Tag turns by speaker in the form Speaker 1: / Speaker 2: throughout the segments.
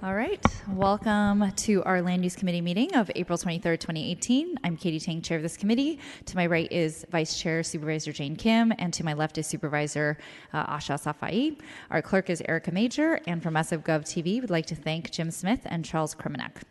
Speaker 1: All right. Welcome to our Land Use Committee meeting of April 23rd, 2018. I'm Katie Tang, chair of this committee. To my right is Vice Chair Supervisor Jane Kim, and to my left is Supervisor Asha Safai. Our clerk is Erica Major, and from SFGov TV, we'd like to thank Jim Smith and Charles Kremenek.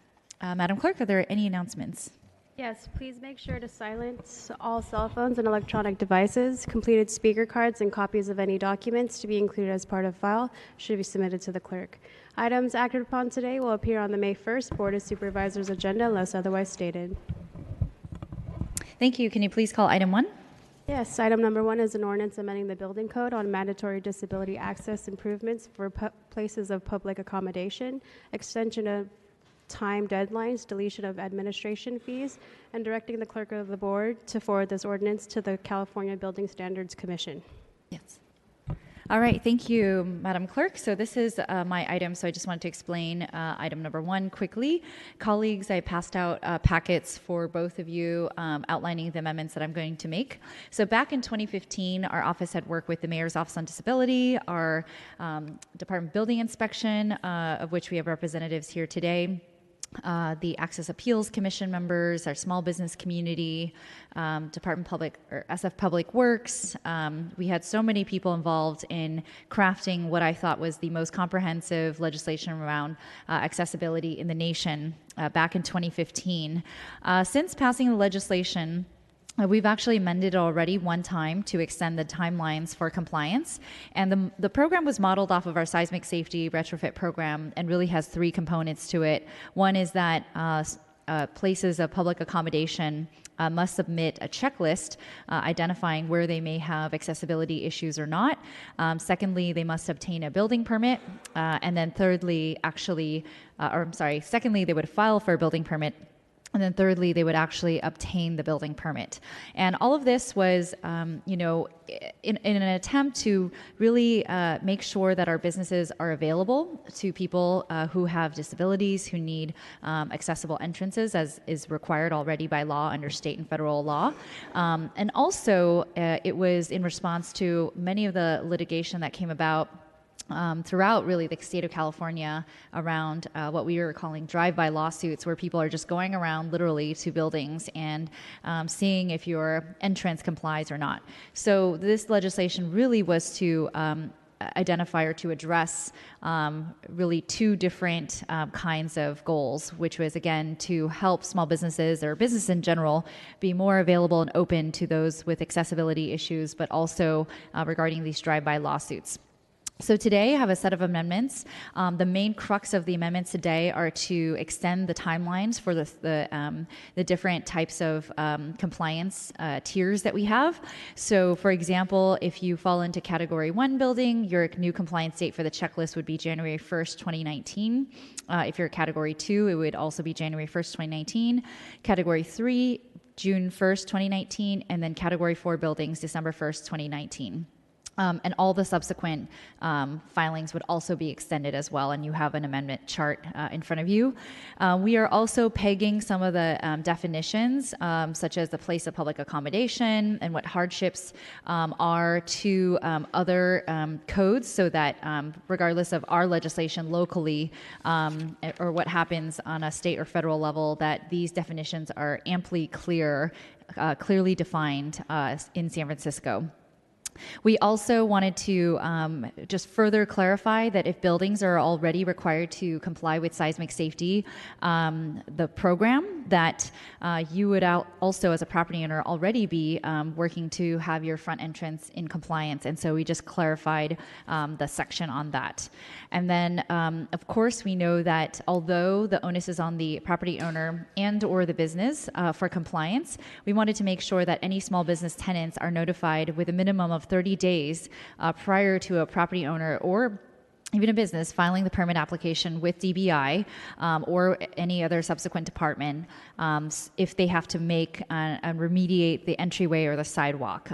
Speaker 1: Madam Clerk, are there any announcements?
Speaker 2: Yes, please make sure to silence all cell phones and electronic devices. Completed speaker cards and copies of any documents to be included as part of file should be submitted to the clerk. Items acted upon today will appear on the May 1st Board of Supervisors agenda unless otherwise stated.
Speaker 1: Thank you. Can you please call item 1?
Speaker 2: Yes, item number 1 is an ordinance amending the building code on mandatory disability access improvements for places of public accommodation, extension of time deadlines, deletion of administration fees, and directing the clerk of the board to forward this ordinance to the California Building Standards Commission.
Speaker 1: Yes. All right, thank you, Madam Clerk. So this is my item, so I just wanted to explain item number 1 quickly. Colleagues, I passed out packets for both of you outlining the amendments that I'm going to make. So back in 2015, our office had worked with the Mayor's Office on Disability, our Department of Building Inspection, of which we have representatives here today, the Access Appeals Commission members, our small business community, Department Public or SF Public Works. We had so many people involved in crafting what I thought was the most comprehensive legislation around accessibility in the nation back in 2015. Since passing the legislation, we've actually amended it already one time to extend the timelines for compliance. And the program was modeled off of our seismic safety retrofit program and really has 3 components to it. One is that places of public accommodation must submit a checklist identifying where they may have accessibility issues or not. Secondly, they must obtain a building permit. And then thirdly, secondly, they would file for a building permit. And then thirdly, they would actually obtain the building permit. And all of this was, in an attempt to really make sure that our businesses are available to people who have disabilities, who need accessible entrances, as is required already by law under state and federal law. And also, it was in response to many of the litigation that came about throughout really the state of California around what we were calling drive-by lawsuits, where people are just going around literally to buildings and seeing if your entrance complies or not. So this legislation really was to identify or to address really 2 different kinds of goals, which was, again, to help small businesses or business in general be more available and open to those with accessibility issues, but also regarding these drive-by lawsuits. So today I have a set of amendments. The main crux of the amendments today are to extend the timelines for the different types of compliance tiers that we have. So for example, if you fall into Category 1 building, your new compliance date for the checklist would be January 1st, 2019. If you're Category 2, it would also be January 1st, 2019. Category 3, June 1st, 2019. And then Category 4 buildings, December 1st, 2019. And all the subsequent filings would also be extended as well, and you have an amendment chart in front of you. We are also pegging some of the definitions, such as the place of public accommodation and what hardships are to other codes, so that regardless of our legislation locally or what happens on a state or federal level, that these definitions are amply clearly defined in San Francisco. We also wanted to just further clarify that if buildings are already required to comply with seismic safety, the program, that you would also, as a property owner, already be working to have your front entrance in compliance. And so we just clarified the section on that. And then, of course, we know that although the onus is on the property owner and or the business for compliance, we wanted to make sure that any small business tenants are notified with a minimum of 30 days prior to a property owner or even a business filing the permit application with DBI or any other subsequent department if they have to make and remediate the entryway or the sidewalk.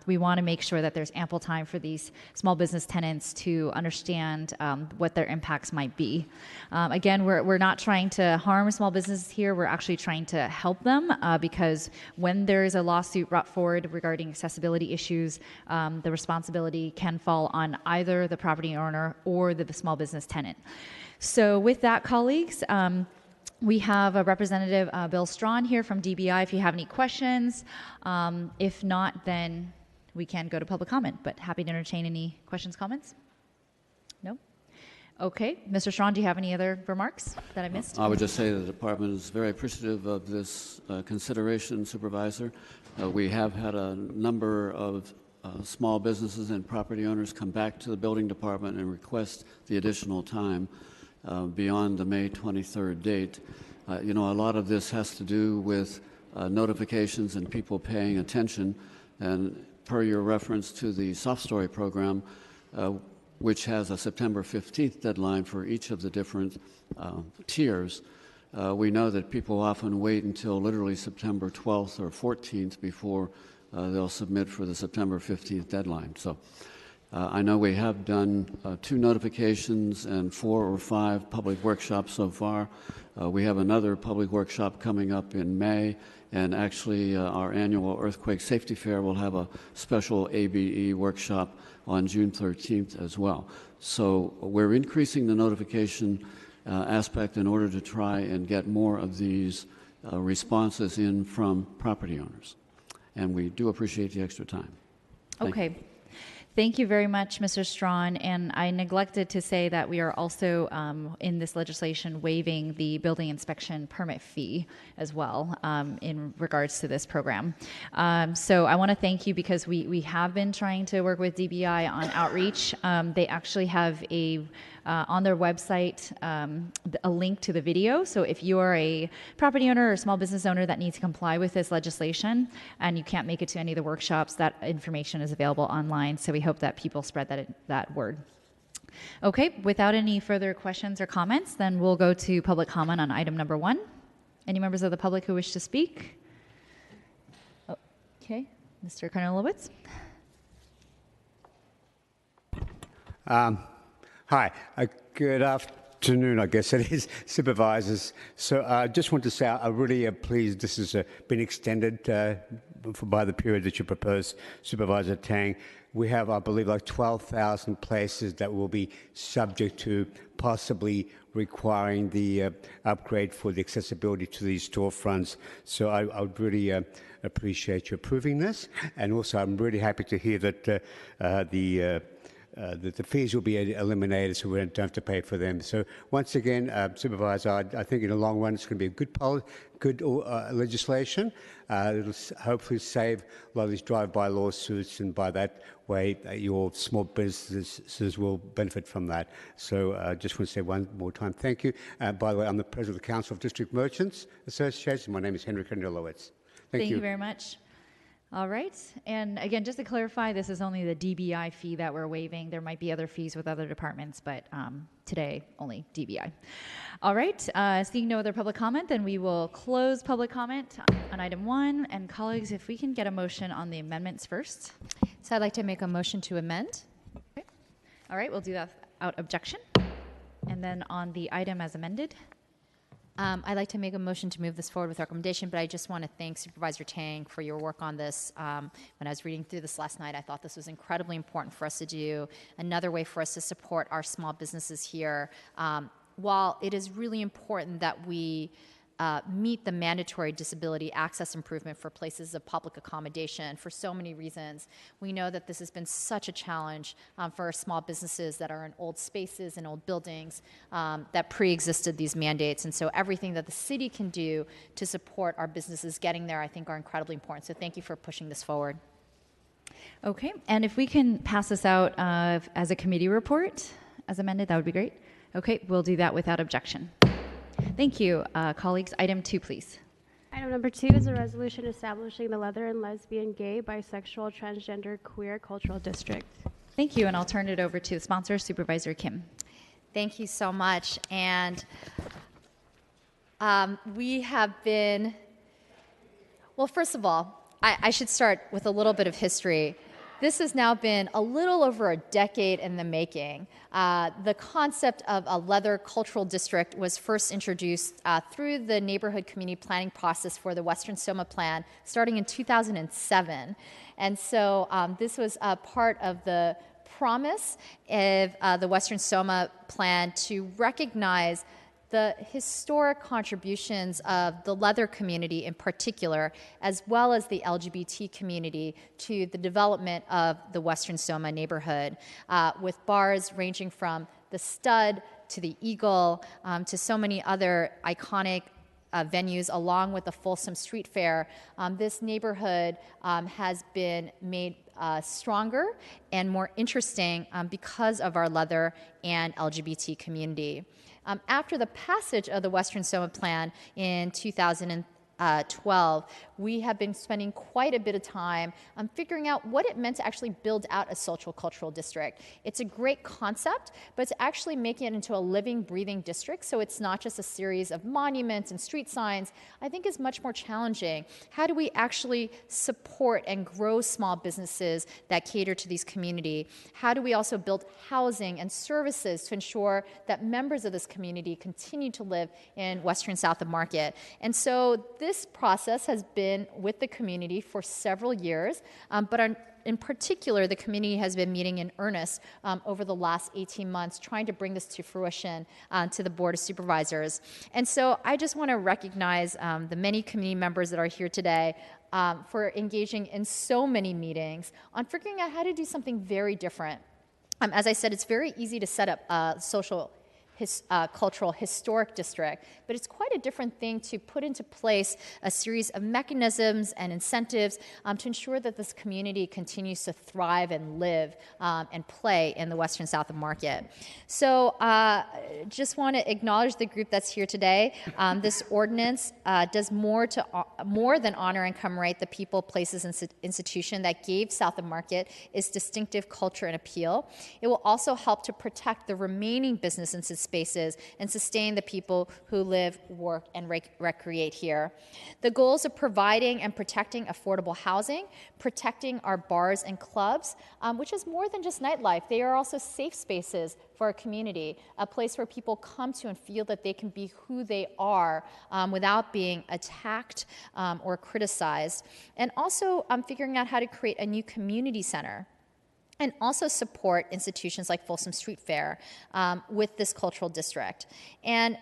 Speaker 1: We want to make sure that there's ample time for these small business tenants to understand what their impacts might be. Again, we're not trying to harm small businesses here. We're actually trying to help them because when there is a lawsuit brought forward regarding accessibility issues, the responsibility can fall on either the property owner or for the small business tenant. So with that, colleagues, we have a representative, Bill Strawn, here from DBI if you have any questions. If not, then we can go to public comment, but happy to entertain any questions, comments? No? Okay. Mr. Strawn, do you have any other remarks that I missed?
Speaker 3: I would just say the department is very appreciative of this consideration, Supervisor. We have had a number of small businesses and property owners come back to the building department and request the additional time beyond the May 23rd date. A lot of this has to do with notifications and people paying attention. And per your reference to the Soft Story program, which has a September 15th deadline for each of the different tiers, we know that people often wait until literally September 12th or 14th before they'll submit for the September 15th deadline. So I know we have done 2 notifications and 4 or 5 public workshops so far. We have another public workshop coming up in May, and actually our annual Earthquake Safety Fair will have a special ABE workshop on June 13th as well. So we're increasing the notification aspect in order to try and get more of these responses in from property owners. And we do appreciate the extra time.
Speaker 1: Okay. Thank you very much, Mr. Strawn. And I neglected to say that we are also in this legislation waiving the building inspection permit fee as well in regards to this program. So I want to thank you because we have been trying to work with DBI on outreach. They actually have on their website a link to the video. So if you are a property owner or small business owner that needs to comply with this legislation and you can't make it to any of the workshops, that information is available online. So we hope that people spread that word. Okay, without any further questions or comments, then we'll go to public comment on item number 1. Any members of the public who wish to speak? Okay, Mr. Kornilowicz.
Speaker 4: Hi, good afternoon, I guess it is, supervisors. So I just want to say I'm really pleased this has been extended by the period that you propose, Supervisor Tang. We have, I believe, like 12,000 places that will be subject to possibly requiring the upgrade for the accessibility to these storefronts. So I would really appreciate you approving this. And also, I'm really happy to hear that that the fees will be eliminated so we don't have to pay for them. So once again, Supervisor, I think in the long run it's going to be a good legislation. It'll hopefully save a lot of these drive-by lawsuits, and by that way your small businesses will benefit from that. So I just want to say one more time thank you. By the way, I'm the President of the Council of District Merchants Association. My name is Henry Kornilowicz. Thank you
Speaker 1: very much. All right. And again, just to clarify, this is only the DBI fee that we're waiving. There might be other fees with other departments, but today, only DBI. All right. Seeing no other public comment, then we will close public comment on item 1. And colleagues, if we can get a motion on the amendments first.
Speaker 5: So I'd like to make a motion to amend.
Speaker 1: Okay. All right. We'll do that without objection. And then on the item as amended.
Speaker 5: I'd like to make a motion to move this forward with recommendation, but I just want to thank Supervisor Tang for your work on this. When I was reading through this last night, I thought this was incredibly important for us to do. Another way for us to support our small businesses here. While it is really important that we meet the mandatory disability access improvement for places of public accommodation for so many reasons. We know that this has been such a challenge for small businesses that are in old spaces and old buildings that pre-existed these mandates. And so everything that the city can do to support our businesses getting there, I think, are incredibly important. So thank you for pushing this forward.
Speaker 1: Okay, and if we can pass this out as a committee report as amended, that would be great. Okay, we'll do that without objection. Thank you. Colleagues, item 2, please.
Speaker 2: Item number 2 is a resolution establishing the Leather Lesbian, Gay, Bisexual, Transgender, Queer Cultural District.
Speaker 1: Thank you, and I'll turn it over to the sponsor, Supervisor Kim.
Speaker 5: Thank you so much. And we have been, well, first of all, I should start with a little bit of history. This has now been a little over a decade in the making. The concept of a leather cultural district was first introduced through the neighborhood community planning process for the Western Soma Plan starting in 2007. And so this was part of the promise of the Western Soma plan to recognize the historic contributions of the leather community in particular, as well as the LGBT community, to the development of the Western Soma neighborhood, with bars ranging from the Stud to the Eagle to so many other iconic venues, along with the Folsom Street Fair. This neighborhood has been made stronger and more interesting because of our leather and LGBT community. After the passage of the Western Soma Plan in 2012, we have been spending quite a bit of time figuring out what it meant to actually build out a social cultural district. It's a great concept, but to actually making it into a living, breathing district, so it's not just a series of monuments and street signs, I think is much more challenging. How do we actually support and grow small businesses that cater to these community? How do we also build housing and services to ensure that members of this community continue to live in Western South of Market? And so this process has been with the community for several years, but in particular, the community has been meeting in earnest over the last 18 months, trying to bring this to fruition to the Board of Supervisors. And so I just want to recognize the many community members that are here today for engaging in so many meetings on figuring out how to do something very different. As I said, it's very easy to set up a social cultural historic district, but it's quite a different thing to put into place a series of mechanisms and incentives to ensure that this community continues to thrive and live and play in the Western South of Market. So just want to acknowledge the group that's here today. This ordinance does more than honor and commemorate the people, places, and institution that gave South of Market its distinctive culture and appeal. It will also help to protect the remaining business and spaces and sustain the people who live, work, and recreate here. The goals of providing and protecting affordable housing, protecting our bars and clubs, which is more than just nightlife. They are also safe spaces for our community, a place where people come to and feel that they can be who they are without being attacked or criticized. And also figuring out how to create a new community center, and also support institutions like Folsom Street Fair with this cultural district. And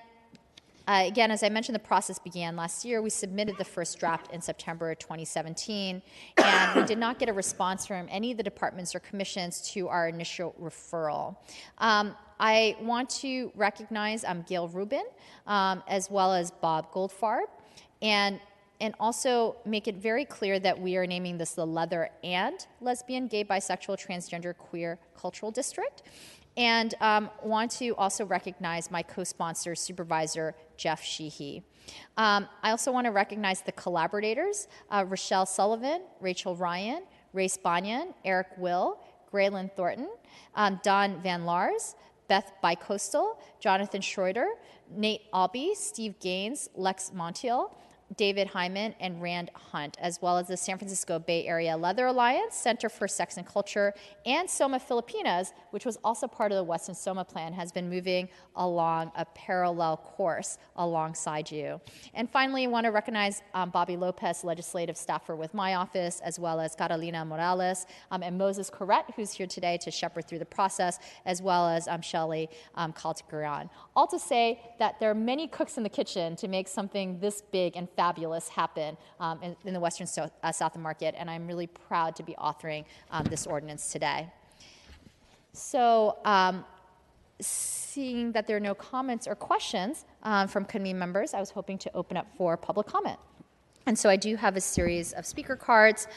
Speaker 5: again, as I mentioned, the process began last year. We submitted the first draft in September 2017, and we did not get a response from any of the departments or commissions to our initial referral. I want to recognize Gail Rubin, as well as Bob Goldfarb, and also make it very clear that we are naming this the Leather and Lesbian, Gay, Bisexual, Transgender, Queer Cultural District. And want to also recognize my co-sponsor, Supervisor Jeff Sheehy. I also want to recognize the collaborators, Rochelle Sullivan, Rachel Ryan, Race Banyan, Eric Will, Graylin Thornton, Don Van Lars, Beth Bicoastal, Jonathan Schroeder, Nate Albee, Steve Gaines, Lex Montiel, David Hyman, and Rand Hunt, as well as the San Francisco Bay Area Leather Alliance, Center for Sex and Culture, and Soma Filipinas, which was also part of the Western Soma Plan, has been moving along a parallel course alongside you. And finally, I want to recognize Bobby Lopez, legislative staffer with my office, as well as Carolina Morales and Moses Corrett, who's here today to shepherd through the process, as well as Shelley Caltaguran. All to say that there are many cooks in the kitchen to make something this big and fabulous happen in the Western South of Market, and I'm really proud to be authoring this ordinance today. So seeing that there are no comments or questions from committee members, I was hoping to open up for public comment. And so I do have a series of speaker cards.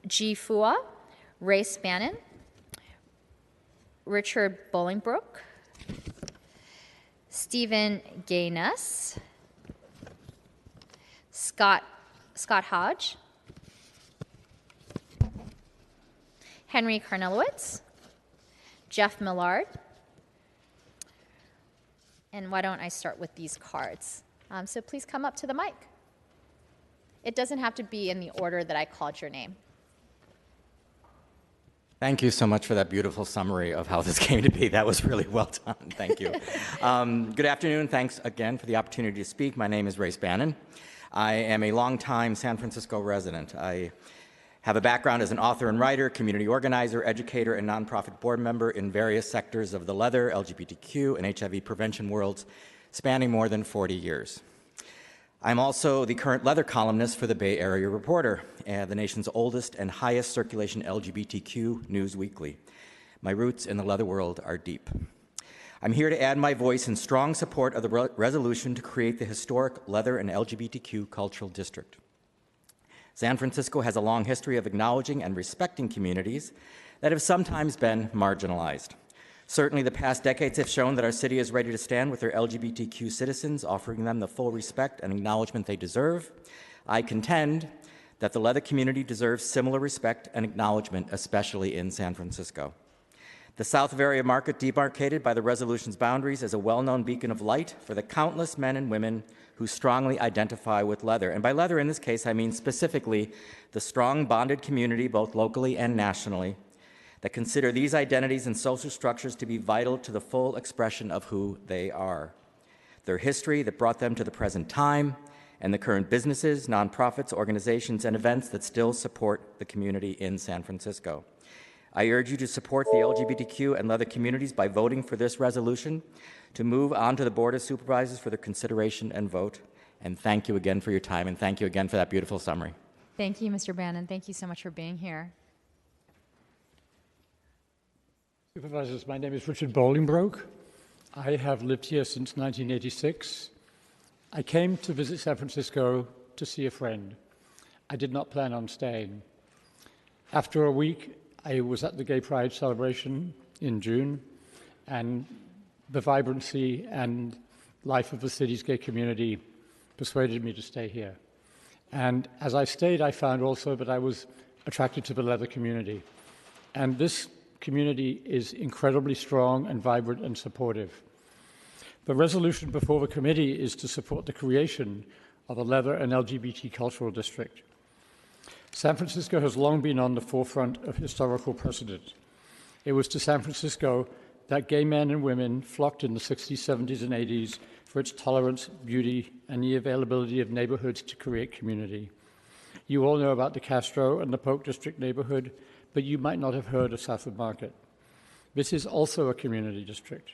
Speaker 5: G. Fua, Ray Spannon, Richard Bolingbroke, Stephen Gayness, Scott Hodge, Henry Karnelowitz, Jeff Millard, and why don't I start with these cards? So please come up to the mic. It doesn't have to be in the order that I called your name.
Speaker 6: Thank you so much for that beautiful summary of how this came to be. That was really well done. Thank you. Good afternoon. Thanks again for the opportunity to speak. My name is Ray Spannon. I am a longtime San Francisco resident. I Have a background as an author and writer, community organizer, educator, and nonprofit board member in various sectors of the leather, LGBTQ, and HIV prevention worlds, spanning more than 40 years. I'm also the current leather columnist for the Bay Area Reporter, the nation's oldest and highest circulation LGBTQ news weekly. My roots in the leather world are deep. I'm here to add my voice in strong support of the resolution to create the historic leather and LGBTQ cultural district. San Francisco has a long history of acknowledging and respecting communities that have sometimes been marginalized. Certainly, the past decades have shown that our city is ready to stand with their LGBTQ citizens, offering them the full respect and acknowledgement they deserve. I contend that the leather community deserves similar respect and acknowledgement, especially in San Francisco. The South Area Market, demarcated by the resolution's boundaries, is a well-known beacon of light for the countless men and women who strongly identify with leather. And by leather in this case, I mean specifically the strong bonded community, both locally and nationally, that consider these identities and social structures to be vital to the full expression of who they are. Their history that brought them to the present time, and the current businesses, nonprofits, organizations, and events that still support the community in San Francisco. I urge you to support the LGBTQ and leather communities by voting for this resolution, to move on to the Board of Supervisors for their consideration and vote. And thank you again for your time, and thank you again for that beautiful summary.
Speaker 5: Thank you, Mr. Bannon. Thank you so much for being here.
Speaker 7: Supervisors, my name is Richard Bolingbroke. I have lived here since 1986. I came to visit San Francisco to see a friend. I did not plan on staying. After a week, I was at the Gay Pride celebration in June, and the vibrancy and life of the city's gay community persuaded me to stay here. And as I stayed, I found also that I was attracted to the leather community. And this community is incredibly strong and vibrant and supportive. The resolution before the committee is to support the creation of a leather and LGBT cultural district. San Francisco has long been on the forefront of historical precedent. It was to San Francisco that gay men and women flocked in the 60s, 70s, and 80s for its tolerance, beauty, and the availability of neighborhoods to create community. You all know about the Castro and the Polk District neighborhood, but you might not have heard of South of Market. This is also a community district.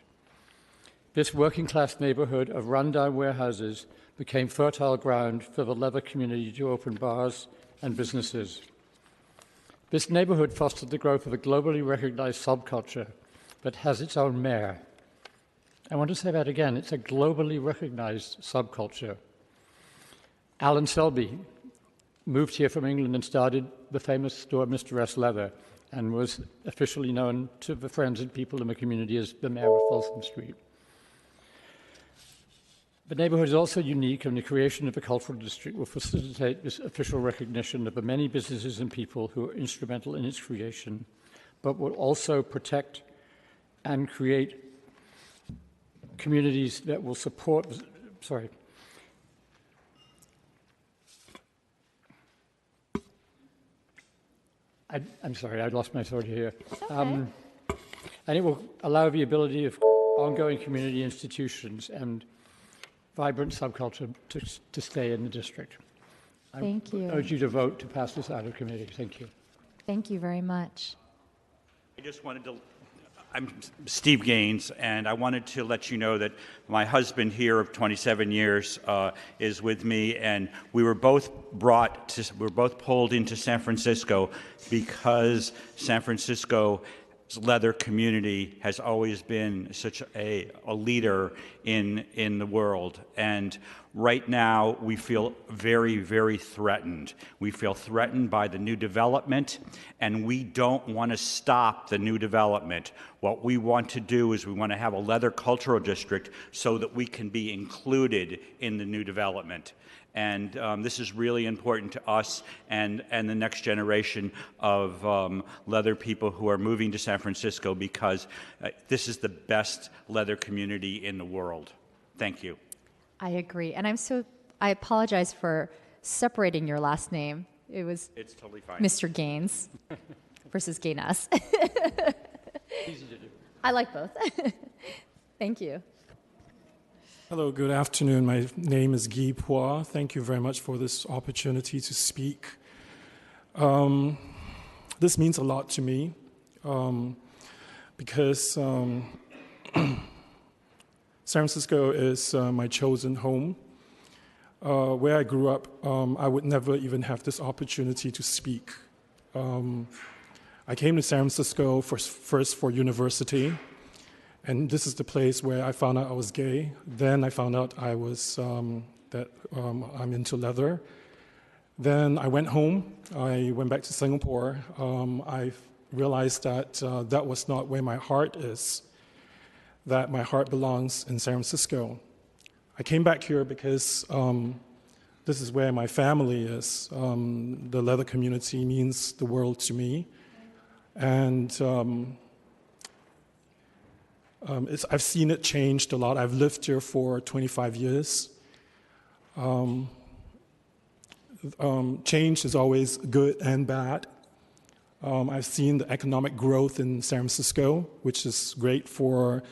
Speaker 7: This working-class neighborhood of run-down warehouses became fertile ground for the leather community to open bars and businesses. This neighborhood fostered the growth of a globally recognized subculture that has its own mayor. I want to say that again, it's a globally recognized subculture. Alan Selby moved here from England and started the famous store Mr. S. Leather, and was officially known to the friends and people in the community as the mayor of Folsom Street. The neighborhood is also unique, and the creation of a cultural district will facilitate this official recognition of the many businesses and people who are instrumental in its creation, but will also protect and create communities that will support, I'm sorry, I lost my thought here.
Speaker 5: Okay.
Speaker 7: And it will allow the ability of ongoing community institutions and vibrant subculture to stay in the district.
Speaker 5: Thank you.
Speaker 7: I urge you to vote to pass this out of committee. Thank you.
Speaker 5: Thank you very much.
Speaker 8: I just wanted to, I'm Steve Gaines, and I wanted to let you know that my husband here of 27 years is with me, and we were both pulled into San Francisco because San Francisco's leather community has always been such a leader in the world. And right now, we feel very, very threatened. We feel threatened by the new development, and we don't want to stop the new development. What we want to do is we want to have a leather cultural district so that we can be included in the new development. And this is really important to us and the next generation of leather people who are moving to San Francisco, because this is the best leather community in the world. Thank you.
Speaker 5: I agree. And I apologize for separating your last name. It's
Speaker 8: totally fine.
Speaker 5: Mr. Gaines versus Gaines.
Speaker 7: Easy to do.
Speaker 5: I like both. Thank you.
Speaker 9: Hello, good afternoon. My name is Guy Poix. Thank you very much for this opportunity to speak. This means a lot to me because San Francisco is my chosen home. Where I grew up, I would never even have this opportunity to speak. I came to San Francisco first for university, and this is the place where I found out I was gay. Then I found out I was I'm into leather. Then I went home. I went back to Singapore. I realized that that was not where my heart is, that my heart belongs in San Francisco. I came back here because this is where my family is. The leather community means the world to me. And I've seen it changed a lot. I've lived here for 25 years. Change is always good and bad. I've seen the economic growth in San Francisco, which is great for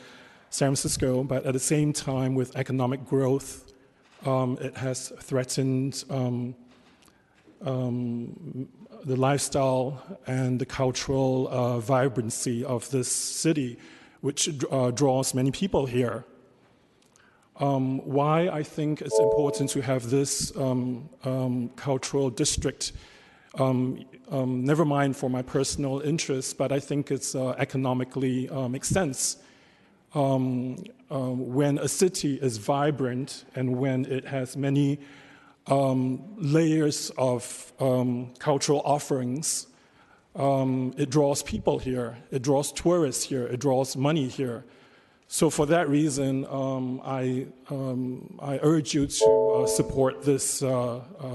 Speaker 9: San Francisco, but at the same time, with economic growth, it has threatened the lifestyle and the cultural vibrancy of this city, which draws many people here. Why I think it's important to have this cultural district, never mind for my personal interests, but I think it's economically makes sense. When a city is vibrant and when it has many layers of cultural offerings, it draws people here, it draws tourists here, it draws money here. So for that reason, I urge you to support this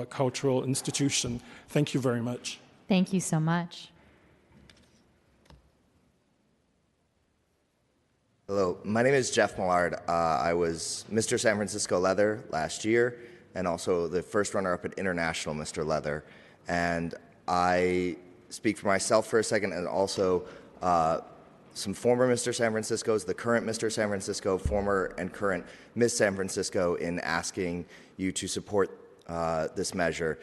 Speaker 9: cultural institution. Thank you very much.
Speaker 5: Thank you so much.
Speaker 10: Hello, my name is Jeff Millard. I was Mr. San Francisco Leather last year and also the first runner-up at International Mr. Leather. And I speak for myself for a second and also some former Mr. San Franciscos, the current Mr. San Francisco, former and current Miss San Francisco, in asking you to support this measure.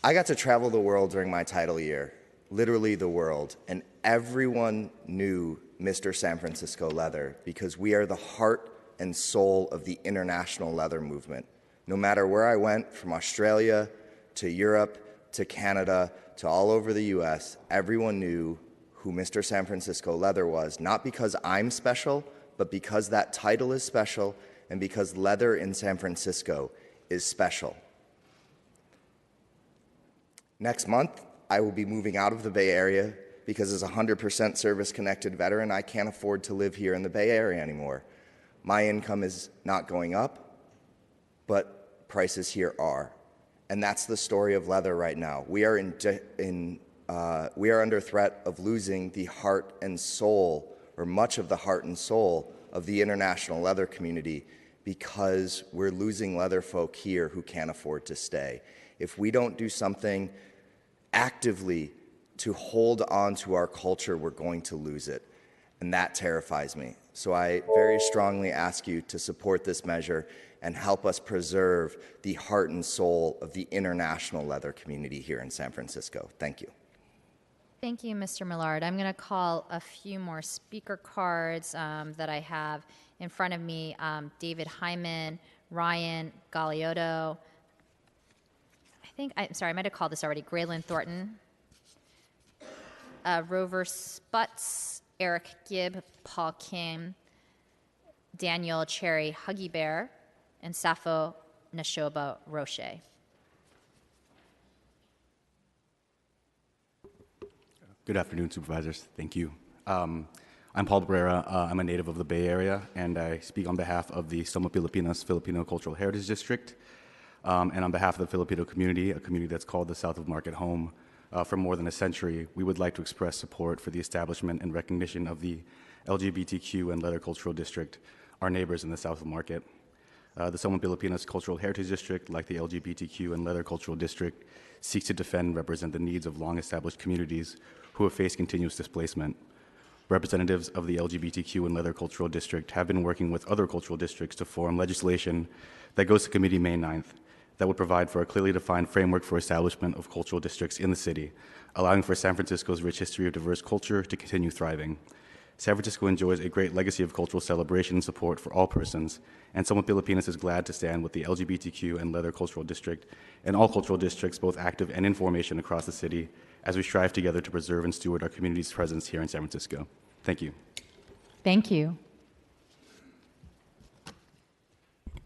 Speaker 10: I got to travel the world during my title year, literally the world, and everyone knew Mr. San Francisco Leather because we are the heart and soul of the international leather movement. No matter where I went, from Australia to Europe to Canada to all over the US, everyone knew who Mr. San Francisco Leather was, not because I'm special, but because that title is special and because leather in San Francisco is special. Next month, I will be moving out of the Bay Area because as a 100% service-connected veteran, I can't afford to live here in the Bay Area anymore. My income is not going up, but prices here are. And that's the story of leather right now. We are we are under threat of losing the heart and soul, or much of the heart and soul, of the international leather community because we're losing leather folk here who can't afford to stay. If we don't do something actively to hold on to our culture, we're going to lose it. And that terrifies me. So I very strongly ask you to support this measure and help us preserve the heart and soul of the international leather community here in San Francisco. Thank you.
Speaker 5: Thank you, Mr. Millard. I'm going to call a few more speaker cards that I have in front of me. David Hyman, Ryan Galeotto. I'm might have called this already. Graylin Thornton, Rover Sputz, Eric Gibb, Paul Kim, Daniel Cherry Huggy Bear, and Safo Nashoba Roche.
Speaker 11: Good afternoon, supervisors. Thank you. I'm Paul Barrera. I'm a native of the Bay Area, and I speak on behalf of the Soma Pilipinas Filipino Cultural Heritage District, and on behalf of the Filipino community, a community that's called the South of Market home. For more than a century, we would like to express support for the establishment and recognition of the LGBTQ and Leather Cultural District, our neighbors in the South of Market. The Soma Pilipinas Cultural Heritage District, like the LGBTQ and Leather Cultural District, seeks to defend and represent the needs of long-established communities who have faced continuous displacement. Representatives of the LGBTQ and Leather Cultural District have been working with other cultural districts to form legislation that goes to Committee May 9th that would provide for a clearly defined framework for establishment of cultural districts in the city, allowing for San Francisco's rich history of diverse culture to continue thriving. San Francisco enjoys a great legacy of cultural celebration and support for all persons, and Soma Pilipinas is glad to stand with the LGBTQ and Leather Cultural District and all cultural districts, both active and in formation across the city, as we strive together to preserve and steward our community's presence here in San Francisco. Thank you.
Speaker 5: Thank you.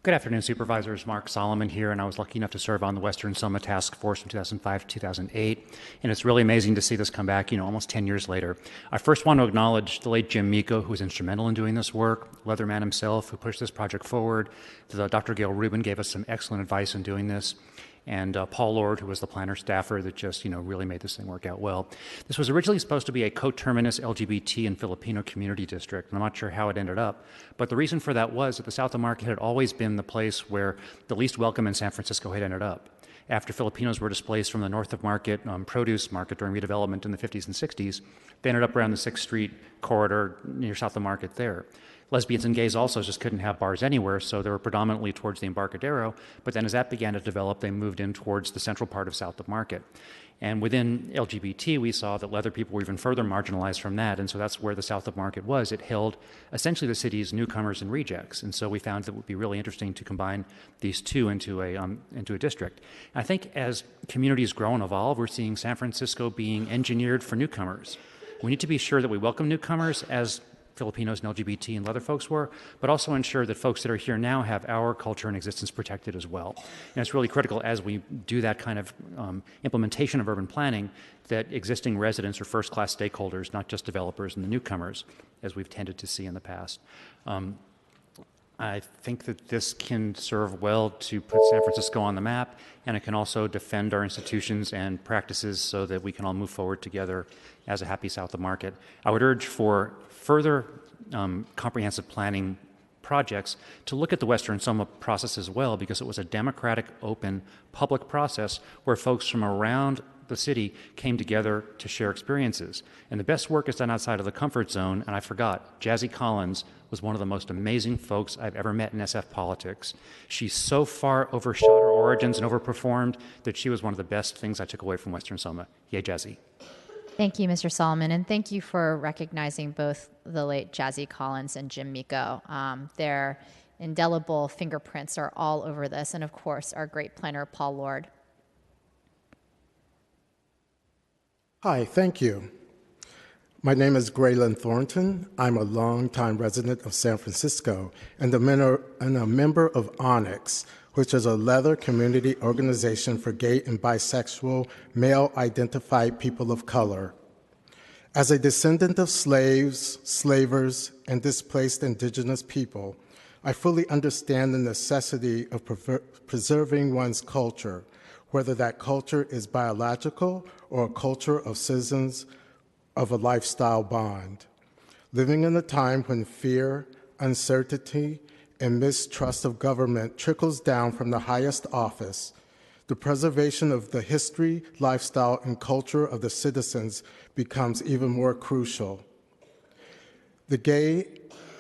Speaker 12: Good afternoon, Supervisors. Mark Solomon here, and I was lucky enough to serve on the Western Soma Task Force from 2005 to 2008, and it's really amazing to see this come back, almost 10 years later. I first want to acknowledge the late Jim Miko, who was instrumental in doing this work, Leatherman himself, who pushed this project forward. Dr. Gail Rubin gave us some excellent advice in doing this, and Paul Lord, who was the planner staffer that just, really made this thing work out well. This was originally supposed to be a coterminous LGBT and Filipino community district, and I'm not sure how it ended up, but the reason for that was that the South of Market had always been the place where the least welcome in San Francisco had ended up. After Filipinos were displaced from the North of Market produce market during redevelopment in the 50s and 60s, they ended up around the 6th Street corridor near South of Market there. Lesbians and gays also just couldn't have bars anywhere, so they were predominantly towards the Embarcadero, but then as that began to develop, they moved in towards the central part of South of Market. And within LGBT, we saw that leather people were even further marginalized from that, and so that's where the South of Market was. It held essentially the city's newcomers and rejects, and so we found that it would be really interesting to combine these two into a district. And I think as communities grow and evolve, we're seeing San Francisco being engineered for newcomers. We need to be sure that we welcome newcomers as Filipinos and LGBT and leather folks were, but also ensure that folks that are here now have our culture and existence protected as well. And it's really critical as we do that kind of implementation of urban planning that existing residents are first-class stakeholders, not just developers and the newcomers, as we've tended to see in the past. I think that this can serve well to put San Francisco on the map, and it can also defend our institutions and practices so that we can all move forward together as a happy South of Market. I would urge for further comprehensive planning projects to look at the Western Soma process as well, because it was a democratic, open, public process where folks from around the city came together to share experiences. And the best work is done outside of the comfort zone, and I forgot, Jazzy Collins was one of the most amazing folks I've ever met in SF politics. She so far overshot her origins and overperformed that she was one of the best things I took away from Western Soma. Yay, Jazzy.
Speaker 5: Thank you, Mr. Solomon, and thank you for recognizing both the late Jazzy Collins and Jim Miko. Their indelible fingerprints are all over this, and of course, our great planner, Paul Lord.
Speaker 13: Hi, thank you. My name is Graylin Thornton. I'm a longtime resident of San Francisco and a member of Onyx, which is a leather community organization for gay and bisexual male-identified people of color. As a descendant of slaves, slavers, and displaced indigenous people, I fully understand the necessity of preserving one's culture, whether that culture is biological or a culture of citizens of a lifestyle bond. Living in a time when fear, uncertainty, and mistrust of government trickles down from the highest office, the preservation of the history, lifestyle, and culture of the citizens becomes even more crucial. The gay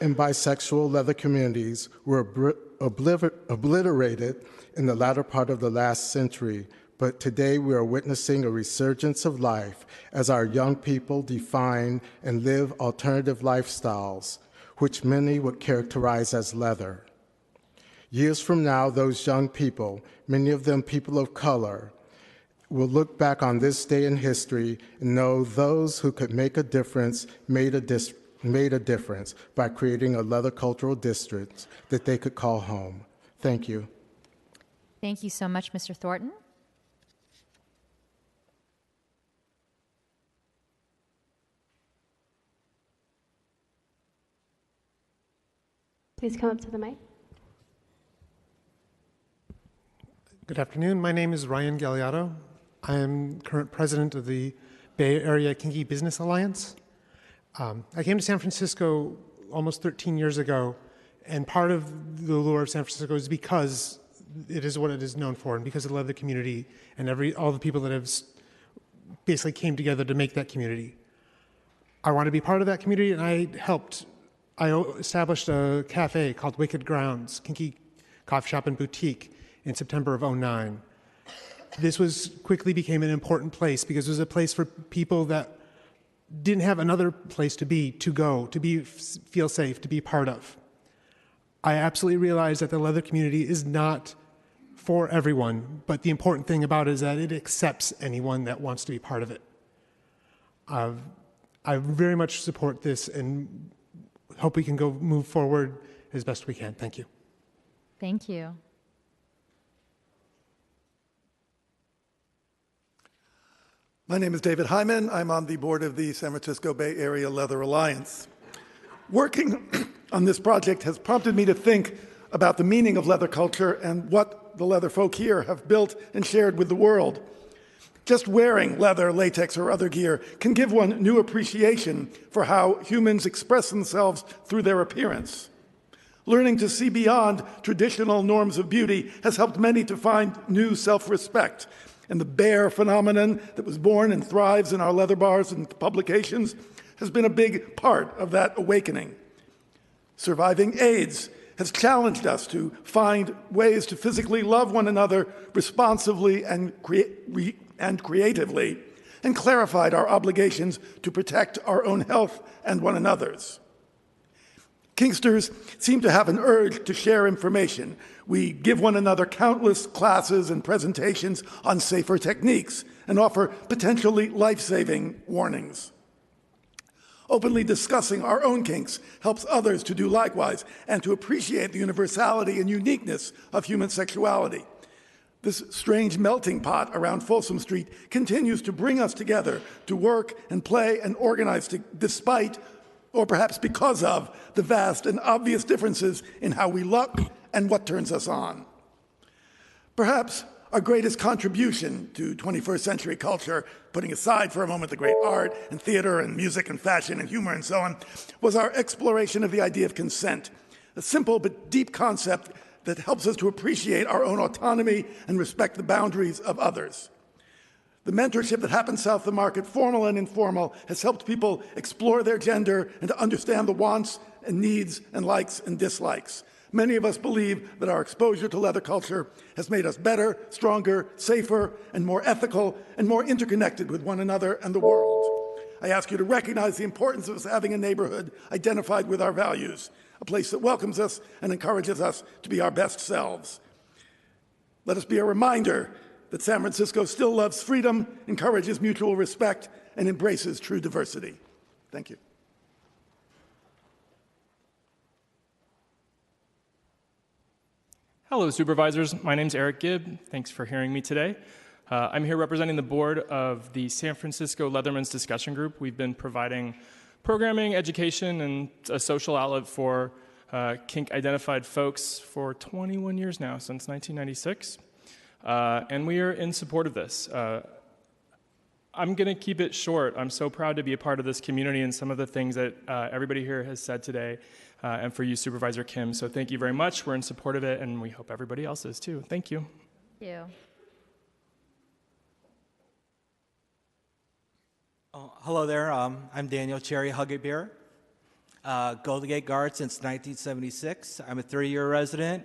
Speaker 13: and bisexual leather communities were obliterated in the latter part of the last century, but today we are witnessing a resurgence of life as our young people define and live alternative lifestyles, which many would characterize as leather. Years from now, those young people, many of them people of color, will look back on this day in history and know those who could make a difference made a difference by creating a leather cultural district that they could call home. Thank you.
Speaker 5: Thank you so much, Mr. Thornton.
Speaker 2: Please come up to the mic.
Speaker 14: Good afternoon. My name is Ryan Galliotto. I am current president of the Bay Area Kinky Business Alliance. I came to San Francisco almost 13 years ago, and part of the allure of San Francisco is because it is what it is known for, and because I love the community and all the people that have basically came together to make that community. I want to be part of that community, and I established a cafe called Wicked Grounds, Kinky Coffee Shop and Boutique, in September of '09. This quickly became an important place because it was a place for people that didn't have another place to be, to go, feel safe, to be part of. I absolutely realize that the leather community is not for everyone, but the important thing about it is that it accepts anyone that wants to be part of it. I very much support this and hope we can move forward as best we can. Thank you.
Speaker 5: Thank you.
Speaker 15: My name is David Hyman. I'm on the board of the San Francisco Bay Area Leather Alliance. Working on this project has prompted me to think about the meaning of leather culture and what the leather folk here have built and shared with the world. Just wearing leather, latex, or other gear can give one new appreciation for how humans express themselves through their appearance. Learning to see beyond traditional norms of beauty has helped many to find new self-respect. And the bear phenomenon that was born and thrives in our leather bars and publications has been a big part of that awakening. Surviving AIDS has challenged us to find ways to physically love one another responsively and creatively, and clarified our obligations to protect our own health and one another's. Kinksters seem to have an urge to share information. We give one another countless classes and presentations on safer techniques and offer potentially life-saving warnings. Openly discussing our own kinks helps others to do likewise and to appreciate the universality and uniqueness of human sexuality. This strange melting pot around Folsom Street continues to bring us together to work and play and organize despite, or perhaps because of, the vast and obvious differences in how we look and what turns us on. Perhaps our greatest contribution to 21st century culture, putting aside for a moment the great art and theater and music and fashion and humor and so on, was our exploration of the idea of consent, a simple but deep concept that helps us to appreciate our own autonomy and respect the boundaries of others. The mentorship that happens south of the market, formal and informal, has helped people explore their gender and to understand the wants and needs and likes and dislikes. Many of us believe that our exposure to leather culture has made us better, stronger, safer, and more ethical, and more interconnected with one another and the world. I ask you to recognize the importance of us having a neighborhood identified with our values, a place that welcomes us and encourages us to be our best selves. Let us be a reminder that San Francisco still loves freedom, encourages mutual respect, and embraces true diversity. Thank you.
Speaker 16: Hello, supervisors. My name's Eric Gibb. Thanks for hearing me today. I'm here representing the board of the San Francisco Leathermen's Discussion Group. We've been providing programming, education, and a social outlet for kink-identified folks for 21 years now, since 1996. And we are in support of this. I'm going to keep it short. I'm so proud to be a part of this community and some of the things that everybody here has said today, and for you, Supervisor Kim. So thank you very much. We're in support of it, and we hope everybody else is too. Thank you.
Speaker 5: Thank you.
Speaker 17: Hello there. I'm Daniel Cherry Huggebeer, Golden Gate Guard since 1976. I'm a 30-year resident.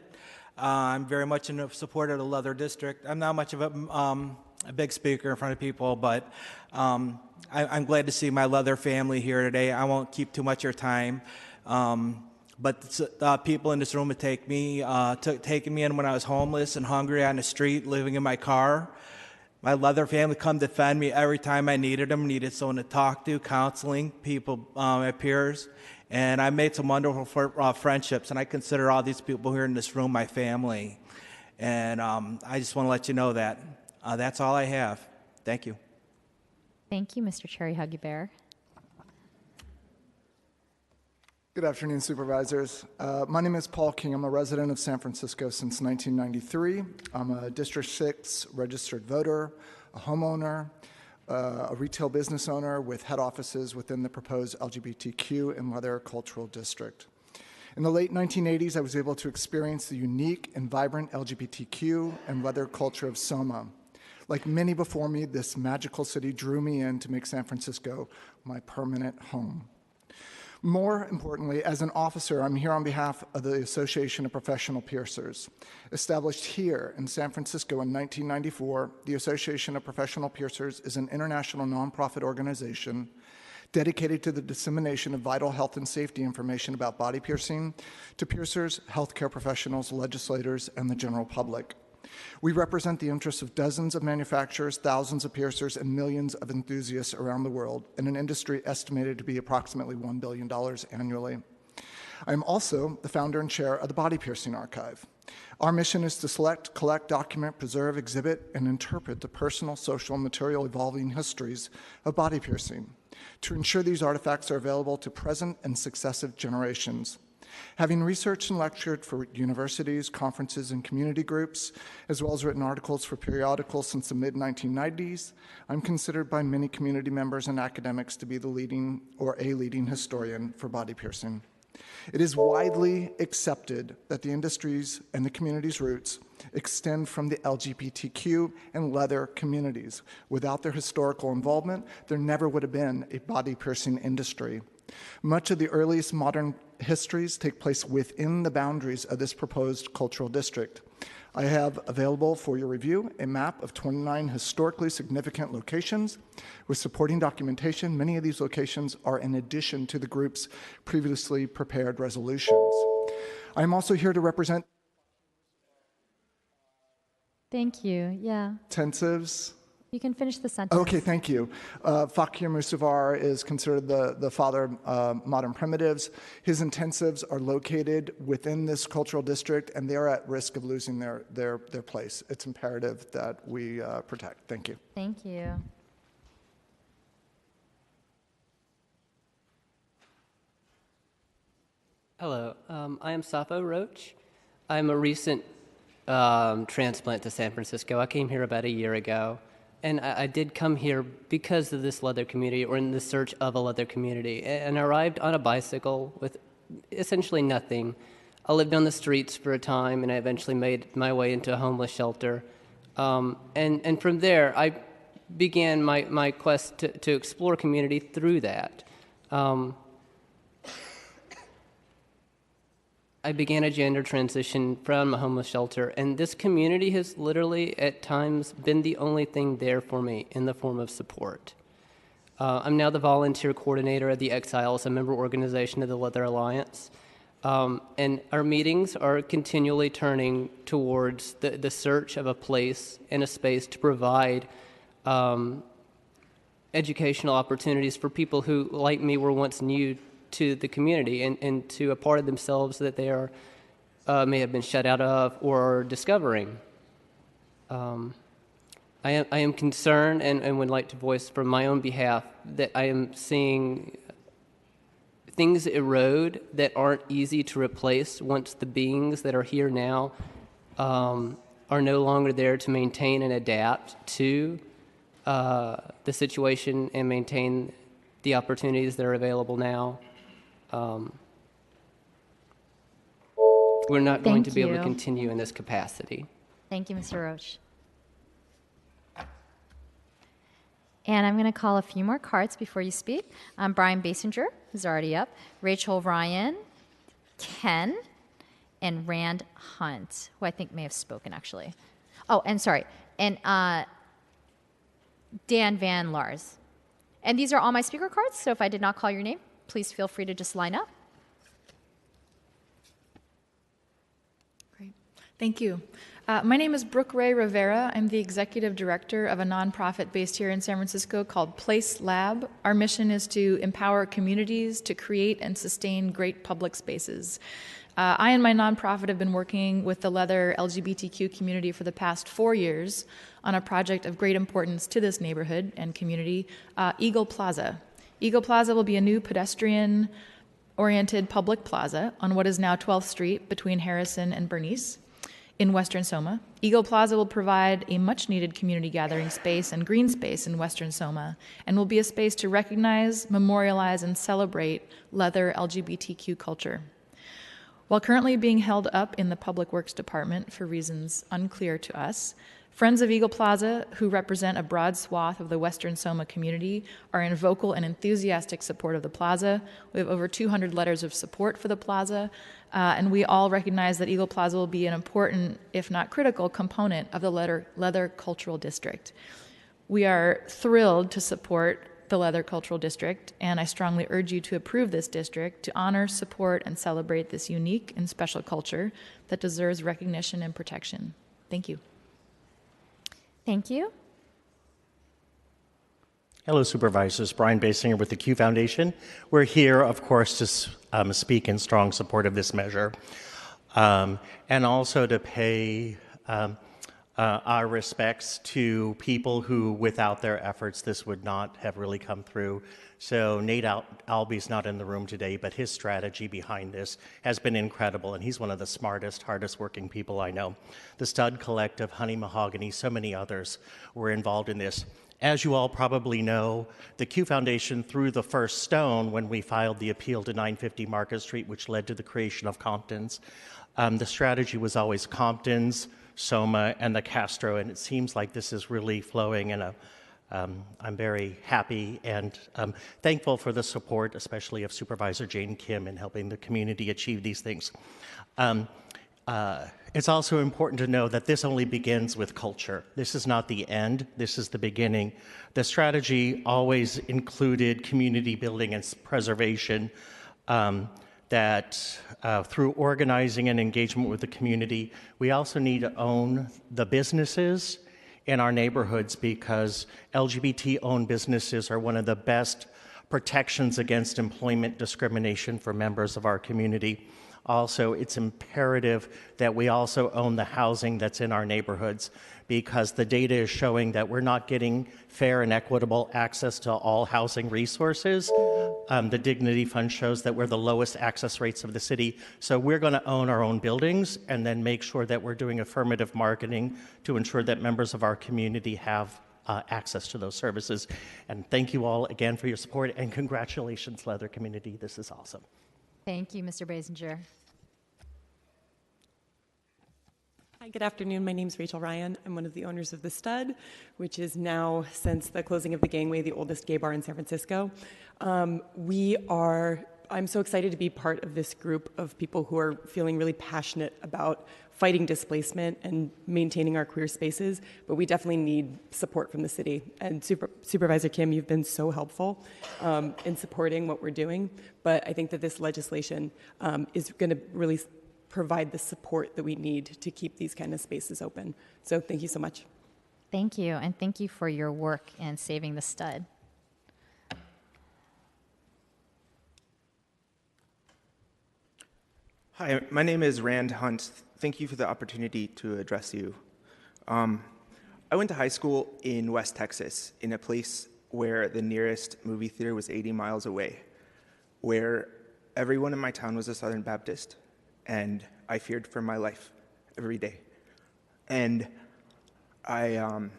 Speaker 17: I'm very much in support of the Leather District. I'm not much of a big speaker in front of people, but I'm glad to see my leather family here today. I won't keep too much of your time. But people in this room have taken me in when I was homeless and hungry on the street, living in my car. My leather family come defend me every time I needed them, needed someone to talk to, counseling, people, my peers. And I made some wonderful friendships, and I consider all these people here in this room my family. And I just want to let you know that. That's all I have. Thank you.
Speaker 5: Thank you, Mr. Cherry Huggebear.
Speaker 18: Good afternoon, supervisors. My name is Paul King. I'm a resident of San Francisco since 1993. I'm a District 6 registered voter, a homeowner, a retail business owner with head offices within the proposed LGBTQ and leather cultural district. In the late 1980s, I was able to experience the unique and vibrant LGBTQ and leather culture of Soma. Like many before me, this magical city drew me in to make San Francisco my permanent home. More importantly, as an officer, I'm here on behalf of the Association of Professional Piercers. Established here in San Francisco in 1994, the Association of Professional Piercers is an international nonprofit organization dedicated to the dissemination of vital health and safety information about body piercing to piercers, healthcare professionals, legislators, and the general public. We represent the interests of dozens of manufacturers, thousands of piercers, and millions of enthusiasts around the world in an industry estimated to be approximately $1 billion annually. I am also the founder and chair of the Body Piercing Archive. Our mission is to select, collect, document, preserve, exhibit, and interpret the personal, social, and material evolving histories of body piercing to ensure these artifacts are available to present and successive generations. Having researched and lectured for universities, conferences, and community groups, as well as written articles for periodicals since the mid-1990s, I'm considered by many community members and academics to be the leading or a leading historian for body piercing. It is widely accepted that the industry's and the community's roots extend from the LGBTQ and leather communities. Without their historical involvement, there never would have been a body piercing industry. Much of the earliest modern histories take place within the boundaries of this proposed cultural district. I have available for your review a map of 29 historically significant locations with supporting documentation. Many of these locations are in addition to the group's previously prepared resolutions. I'm also here to represent
Speaker 5: Thank you. Yeah.
Speaker 18: intensives.
Speaker 5: You can finish the sentence.
Speaker 18: Okay, thank you. Fakir Musavar is considered the father of modern primitives. His intensives are located within this cultural district, and they are at risk of losing their place. It's imperative that we protect. Thank you.
Speaker 5: Thank you.
Speaker 19: Hello, I am Sappho Roach. I'm a recent transplant to San Francisco. I came here about a year ago. And I did come here because of this leather community, or in the search of a leather community. And I arrived on a bicycle with essentially nothing. I lived on the streets for a time, and I eventually made my way into a homeless shelter. And from there, I began my quest to explore community through that. I began a gender transition from a homeless shelter, and this community has literally at times been the only thing there for me in the form of support. I'm now the volunteer coordinator of the Exiles, a member organization of the Leather Alliance, and our meetings are continually turning towards the search of a place and a space to provide educational opportunities for people who, like me, were once new to the community and to a part of themselves that they are may have been shut out of or are discovering. I am concerned and would like to voice from my own behalf that I am seeing things erode that aren't easy to replace once the beings that are here now are no longer there to maintain and adapt to the situation and maintain the opportunities that are available now. We're not going to be able to continue in this capacity.
Speaker 5: Thank you, Mr. Roach. And I'm going to call a few more cards before you speak. Brian Basinger, who's already up, Rachel Ryan, Ken, and Rand Hunt, who I think may have spoken, actually. Oh, and sorry, and Dan Van Lars. And these are all my speaker cards, so if I did not call your name, please feel free to just line up.
Speaker 20: Great. Thank you. My name is Brooke Ray Rivera. I'm the executive director of a nonprofit based here in San Francisco called Place Lab. Our mission is to empower communities to create and sustain great public spaces. I and my nonprofit have been working with the leather LGBTQ community for the past 4 years on a project of great importance to this neighborhood and community, Eagle Plaza. Eagle Plaza will be a new pedestrian-oriented public plaza on what is now 12th Street between Harrison and Bernice in Western Soma. Eagle Plaza will provide a much-needed community gathering space and green space in Western Soma, and will be a space to recognize, memorialize, and celebrate leather LGBTQ culture. While currently being held up in the Public Works Department for reasons unclear to us, Friends of Eagle Plaza, who represent a broad swath of the Western Soma community, are in vocal and enthusiastic support of the plaza. We have over 200 letters of support for the plaza, and we all recognize that Eagle Plaza will be an important, if not critical, component of the Leather Cultural District. We are thrilled to support the Leather Cultural District, and I strongly urge you to approve this district to honor, support, and celebrate this unique and special culture that deserves recognition and protection. Thank you.
Speaker 5: Thank you.
Speaker 21: Hello, Supervisors. Brian Basinger with the Q Foundation. We're here, of course, to speak in strong support of this measure and also to pay our respects to people who, without their efforts, this would not have really come through. So Nate Albee's not in the room today, but his strategy behind this has been incredible, and he's one of the smartest, hardest working people I know. The Stud Collective, Honey Mahogany, so many others were involved in this. As you all probably know, the Q Foundation threw the first stone when we filed the appeal to 950 Market Street, which led to the creation of Compton's. The strategy was always Compton's, Soma, and the Castro, and it seems like this is really flowing, and I'm very happy and thankful for the support, especially of Supervisor Jane Kim in helping the community achieve these things. It's also important to know that this only begins with culture. This is not the end, this is the beginning. The strategy always included community building and preservation, that through organizing and engagement with the community, we also need to own the businesses in our neighborhoods, because LGBT-owned businesses are one of the best protections against employment discrimination for members of our community. Also, it's imperative that we also own the housing that's in our neighborhoods, because the data is showing that we're not getting fair and equitable access to all housing resources. The Dignity Fund shows that we're the lowest access rates of the city. So we're going to own our own buildings and then make sure that we're doing affirmative marketing to ensure that members of our community have access to those services. And thank you all again for your support, and congratulations, Leather community. This is awesome.
Speaker 5: Thank you, Mr. Basinger.
Speaker 22: Hi, good afternoon. My name is Rachel Ryan. I'm one of the owners of The Stud, which is now, since the closing of the gangway, the oldest gay bar in San Francisco. I'm so excited to be part of this group of people who are feeling really passionate about fighting displacement and maintaining our queer spaces, but we definitely need support from the city. And Supervisor Kim, you've been so helpful in supporting what we're doing, but I think that this legislation is going to really provide the support that we need to keep these kind of spaces open. So thank you so much.
Speaker 5: Thank you, and thank you for your work in saving the Stud.
Speaker 23: Hi, my name is Rand Hunt. Thank you for the opportunity to address you. I went to high school in West Texas, in a place where the nearest movie theater was 80 miles away, where everyone in my town was a Southern Baptist, and I feared for my life every day. And I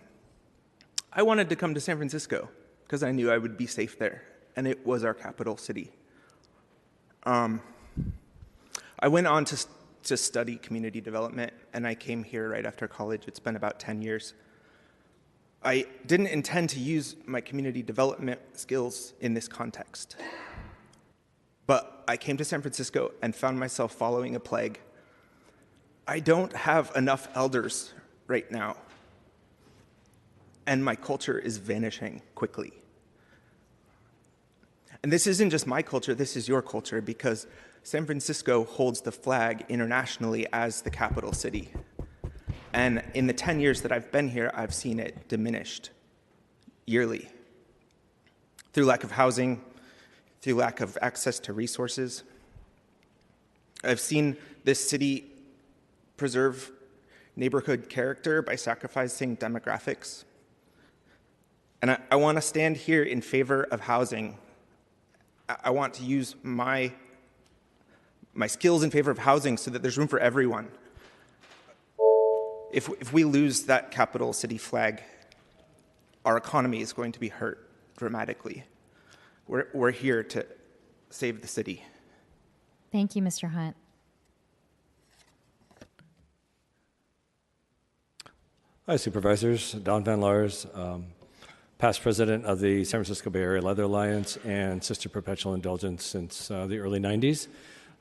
Speaker 23: wanted to come to San Francisco because I knew I would be safe there, and it was our capital city. I went on to study community development, and I came here right after college. It's been about 10 years. I didn't intend to use my community development skills in this context. But I came to San Francisco and found myself following a plague. I don't have enough elders right now, and my culture is vanishing quickly. And this isn't just my culture, this is your culture, because San Francisco holds the flag internationally as the capital city. And in the 10 years that I've been here, I've seen it diminished yearly through lack of housing, through lack of access to resources. I've seen this city preserve neighborhood character by sacrificing demographics. And I want to stand here in favor of housing. I want to use my skills in favor of housing so that there's room for everyone. If we lose that capital city flag, our economy is going to be hurt dramatically. We're here to save the city.
Speaker 5: Thank you, Mr. Hunt.
Speaker 1: Hi, Supervisors. Don Van Lars, past president of the San Francisco Bay Area Leather Alliance and Sister Perpetual Indulgence since the early 90s.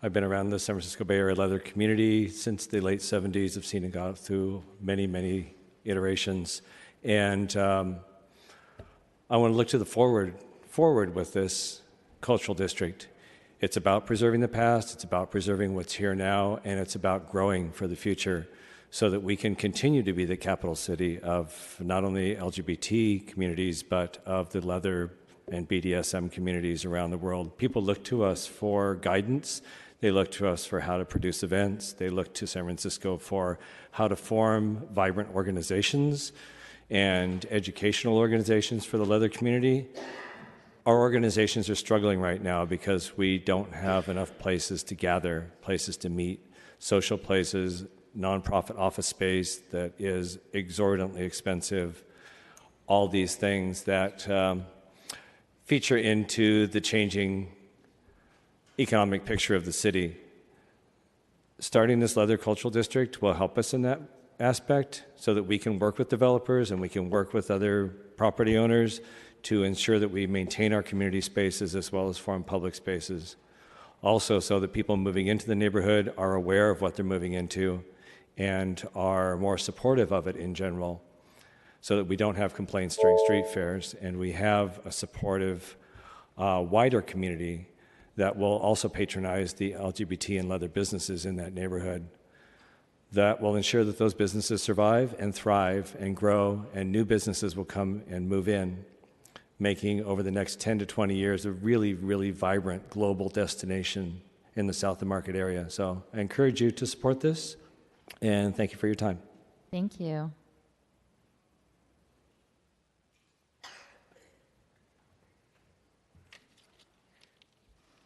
Speaker 1: I've been around the San Francisco Bay Area leather community since the late 70s. I've seen it go through many, many iterations. And I want to look to the forward with this cultural district. It's about preserving the past, it's about preserving what's here now, and it's about growing for the future so that we can continue to be the capital city of not only LGBT communities, but of the leather and BDSM communities around the world. People look to us for guidance. They look to us for how to produce events. They look to San Francisco for how to form vibrant organizations and educational organizations for the leather community. Our organizations are struggling right now because we don't have enough places to gather, places to meet, social places, nonprofit office space that is exorbitantly expensive, all these things that feature into the changing economic picture of the city. Starting this leather cultural district will help us in that aspect so that we can work with developers and we can work with other property owners to ensure that we maintain our community spaces as well as form public spaces. Also, so that people moving into the neighborhood are aware of what they're moving into and are more supportive of it in general, so that we don't have complaints during street fairs and we have a supportive, wider community that will also patronize the LGBT and leather businesses in that neighborhood. That will ensure that those businesses survive and thrive and grow, and new businesses will come and move in, making over the next 10 to 20 years a really, really vibrant global destination in the South of Market area. So I encourage you to support this, and thank you for your time.
Speaker 5: Thank you.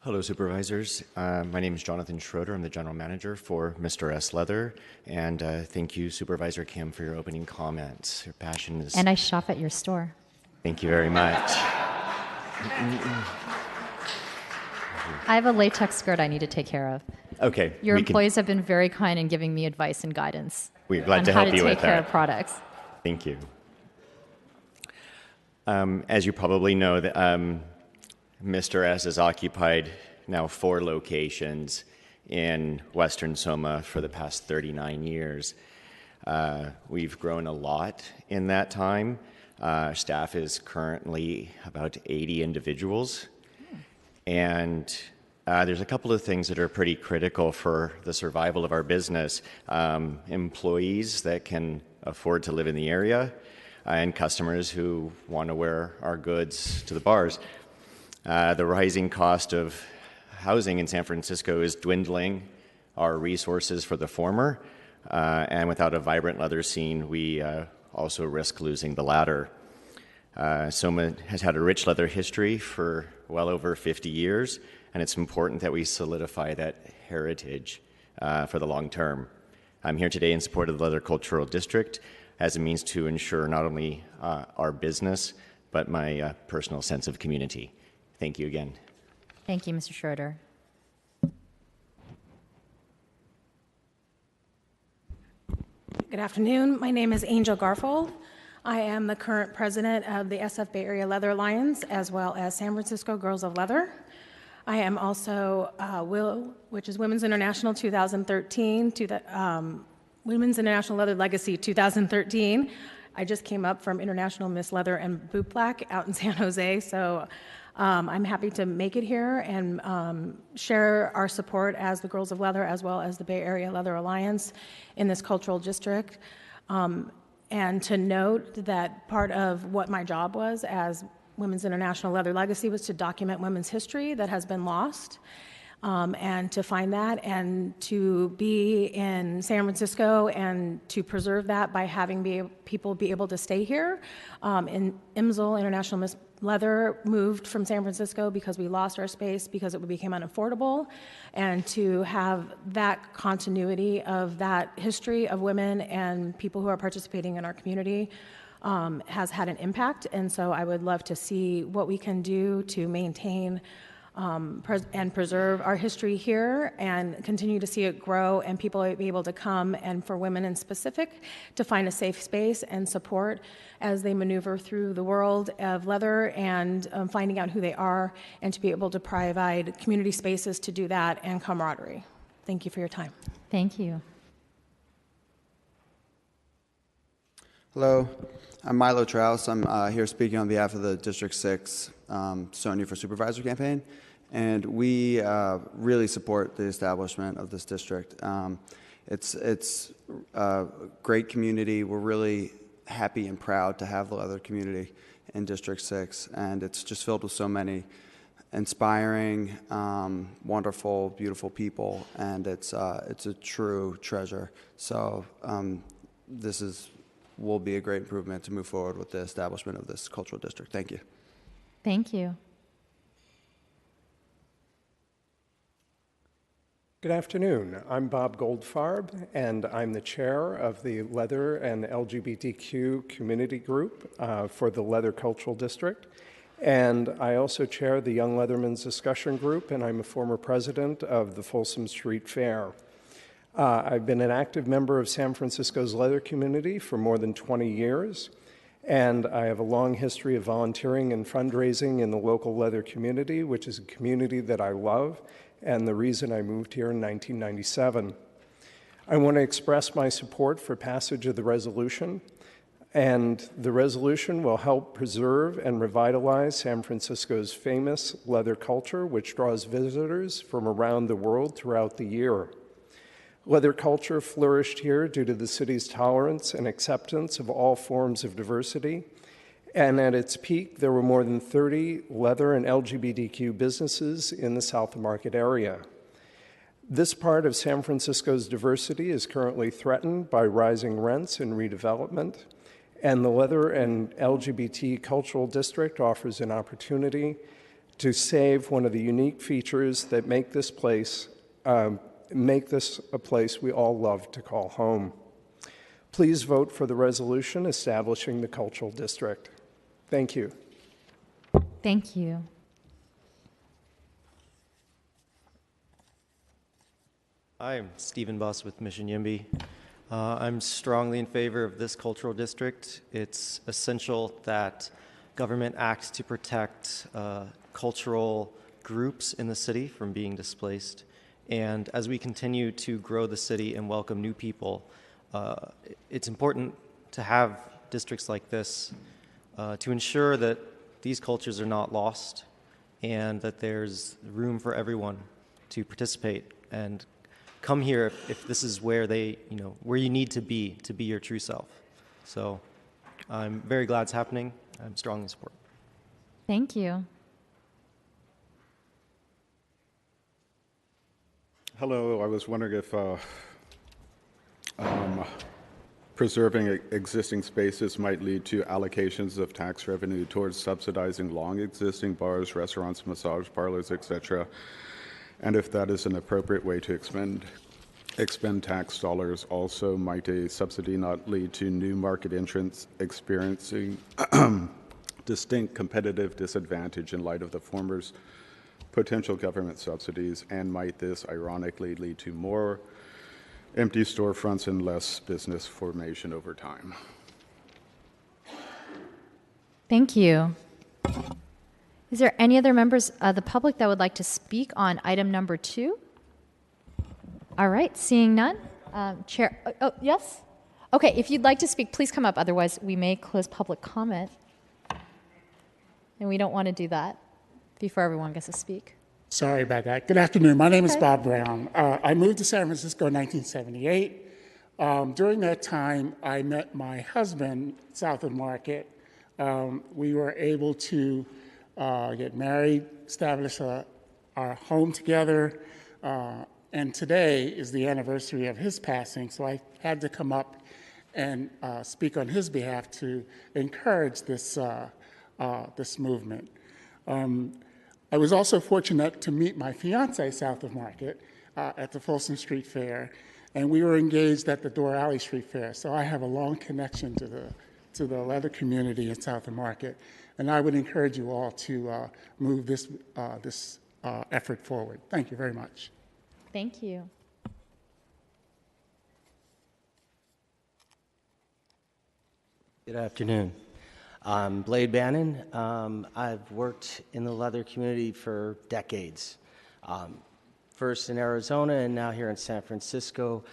Speaker 3: Hello, Supervisors. My name is Jonathan Schroeder. I'm the General Manager for Mr. S. Leather. And thank you, Supervisor Kim, for your opening comments. Your passion is...
Speaker 5: And I shop at your store.
Speaker 3: Thank you very much.
Speaker 5: I have a latex skirt I need to take care of.
Speaker 3: Okay.
Speaker 5: Your employees have been very kind in giving me advice and guidance.
Speaker 3: We're glad
Speaker 5: on
Speaker 3: to
Speaker 5: how
Speaker 3: help you with
Speaker 5: take care
Speaker 3: that.
Speaker 5: of products.
Speaker 3: Thank you. As you probably know, Mr. S has occupied now 4 locations in Western Soma for the past 39 years. We've grown a lot in that time. Staff is currently about 80 individuals. And there's a couple of things that are pretty critical for the survival of our business. Employees that can afford to live in the area, and customers who want to wear our goods to the bars. The rising cost of housing in San Francisco is dwindling our resources for the former, and without a vibrant leather scene, we also risk losing the latter. Soma has had a rich leather history for well over 50 years, and it's important that we solidify that heritage for the long term. I'm here today in support of the Leather Cultural District as a means to ensure not only our business, but my personal sense of community. Thank you again.
Speaker 5: Thank you, Mr. Schroeder.
Speaker 4: Good afternoon. My name is Angel Garfold. I am the current president of the SF Bay Area Leather Alliance, as well as San Francisco Girls of Leather. I am also WIL, which is Women's International 2013, Women's International Leather Legacy 2013. I just came up from International Miss Leather and Booplac out in San Jose, so I'm happy to make it here and share our support as the Girls of Leather, as well as the Bay Area Leather Alliance in this cultural district. And to note that part of what my job was as Women's International Leather Legacy was to document women's history that has been lost, and to find that and to be in San Francisco and to preserve that by having people be able to stay here. In Imsel, International Miss Leather moved from San Francisco because we lost our space because it became unaffordable, and to have that continuity of that history of women and people who are participating in our community has had an impact. And so I would love to see what we can do to maintain and preserve our history here and continue to see it grow and people be able to come, and for women in specific, to find a safe space and support as they maneuver through the world of leather and finding out who they are, and to be able to provide community spaces to do that and camaraderie. Thank you for your time.
Speaker 5: Thank you.
Speaker 6: Hello, I'm Milo Traus. I'm here speaking on behalf of the District 6 Sonia for Supervisor campaign, and we really support the establishment of this district. It's a great community. We're really happy and proud to have the leather community in District 6, and it's just filled with so many inspiring, wonderful, beautiful people, and it's a true treasure. So this will be a great improvement to move forward with the establishment of this cultural district. Thank you.
Speaker 5: Thank you.
Speaker 7: Good afternoon. I'm Bob Goldfarb, and I'm the chair of the Leather and LGBTQ community group for the Leather Cultural District. And I also chair the Young Leathermen's Discussion Group, and I'm a former president of the Folsom Street Fair. I've been an active member of San Francisco's leather community for more than 20 years, and I have a long history of volunteering and fundraising in the local leather community, which is a community that I love, and the reason I moved here in 1997. I want to express my support for passage of the resolution, and the resolution will help preserve and revitalize San Francisco's famous leather culture, which draws visitors from around the world throughout the year. Leather culture flourished here due to the city's tolerance and acceptance of all forms of diversity, and at its peak, there were more than 30 leather and LGBTQ businesses in the South Market area. This part of San Francisco's diversity is currently threatened by rising rents and redevelopment, and the Leather and LGBT Cultural District offers an opportunity to save one of the unique features that make this a place we all love to call home. Please vote for the resolution establishing the Cultural District. Thank you.
Speaker 5: Thank you.
Speaker 8: I'm Stephen Buss with Mission Yimby. I'm strongly in favor of this cultural district. It's essential that government acts to protect cultural groups in the city from being displaced. And as we continue to grow the city and welcome new people, it's important to have districts like this to ensure that these cultures are not lost and that there's room for everyone to participate and come here if this is where where you need to be your true self. So I'm very glad it's happening. I'm strongly support.
Speaker 5: Thank you.
Speaker 24: Hello, I was wondering if preserving existing spaces might lead to allocations of tax revenue towards subsidizing long existing bars, restaurants, massage parlors, etc., and if that is an appropriate way to expend tax dollars. Also, might a subsidy not lead to new market entrants experiencing distinct competitive disadvantage in light of the former's potential government subsidies, and might this ironically lead to more empty storefronts and less business formation over time?
Speaker 5: Thank you. Is there any other members of the public that would like to speak on item number 2? All right, seeing none. Chair, yes? Okay, if you'd like to speak, please come up. Otherwise, we may close public comment. And we don't want to do that before everyone gets to speak.
Speaker 25: Sorry about that. Good afternoon. My name is Bob Brown. I moved to San Francisco in 1978. During that time, I met my husband south of Market. We were able to get married, establish our home together, and today is the anniversary of his passing, so I had to come up and speak on his behalf to encourage this movement. I was also fortunate to meet my fiance south of Market at the Folsom Street Fair, and we were engaged at the Door Alley Street Fair, so I have a long connection to the leather community in south of Market, and I would encourage you all to move this effort forward. Thank you very much.
Speaker 5: Thank you.
Speaker 9: Good afternoon. I'm Blade Bannon. I've worked in the leather community for decades. First in Arizona and now here in San Francisco.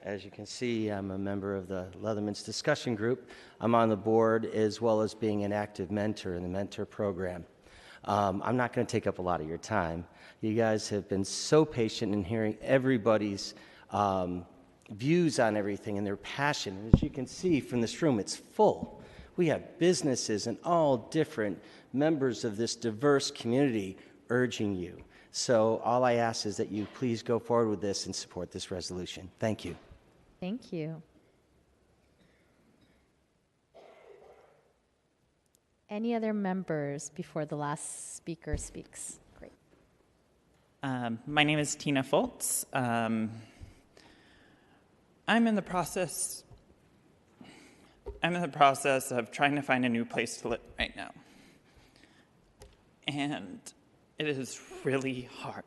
Speaker 9: As you can see, I'm a member of the Leatherman's Discussion Group. I'm on the board as well as being an active mentor in the mentor program. I'm not going to take up a lot of your time. You guys have been so patient in hearing everybody's views on everything and their passion. As you can see from this room, it's full. We have businesses and all different members of this diverse community urging you. So all I ask is that you please go forward with this and support this resolution. Thank you.
Speaker 5: Thank you. Any other members before the last speaker speaks? Great.
Speaker 10: My name is Tina Foltz. I'm in the process of trying to find a new place to live right now. And it is really hard.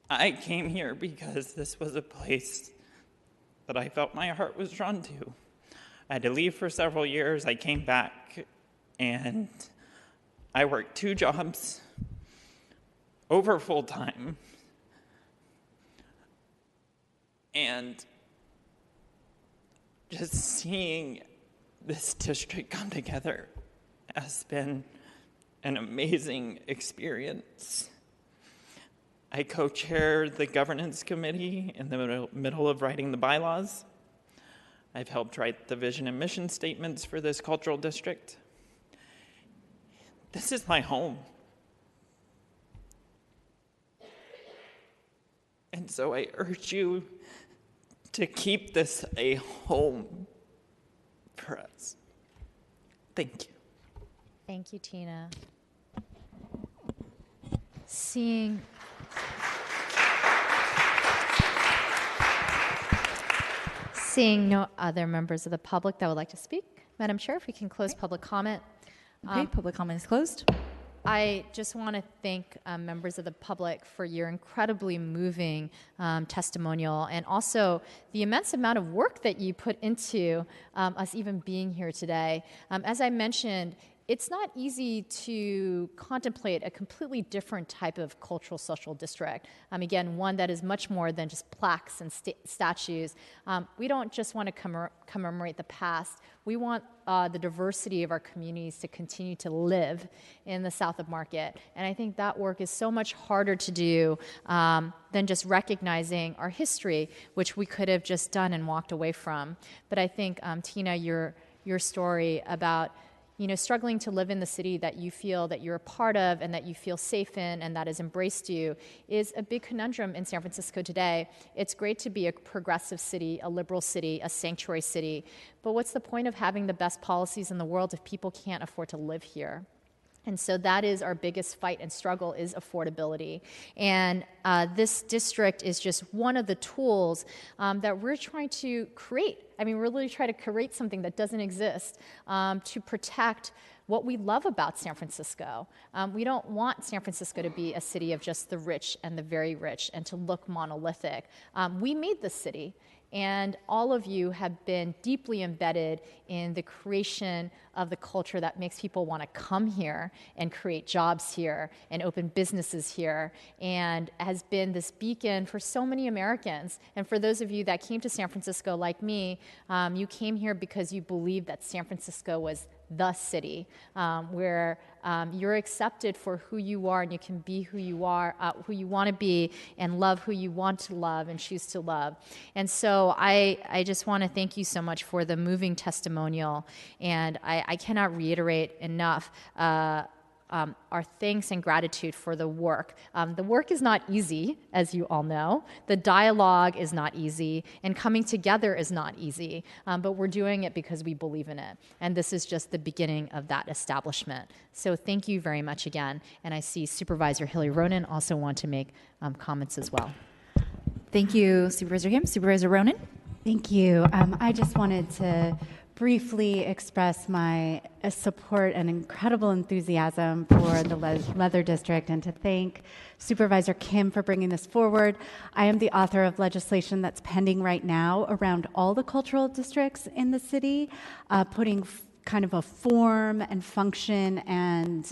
Speaker 10: I came here because this was a place that I felt my heart was drawn to. I had to leave for several years. I came back and I worked 2 jobs over full time. And just seeing this district come together has been an amazing experience. I co-chair the governance committee in the middle of writing the bylaws. I've helped write the vision and mission statements for this cultural district. This is my home. And so I urge you to keep this a home for us. Thank you.
Speaker 5: Thank you, Tina. Seeing no other members of the public that would like to speak, Madam Chair, if we can close public comment.
Speaker 11: Okay, public comment is closed.
Speaker 5: I just want to thank members of the public for your incredibly moving testimonial and also the immense amount of work that you put into us even being here today. As I mentioned, it's not easy to contemplate a completely different type of cultural social district. Again, one that is much more than just plaques and statues. We don't just want to commemorate the past. We want the diversity of our communities to continue to live in the South of Market. And I think that work is so much harder to do than just recognizing our history, which we could have just done and walked away from. But I think, Tina, your story about struggling to live in the city that you feel that you're a part of and that you feel safe in and that has embraced you is a big conundrum in San Francisco today. It's great to be a progressive city, a liberal city, a sanctuary city, but what's the point of having the best policies in the world if people can't afford to live here? And so that is our biggest fight and struggle is affordability. And this district is just one of the tools that we're trying to create. I mean, we're really trying to create something that doesn't exist to protect what we love about San Francisco. We don't want San Francisco to be a city of just the rich and the very rich and to look monolithic. We made this city. And all of you have been deeply embedded in the creation of the culture that makes people want to come here and create jobs here and open businesses here, and has been this beacon for so many Americans. And for those of you that came to San Francisco like me, you came here because you believed that San Francisco was the city where you're accepted for who you are and you can be who you are, who you want to be, and love who you want to love and choose to love. And so I just want to thank you so much for the moving testimonial, and I cannot reiterate enough our thanks and gratitude for the work. The work is not easy, as you all know. The dialogue is not easy, and coming together is not easy, but we're doing it because we believe in it. And this is just the beginning of that establishment. So thank you very much again. And I see Supervisor Hillary Ronen also want to make comments as well.
Speaker 11: Thank you, Supervisor Kim. Supervisor Ronen?
Speaker 12: Thank you. I just wanted to
Speaker 2: briefly express my support and incredible enthusiasm for the Leather District and to thank Supervisor Kim for bringing this forward. I am the author of legislation that's pending right now around all the cultural districts in the city, putting kind of a form and function and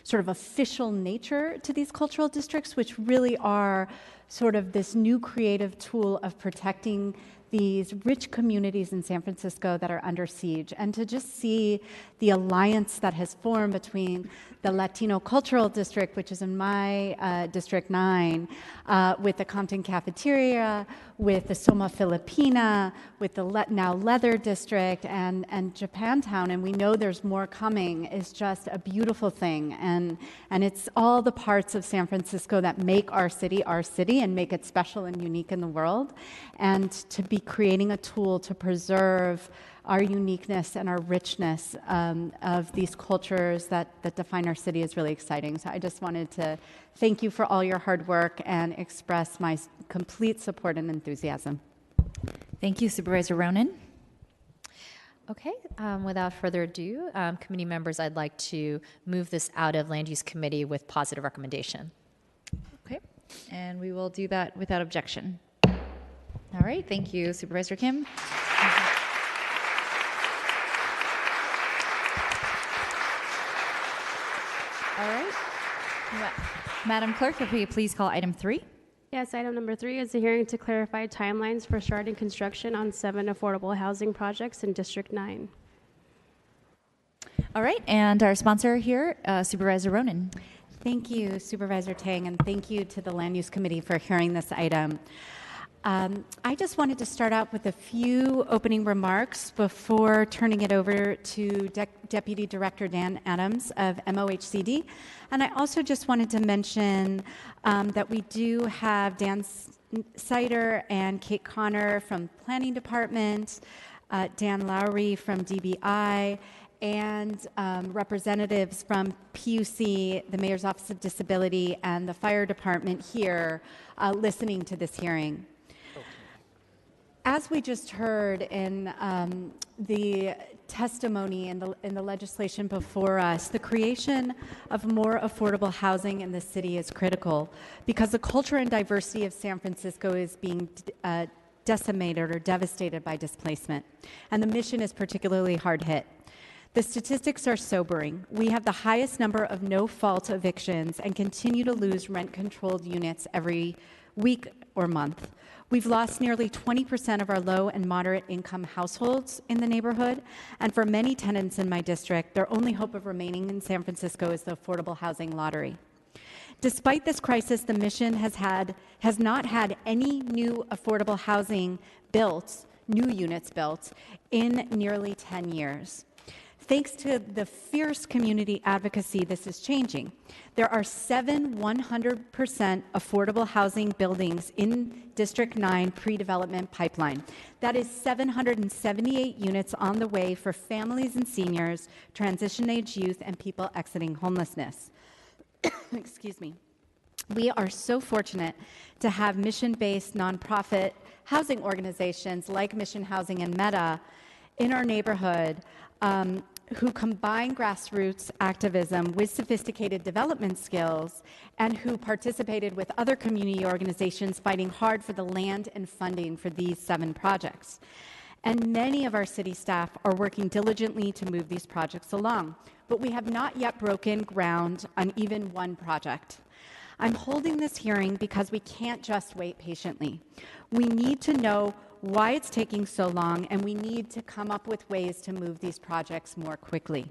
Speaker 2: sort of official nature to these cultural districts, which really are sort of this new creative tool of protecting these rich communities in San Francisco that are under siege, and to just see the alliance that has formed between the Latino Cultural District, which is in my District 9, with the Compton Cafeteria, with the Soma Filipina, with the now Leather District, and Japantown, and we know there's more coming, is just a beautiful thing. And it's all the parts of San Francisco that make our city and make it special and unique in the world. And to be creating a tool to preserve our uniqueness and our richness of these cultures that define our city is really exciting. So I just wanted to thank you for all your hard work and express my complete support and enthusiasm.
Speaker 11: Thank you, Supervisor Ronan.
Speaker 5: Okay, without further ado, committee members, I'd like to move this out of Land Use Committee with positive recommendation.
Speaker 11: Okay, and we will do that without objection. All right, thank you, Supervisor Kim. All right. Madam Clerk, if you please call item 3.
Speaker 12: Yes, item number 3 is a hearing to clarify timelines for starting construction on 7 affordable housing projects in District 9.
Speaker 11: All right, and our sponsor here, Supervisor Ronan.
Speaker 2: Thank you, Supervisor Tang, and thank you to the Land Use Committee for hearing this item. I just wanted to start out with a few opening remarks before turning it over to Deputy Director Dan Adams of MOHCD. And I also just wanted to mention that we do have Dan Sider and Kate Connor from Planning Department, Dan Lowry from DBI, and representatives from PUC, the Mayor's Office of Disability, and the Fire Department here listening to this hearing. As we just heard in the testimony in the legislation before us, the creation of more affordable housing in the city is critical because the culture and diversity of San Francisco is being decimated or devastated by displacement, and the mission is particularly hard hit. The statistics are sobering. We have the highest number of no-fault evictions and continue to lose rent-controlled units every week or month. We've lost nearly 20% of our low and moderate income households in the neighborhood, and for many tenants in my district, their only hope of remaining in San Francisco is the affordable housing lottery. Despite this crisis, the mission has not had any new affordable housing built, new units built, in nearly 10 years. Thanks to the fierce community advocacy, this is changing. There are 7 100% affordable housing buildings in District 9 pre-development pipeline. That is 778 units on the way for families and seniors, transition-age youth, and people exiting homelessness. Excuse me. We are so fortunate to have mission-based nonprofit housing organizations like Mission Housing and Meta in our neighborhood who combine grassroots activism with sophisticated development skills and who participated with other community organizations fighting hard for the land and funding for these 7 projects. And many of our city staff are working diligently to move these projects along, but we have not yet broken ground on even one project. I'm holding this hearing because we can't just wait patiently. We need to know why it's taking so long, and we need to come up with ways to move these projects more quickly.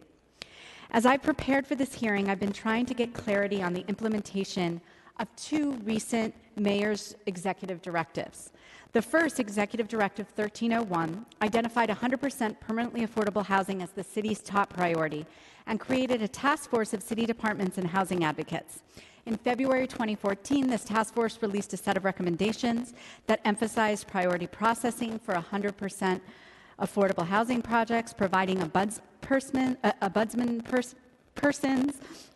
Speaker 2: As I prepared for this hearing, I've been trying to get clarity on the implementation of 2 recent mayor's executive directives. The first, Executive Directive 1301, identified 100% permanently affordable housing as the city's top priority and created a task force of city departments and housing advocates. In February 2014, this task force released a set of recommendations that emphasized priority processing for 100% affordable housing projects, providing persons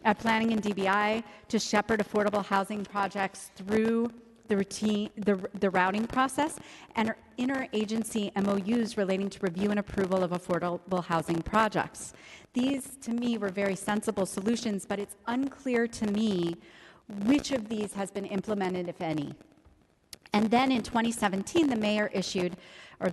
Speaker 2: at planning and DBI to shepherd affordable housing projects through the routing process, and interagency MOUs relating to review and approval of affordable housing projects. These, to me, were very sensible solutions, but it's unclear to me which of these has been implemented, if any. And then in 2017, the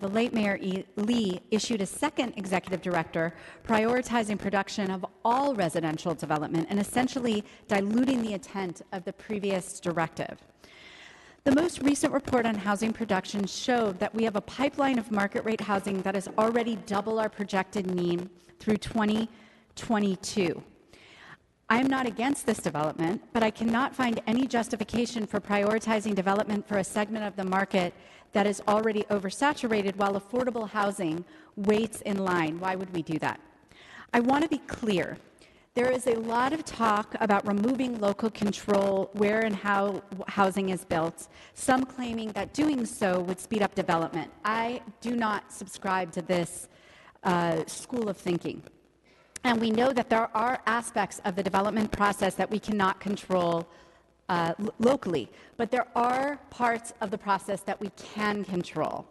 Speaker 2: late Mayor Lee issued a second executive director prioritizing production of all residential development and essentially diluting the intent of the previous directive. The most recent report on housing production showed that we have a pipeline of market rate housing that is already double our projected need through 2022. I am not against this development, but I cannot find any justification for prioritizing development for a segment of the market that is already oversaturated while affordable housing waits in line. Why would we do that? I want to be clear. There is a lot of talk about removing local control where and how housing is built, some claiming that doing so would speed up development. I do not subscribe to this school of thinking. And we know that there are aspects of the development process that we cannot control locally, but there are parts of the process that we can control.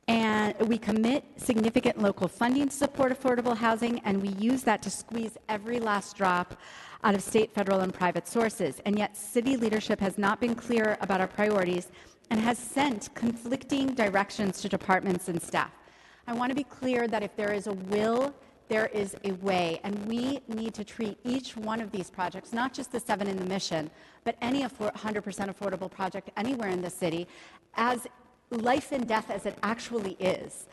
Speaker 2: And we commit significant local funding to support affordable housing, and we use that to squeeze every last drop out of state, federal, and private sources. And yet city leadership has not been clear about our priorities and has sent conflicting directions to departments and staff. I want to be clear that if there is a will, there is a way, and we need to treat each one of these projects, not just the 7 in the Mission, but any 100% affordable project anywhere in the city, as life and death as it actually is.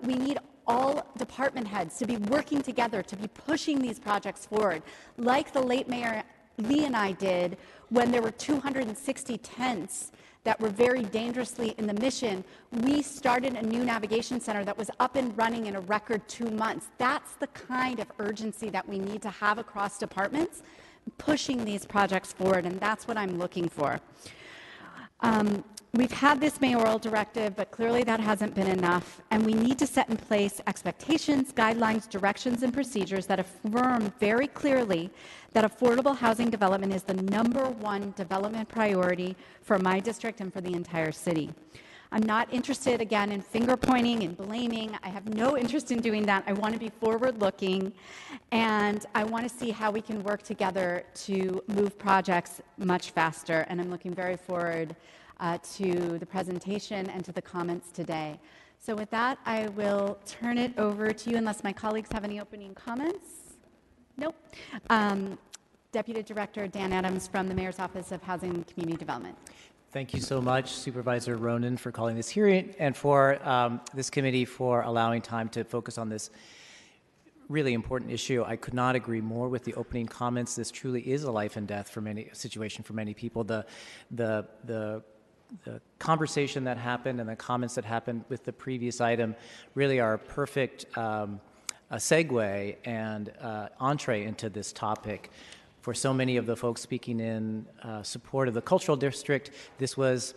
Speaker 2: We need all department heads to be working together, to be pushing these projects forward, like the late Mayor Lee and I did when there were 260 tents that were very dangerously in the Mission. We started a new navigation center that was up and running in a record 2 months. That's the kind of urgency that we need to have across departments, pushing these projects forward, and that's what I'm looking for. We've had this mayoral directive, but clearly that hasn't been enough, and we need to set in place expectations, guidelines, directions, and procedures that affirm very clearly that affordable housing development is the #1 development priority for my district and for the entire city. I'm not interested, again, in finger pointing and blaming. I have no interest in doing that. I want to be forward-looking, and I want to see how we can work together to move projects much faster, and I'm looking very forward to the presentation and to the comments today. So with that, I will turn it over to you, unless my colleagues have any opening comments. Nope. Deputy Director Dan Adams from the Mayor's Office of Housing and Community Development.
Speaker 13: Thank you so much, Supervisor Ronan, for calling this hearing and for this committee for allowing time to focus on this really important issue. I could not agree more with the opening comments. This truly is a life and death situation for many people. The conversation that happened and the comments that happened with the previous item really are a perfect segue and entree into this topic. For so many of the folks speaking in support of the cultural district, this was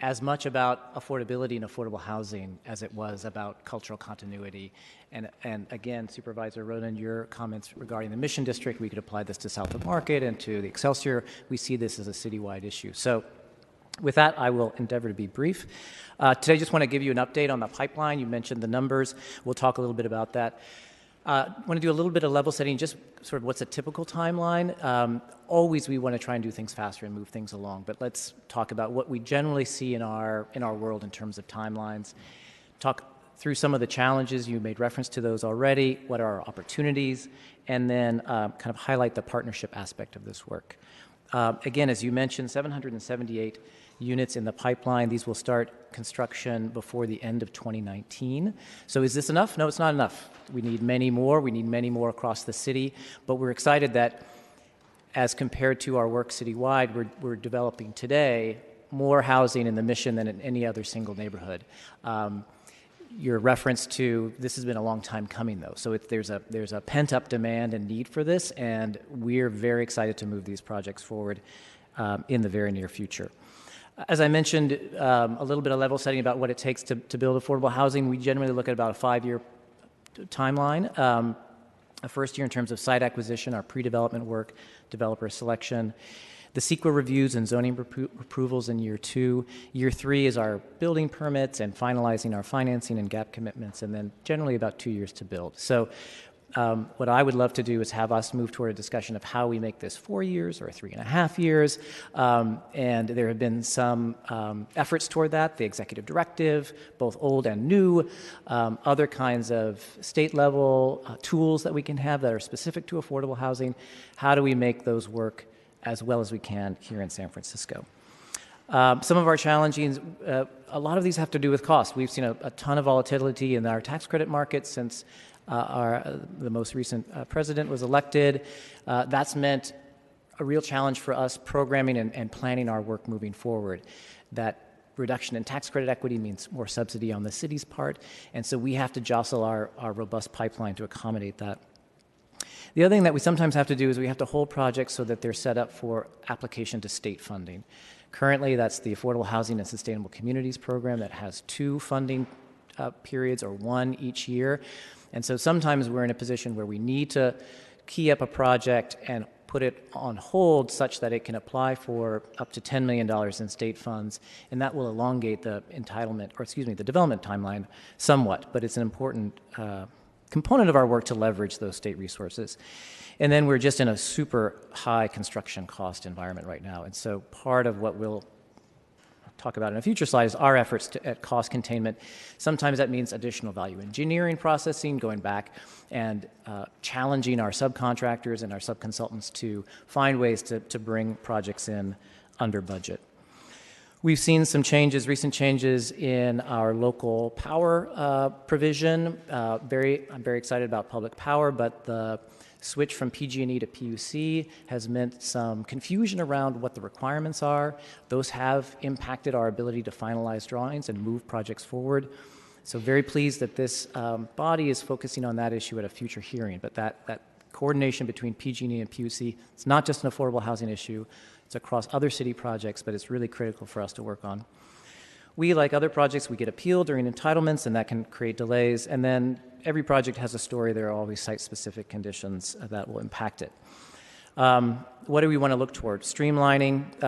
Speaker 13: as much about affordability and affordable housing as it was about cultural continuity. And again, Supervisor Ronan, your comments regarding the Mission District, we could apply this to South of Market and to the Excelsior. We see this as a citywide issue. So with that, I will endeavor to be brief. Today, I just want to give you an update on the pipeline. You mentioned the numbers. We'll talk a little bit about that. I want to do a little bit of level setting, just sort of what's a typical timeline. Always we want to try and do things faster and move things along, but let's talk about what we generally see in our world in terms of timelines. Talk through some of the challenges. You made reference to those already. What are our opportunities? And then kind of highlight the partnership aspect of this work. Again, as you mentioned, 778 units in the pipeline. These will start construction before the end of 2019. So is this enough? No, it's not enough. We need many more. We need many more across the city. But we're excited that as compared to our work citywide, we're developing today more housing in the Mission than in any other single neighborhood. Your reference to this has been a long time coming, though. So there's a pent-up demand and need for this, and we're very excited to move these projects forward in the very near future. As I mentioned, a little bit of level setting about what it takes to build affordable housing. We generally look at about a 5-year timeline. A first year in terms of site acquisition, our pre-development work, developer selection. the CEQA reviews and zoning approvals in year 2. Year 3 is our building permits and finalizing our financing and gap commitments, and then generally about 2 years to build. So what I would love to do is have us move toward a discussion of how we make this 4 years or 3.5 years. And there have been some efforts toward that, the executive directive, both old and new, other kinds of state level tools that we can have that are specific to affordable housing. How do we make those work as well as we can here in San Francisco? Some of our challenges, a lot of these have to do with cost. We've seen a ton of volatility in our tax credit market since the most recent president was elected. That's meant a real challenge for us programming and planning our work moving forward. That reduction in tax credit equity means more subsidy on the city's part, and so we have to jostle our robust pipeline to accommodate that. The other thing that we sometimes have to do is we have to hold projects so that they're set up for application to state funding. Currently, that's the Affordable Housing and Sustainable Communities program that has 2 funding periods, or 1 each year. And so sometimes we're in a position where we need to key up a project and put it on hold such that it can apply for up to $10 million in state funds, and that will elongate the the development timeline somewhat, but it's an important component of our work to leverage those state resources. And then we're just in a super high construction cost environment right now, and so part of what we'll talk about in a future slide is our efforts at cost containment. Sometimes that means additional value engineering processing, going back and challenging our subcontractors and our subconsultants to find ways to bring projects in under budget. We've seen some changes, recent changes in our local power provision. I'm very excited about public power, but the switch from PG&E to PUC has meant some confusion around what the requirements are. Those have impacted our ability to finalize drawings and move projects forward. So very pleased that this body is focusing on that issue at a future hearing, but that coordination between PG&E and PUC, it's not just an affordable housing issue, it's across other city projects, but it's really critical for us to work on. We, like other projects, we get appealed during entitlements, and that can create delays. And then every project has a story. There are always site-specific conditions that will impact it. What do we want to look toward? Streamlining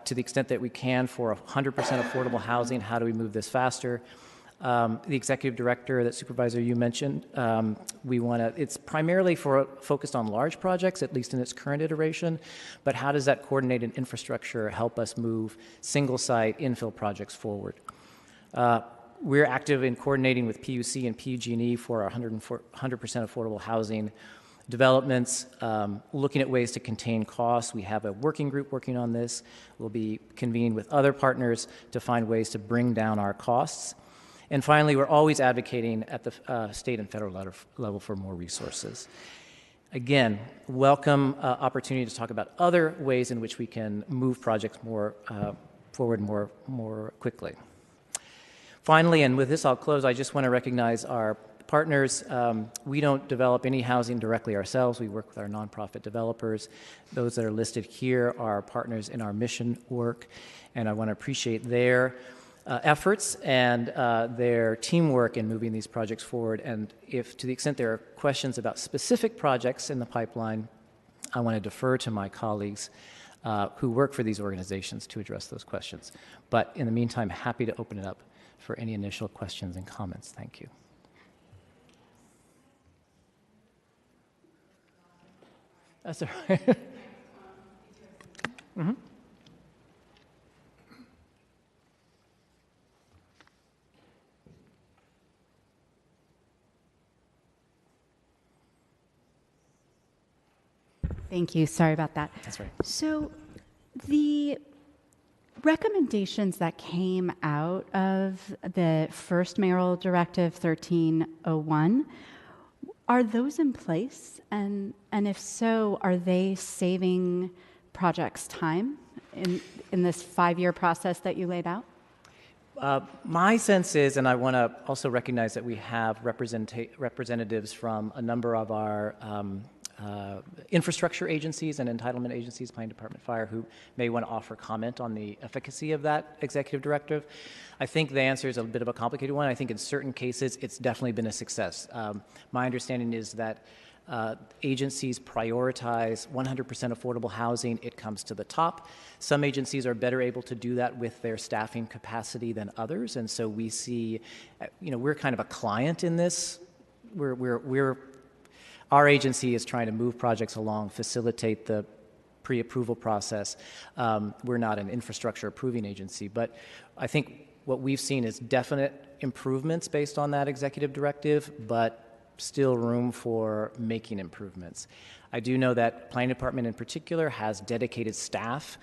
Speaker 13: to the extent that we can for 100% affordable housing. How do we move this faster? The executive director that Supervisor you mentioned, it's primarily focused on large projects, at least in its current iteration, but how does that coordinated infrastructure help us move single-site infill projects forward? We're active in coordinating with PUC and PG&E for our 100% affordable housing developments, looking at ways to contain costs. We have a working group working on this. We'll be convened with other partners to find ways to bring down our costs. And finally, we're always advocating at the state and federal level for more resources. Again, welcome opportunity to talk about other ways in which we can move projects forward more quickly. Finally, and with this I'll close, I just want to recognize our partners. We don't develop any housing directly ourselves. We work with our nonprofit developers. Those that are listed here are partners in our mission work, and I want to appreciate their efforts and their teamwork in moving these projects forward. And if, to the extent there are questions about specific projects in the pipeline, I want to defer to my colleagues who work for these organizations to address those questions. But in the meantime, happy to open it up for any initial questions and comments. Thank you. That's all right. Mm-hmm.
Speaker 2: Thank you. Sorry about that.
Speaker 13: That's right.
Speaker 2: So the recommendations that came out of the first mayoral directive 1301, are those in place? And if so, are they saving projects time in this 5-year process that you laid out?
Speaker 13: My sense is, and I want to also recognize that we have representatives from a number of our infrastructure agencies and entitlement agencies, Planning Department, Fire, who may want to offer comment on the efficacy of that executive directive. I think the answer is a bit of a complicated one. I think in certain cases it's definitely been a success. My understanding is that agencies prioritize 100% affordable housing. It comes to the top. Some agencies are better able to do that with their staffing capacity than others, and so we see, we're kind of a client in this. Our agency is trying to move projects along, facilitate the pre-approval process. We're not an infrastructure approving agency, but I think what we've seen is definite improvements based on that executive directive, but still room for making improvements. I do know that Planning Department in particular has dedicated staff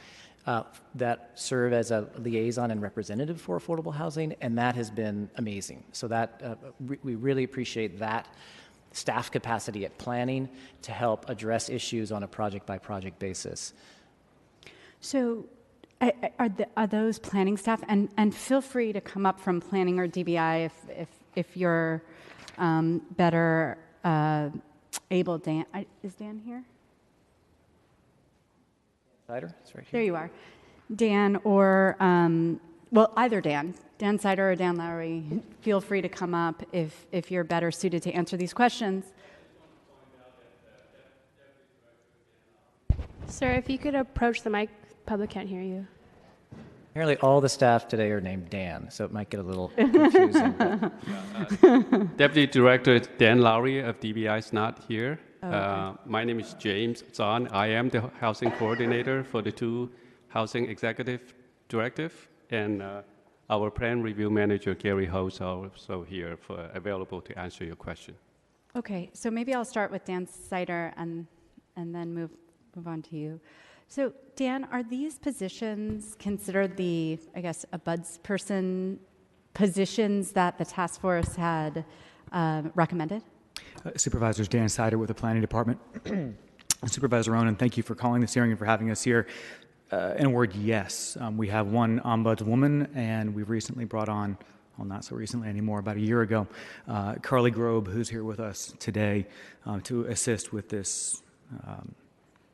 Speaker 13: that serve as a liaison and representative for affordable housing, and that has been amazing. So that we really appreciate that staff capacity at planning to help address issues on a project-by-project basis.
Speaker 2: So are those planning staff, and feel free to come up from planning or DBI if you're better able. Dan, is Dan here?
Speaker 13: Sider? It's right here.
Speaker 2: There you are. Dan or, either Dan Sider or Dan Lowry, feel free to come up if you're better suited to answer these questions.
Speaker 12: Sir, if you could approach the mic, public can't hear you.
Speaker 13: Apparently all the staff today are named Dan, so it might get a little confusing.
Speaker 14: Deputy Director Dan Lowry of DBI is not here.
Speaker 2: Oh, okay.
Speaker 14: My name is James Zahn. I am the housing coordinator for the 2 housing executive directive, and our plan review manager, Gary Ho, is also here available to answer your question.
Speaker 2: Okay, so maybe I'll start with Dan Sider and then move on to you. So, Dan, are these positions considered the, a buds person positions that the task force had recommended?
Speaker 15: Supervisors Dan Sider with the Planning Department. Supervisor Ronan, thank you for calling this hearing and for having us here. In a word, yes. We have one ombudswoman, and we've recently brought on, well, not so recently anymore, about a year ago, Carly Grobe, who's here with us today to assist with this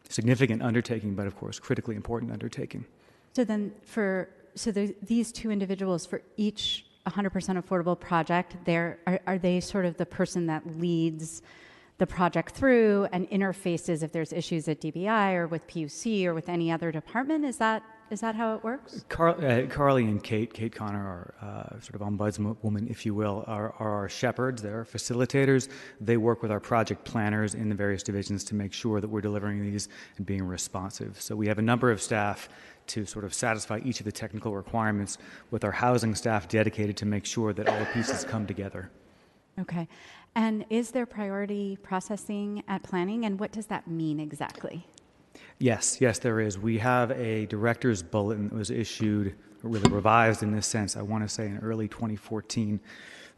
Speaker 15: significant undertaking, but of course, critically important undertaking.
Speaker 2: So then these 2 individuals for each 100% affordable project, are they sort of the person that leads the project through and interfaces if there's issues at DBI or with PUC or with any other department? Is that how it works?
Speaker 15: Carly and Kate Connor are sort of ombudswoman, if you will, are our shepherds. They're facilitators. They work with our project planners in the various divisions to make sure that we're delivering these and being responsive. So we have a number of staff to sort of satisfy each of the technical requirements, with our housing staff dedicated to make sure that all the pieces come together.
Speaker 2: Okay. And is there priority processing at planning, and what does that mean exactly?
Speaker 15: Yes, there is. We have a director's bulletin that was issued, really revised in this sense, I want to say in early 2014,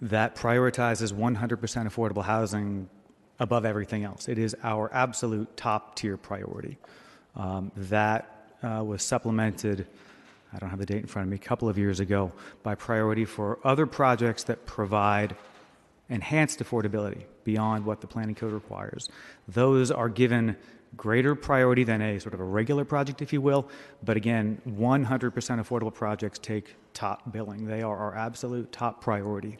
Speaker 15: that prioritizes 100% affordable housing above everything else. It is our absolute top tier priority. That was supplemented, I don't have the date in front of me, a couple of years ago, by priority for other projects that provide enhanced affordability beyond what the planning code requires. Those are given greater priority than a sort of a regular project, if you will, but again, 100% affordable projects take top billing. They are our absolute top priority.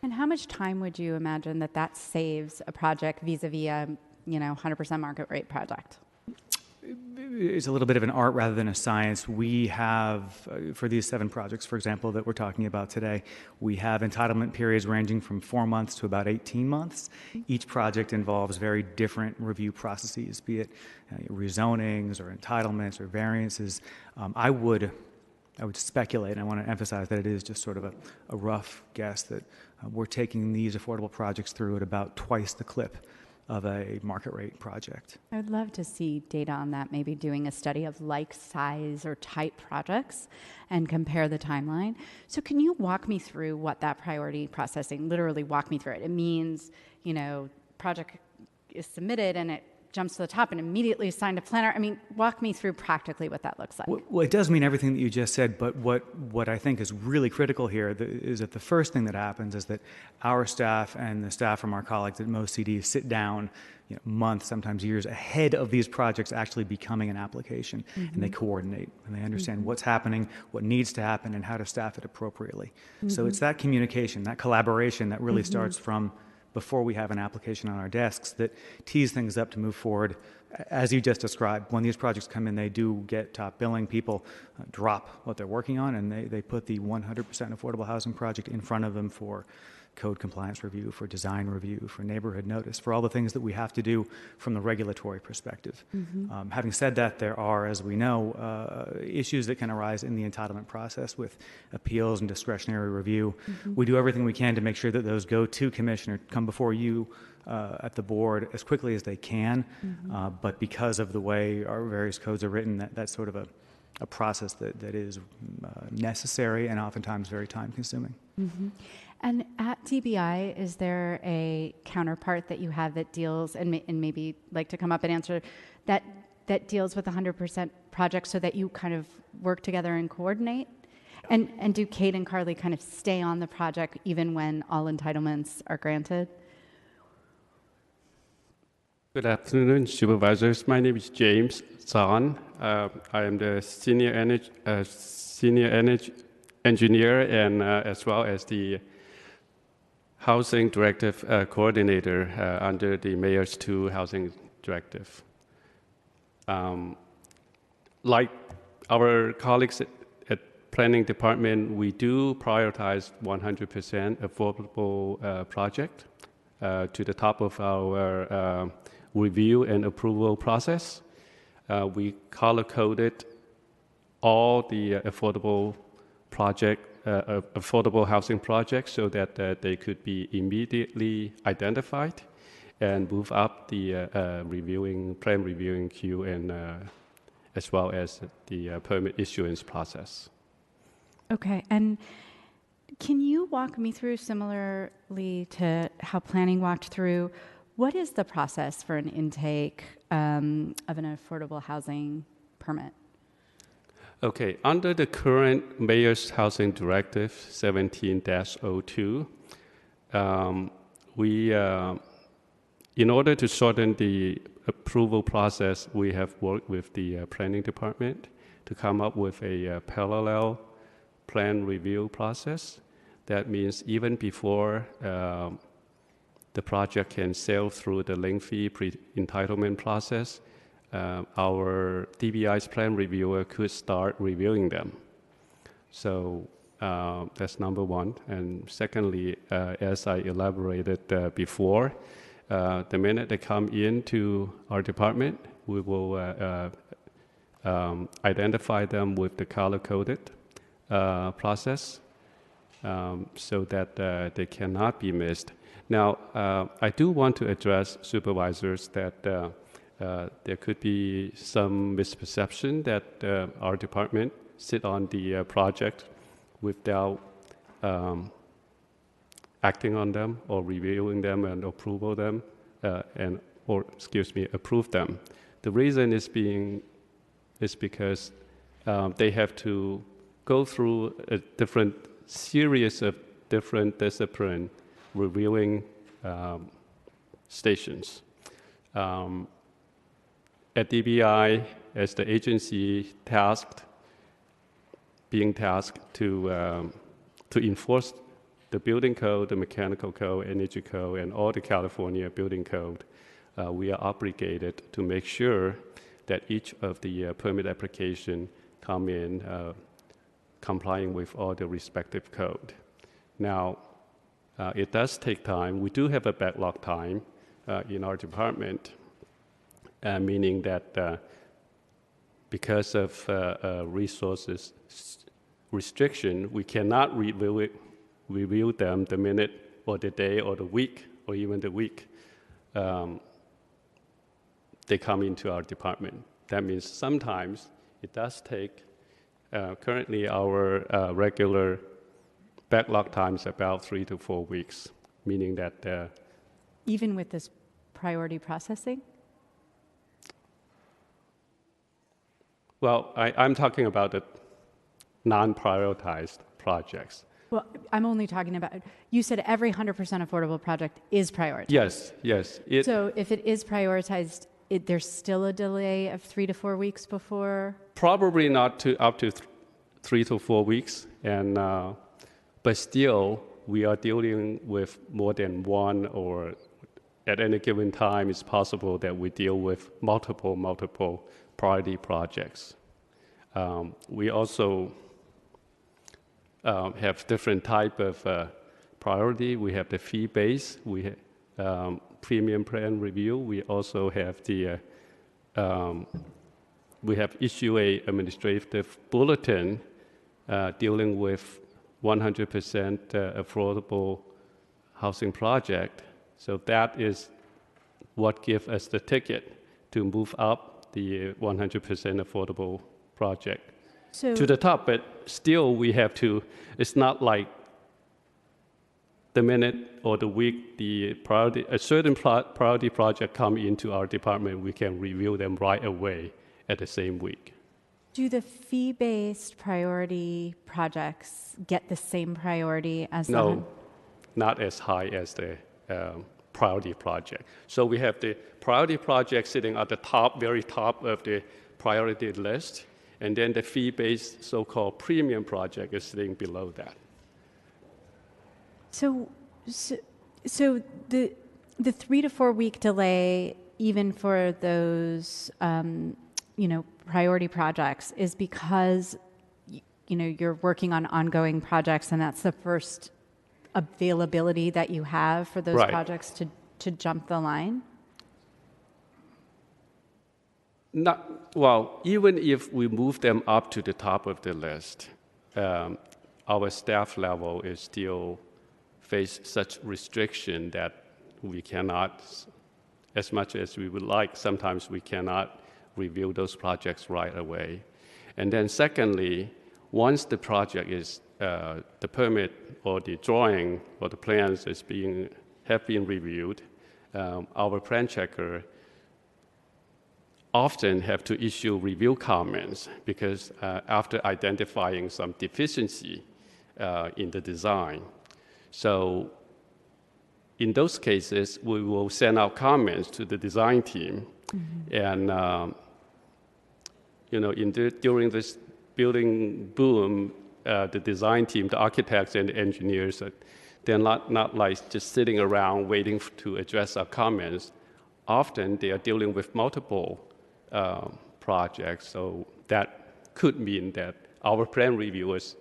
Speaker 2: And how much time would you imagine that saves a project vis-a-vis a 100% market rate project?
Speaker 15: It's a little bit of an art rather than a science. We have, for these 7 projects, for example, that we're talking about today, we have entitlement periods ranging from 4 months to about 18 months. Each project involves very different review processes, be it rezonings or entitlements or variances. I would speculate, and I want to emphasize that it is just sort of a rough guess, that we're taking these affordable projects through at about twice the clip of a market rate project.
Speaker 2: I would love to see data on that, maybe doing a study of like size or type projects and compare the timeline. So can you walk me through what that priority processing, literally walk me through it? It means, project is submitted and it jumps to the top and immediately signed a planner? I mean, walk me through practically what that looks like.
Speaker 15: Well, it does mean everything that you just said, but what I think is really critical here is that the first thing that happens is that our staff and the staff from our colleagues at most CDs sit down months, sometimes years ahead of these projects actually becoming an application, and they coordinate, and they understand what's happening, what needs to happen, and how to staff it appropriately. So it's that communication, that collaboration that really starts from before we have an application on our desks that tees things up to move forward. As you just described, when these projects come in, they do get top billing. People drop what they're working on, and they put the 100% affordable housing project in front of them for code compliance review, for design review, for neighborhood notice, for all the things that we have to do from the regulatory perspective. Having said that, there are, as we know, issues that can arise in the entitlement process with appeals and discretionary review. We do everything we can to make sure that those go to commission or come before you at the board as quickly as they can, but because of the way our various codes are written, that's sort of a process that is necessary and oftentimes very time-consuming.
Speaker 2: And at DBI, is there a counterpart that you have that deals, and maybe like to come up and answer, that deals with 100% projects so that you kind of work together and coordinate? And do Kate and Carly kind of stay on the project even when all entitlements are granted?
Speaker 14: Good afternoon, supervisors. My name is James Zahn. I am the senior energy engineer and as well as the housing directive coordinator under the Mayor's 2 housing directive. Like our colleagues at planning department, we do prioritize 100% affordable project to the top of our review and approval process. We color-coded all the affordable housing projects so that they could be immediately identified and move up the plan reviewing queue and as well as the permit issuance process.
Speaker 2: Okay, and can you walk me through, similarly to how planning walked through, what is the process for an intake of an affordable housing permit?
Speaker 14: Okay, under the current Mayor's Housing Directive 17-02, in order to shorten the approval process, we have worked with the planning department to come up with a parallel plan review process. That means even before the project can sail through the lengthy pre-entitlement process, our DBI's plan reviewer could start reviewing them. So that's number one. And secondly, as I elaborated before, the minute they come into our department, we will identify them with the color-coded process so that they cannot be missed. Now, I do want to address supervisors that there could be some misperception that our department sit on the project without acting on them or reviewing them and approve them approve them. The reason is because they have to go through a different series of different discipline reviewing stations. At DBI, as the agency being tasked to enforce the building code, the mechanical code, energy code, and all the California building code, we are obligated to make sure that each of the permit application come in complying with all the respective code. Now, it does take time. We do have a backlog time in our department, meaning that because of resources restriction, we cannot review them the minute or the day or the week or even the week they come into our department. That means sometimes it does take, currently our regular backlog time is about 3 to 4 weeks, meaning that...
Speaker 2: Even with this priority processing?
Speaker 14: Well, I'm talking about the non-prioritized projects.
Speaker 2: Well, I'm only talking about, you said every 100% affordable project is prioritized.
Speaker 14: Yes, yes.
Speaker 2: So if it is prioritized, there's still a delay of 3 to 4 weeks before?
Speaker 14: Probably not up to 3 to 4 weeks, but still we are dealing with more than one, or at any given time it's possible that we deal with multiple priority projects. We also have different type of priority. We have the fee base. We have premium plan review. We also have the we have issued a administrative bulletin dealing with 100% affordable housing project. So that is what gives us the ticket to move up the 100% affordable project to the top. But still, we have to. It's not like the minute or the week a certain priority project come into our department, we can review them right away at the same week.
Speaker 2: Do the fee-based priority projects get the same priority as
Speaker 14: No, not as high as the priority project. So we have the priority project sitting at the top, very top of the priority list, and then the fee-based so-called premium project is sitting below that.
Speaker 2: So the 3 to 4 week delay, even for those, priority projects, is because, you're working on ongoing projects, and that's the first availability that you have for those projects to jump the line?
Speaker 14: Well, even if we move them up to the top of the list, our staff level is still face such restriction that we cannot, as much as we would like, sometimes we cannot review those projects right away. And then secondly, once the project is, the permit or the drawing or the plans have been reviewed, our plan checker often have to issue review comments because after identifying some deficiency in the design. So in those cases, we will send out comments to the design team. And, during this building boom, the design team, the architects and the engineers, they're not like just sitting around waiting to address our comments. Often they are dealing with multiple projects, so that could mean that our plan reviewers'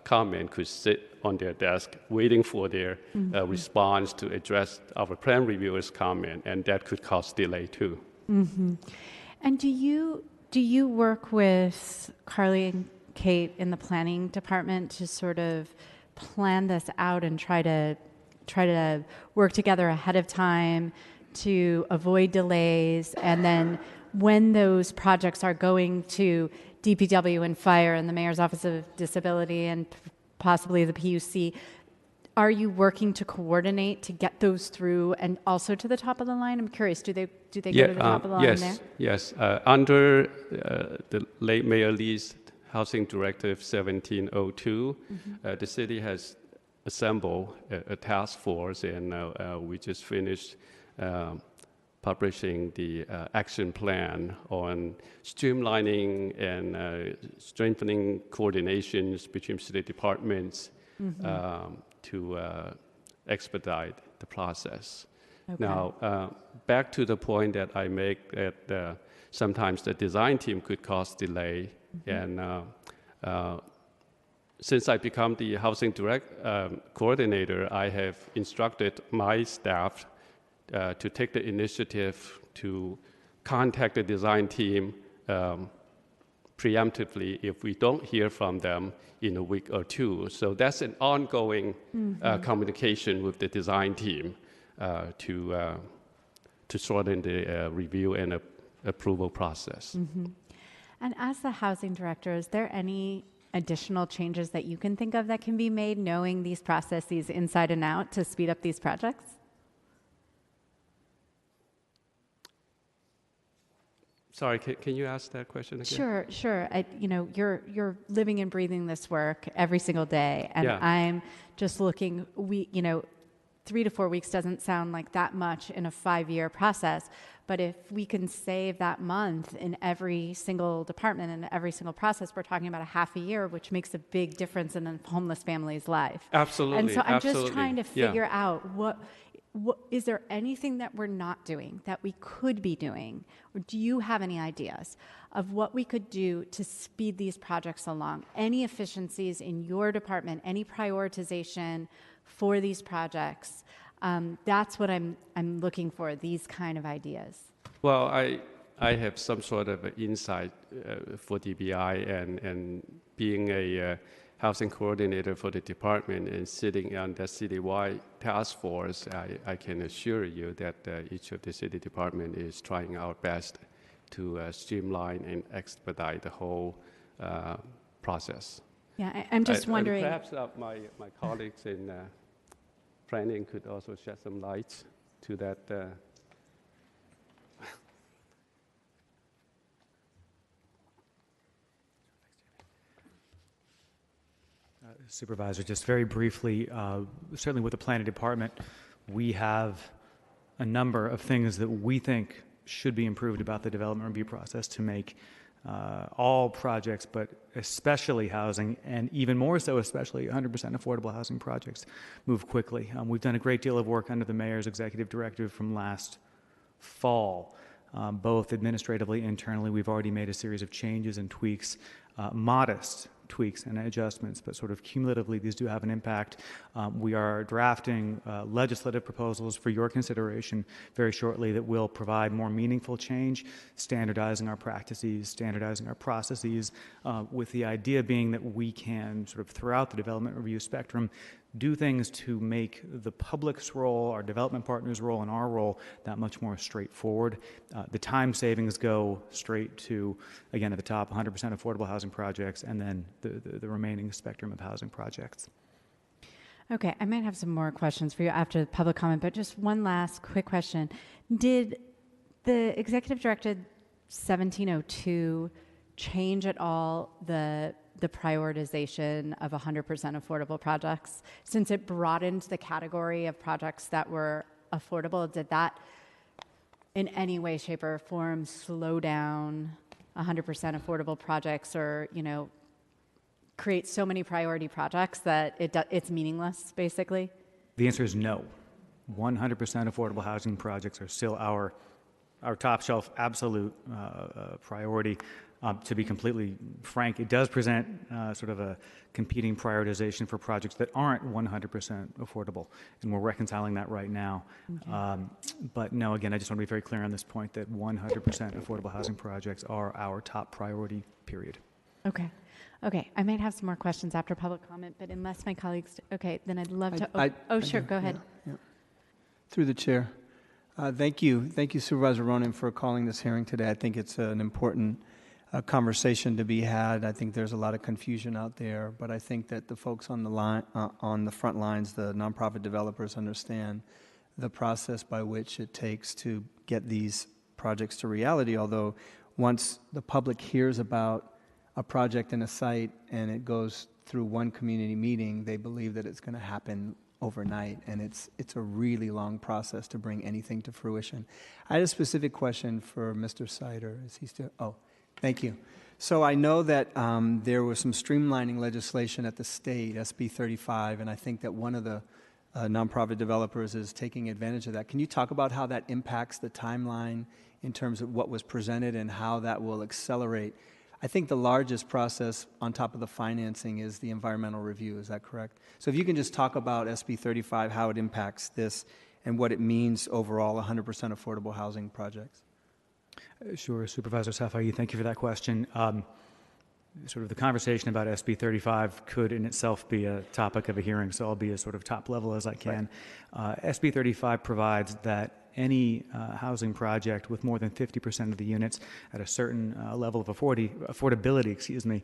Speaker 14: comment could sit on their desk waiting for their response to address our plan reviewers' comment, and that could cause delay too.
Speaker 2: And do you work with Carly and Kate in the planning department to sort of plan this out and try to work together ahead of time to avoid delays? And then when those projects are going to DPW and fire and the Mayor's Office of Disability and possibly the PUC, are you working to coordinate to get those through and also to the top of the line? I'm curious, do they go to the top of the line there?
Speaker 14: Yes. Under the late Mayor Lee's Housing Directive 1702, the city has assembled a task force, and we just finished publishing the action plan on streamlining and strengthening coordinations between city departments to expedite the process. Okay. Now, back to the point that I make that sometimes the design team could cause delay, and since I become the housing coordinator, I have instructed my staff to take the initiative to contact the design team preemptively if we don't hear from them in a week or two. So that's an ongoing communication with the design team to shorten the review and approval process.
Speaker 2: And as the housing director, is there any additional changes that you can think of that can be made knowing these processes inside and out to speed up these projects?
Speaker 14: Sorry, can you ask that question again?
Speaker 2: Sure, sure. You're living and breathing this work every single day, and
Speaker 14: Yeah.
Speaker 2: I'm just looking. 3 to 4 weeks doesn't sound like that much in a 5-year process, but if we can save that month in every single department and every single process, we're talking about a half a year, which makes a big difference in a homeless family's life.
Speaker 14: Absolutely.
Speaker 2: And so I'm just
Speaker 14: absolutely.
Speaker 2: trying to
Speaker 14: Yeah.
Speaker 2: figure out what is there anything that we're not doing that we could be doing? Or do you have any ideas of what we could do to speed these projects along? Any efficiencies in your department, any prioritization for these projects? That's what I'm looking for, these kind of ideas.
Speaker 14: Well, I have some sort of an insight for DBI and being a housing coordinator for the department and sitting on the citywide task force, I can assure you that each of the city department is trying our best to streamline and expedite the whole process.
Speaker 2: Yeah, I'm just wondering.
Speaker 14: And perhaps my colleagues in planning could also shed some light to that.
Speaker 15: Supervisor, just very briefly, certainly with the planning department, we have a number of things that we think should be improved about the development review process to make all projects, but especially housing, and even more so, especially 100% affordable housing projects, move quickly. We've done a great deal of work under the mayor's executive directive from last fall, both administratively, internally. We've already made a series of changes and tweaks, modest tweaks and adjustments, but sort of cumulatively these do have an impact. We are drafting legislative proposals for your consideration very shortly that will provide more meaningful change, standardizing our practices, standardizing our processes, with the idea being that we can sort of throughout the development review spectrum do things to make the public's role, our development partners' role, and our role that much more straightforward. The time savings go straight to, again, at the top, 100% affordable housing projects, and then the remaining spectrum of housing projects.
Speaker 2: Okay, I might have some more questions for you after the public comment, but just one last quick question. Did the Executive Directive 1702 change at all the prioritization of 100% affordable projects? Since it broadened the category of projects that were affordable, did that in any way, shape, or form slow down 100% affordable projects, or, create so many priority projects that it's meaningless, basically?
Speaker 15: The answer is no. 100% affordable housing projects are still our top shelf absolute priority. To be completely frank, it does present sort of a competing prioritization for projects that aren't 100% affordable, and we're reconciling that right now. Okay. But no, again, I just want to be very clear on this point that 100% affordable housing projects are our top priority, period.
Speaker 2: Okay. Okay, I might have some more questions after public comment, but unless my colleagues, okay, then I'd love to. Sure, go ahead.
Speaker 16: Yeah. Through the chair. Thank you, Supervisor Ronen, for calling this hearing today. I think it's an important conversation to be had. I think there's a lot of confusion out there, but I think that the folks on the line, on the front lines, the nonprofit developers, understand the process by which it takes to get these projects to reality. Although, once the public hears about a project in a site and it goes through one community meeting, they believe that it's going to happen overnight, and it's a really long process to bring anything to fruition. I had a specific question for Mr. Sider. Is he still? Oh, thank you. So I know that there was some streamlining legislation at the state, SB 35, and I think that one of the nonprofit developers is taking advantage of that. Can you talk about how that impacts the timeline in terms of what was presented and how that will accelerate? I think the largest process on top of the financing is the environmental review. Is that correct? So if you can just talk about SB 35, how it impacts this and what it means overall, 100% affordable housing projects.
Speaker 15: Sure, Supervisor Safai, thank you for that question. Sort of the conversation about SB 35 could in itself be a topic of a hearing, so I'll be as sort of top level as I can. Right. SB 35 provides that any housing project with more than 50% of the units at a certain level of affordability,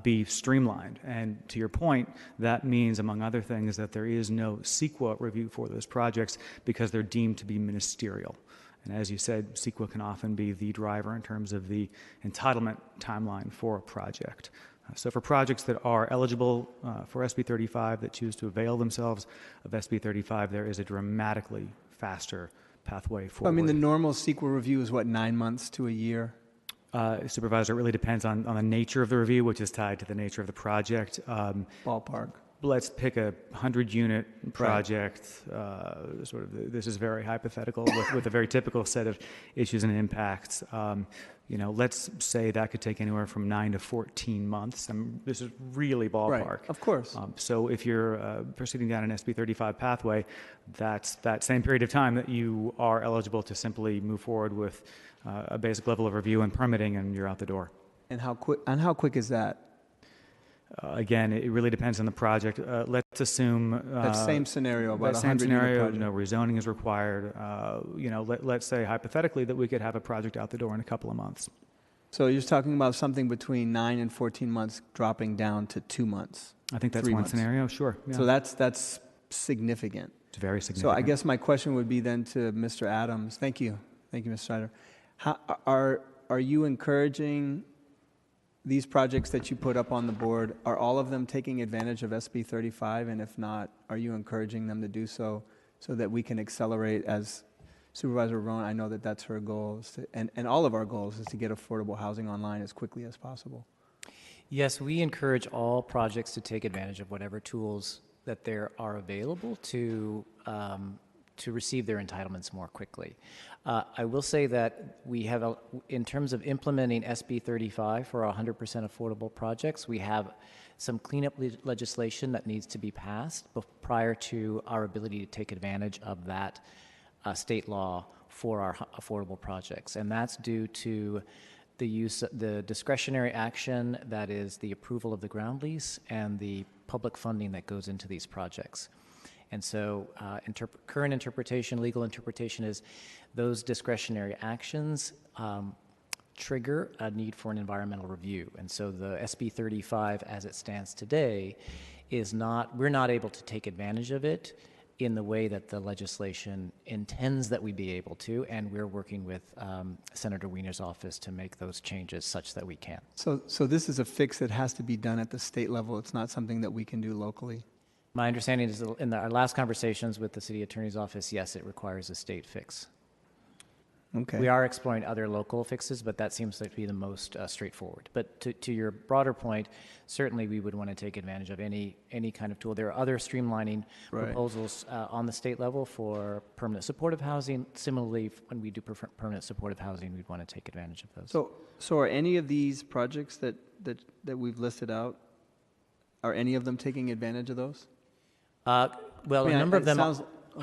Speaker 15: be streamlined. And to your point, that means, among other things, that there is no CEQA review for those projects because they're deemed to be ministerial. And as you said, CEQA can often be the driver in terms of the entitlement timeline for a project. So for projects that are eligible for SB 35, that choose to avail themselves of SB 35, there is a dramatically faster pathway forward.
Speaker 16: I mean, the normal CEQA review is what, 9 months to a year?
Speaker 15: Supervisor, it really depends on the nature of the review, which is tied to the nature of the project.
Speaker 16: Ballpark.
Speaker 15: Let's pick a 100-unit project. This is very hypothetical with a very typical set of issues and impacts. Let's say that could take anywhere from 9 to 14 months. This is really ballpark.
Speaker 16: Right, of course.
Speaker 15: So if you're proceeding down an SB 35 pathway, that's that same period of time that you are eligible to simply move forward with a basic level of review and permitting, and you're out the door.
Speaker 16: And how quick is that?
Speaker 15: Again, it really depends on the project. Let's assume
Speaker 16: that same scenario, about
Speaker 15: that same
Speaker 16: 100 unit
Speaker 15: scenario,
Speaker 16: project.
Speaker 15: no rezoning is required. Let's say hypothetically that we could have a project out the door in a couple of months.
Speaker 16: So you're talking about something between 9 and 14 months dropping down to 2 months.
Speaker 15: I think that's
Speaker 16: 3
Speaker 15: one
Speaker 16: months.
Speaker 15: scenario. Sure. Yeah.
Speaker 16: So that's significant.
Speaker 15: It's very significant.
Speaker 16: So I guess my question would be then to Mr. Adams. Thank you, Mr. Strider. Are you encouraging these projects that you put up on the board? Are all of them taking advantage of SB 35? And if not, are you encouraging them to do so that we can accelerate? As Supervisor Roan, I know that that's her goal, and all of our goals is to get affordable housing online as quickly as possible.
Speaker 13: Yes, we encourage all projects to take advantage of whatever tools that there are available to receive their entitlements more quickly. I will say that we have, in terms of implementing SB 35 for 100% affordable projects, we have some cleanup legislation that needs to be passed prior to our ability to take advantage of that state law for our affordable projects. And that's due to the use of the discretionary action that is the approval of the ground lease and the public funding that goes into these projects. And so current interpretation, legal interpretation is those discretionary actions trigger a need for an environmental review. And so the SB 35 as it stands today we're not able to take advantage of it in the way that the legislation intends that we be able to, and we're working with Senator Wiener's office to make those changes such that we can.
Speaker 16: So this is a fix that has to be done at the state level. It's not something that we can do locally.
Speaker 13: My understanding is that in our last conversations with the city attorney's office, yes, it requires a state fix.
Speaker 16: Okay.
Speaker 13: We are exploring other local fixes, but that seems to be the most straightforward. But to your broader point, certainly we would want to take advantage of any kind of tool. There are other streamlining proposals on the state level for permanent supportive housing. Similarly, when we do permanent supportive housing, we'd want to take advantage of those.
Speaker 16: So are any of these projects that we've listed out, are any of them taking advantage of those?
Speaker 13: Well, a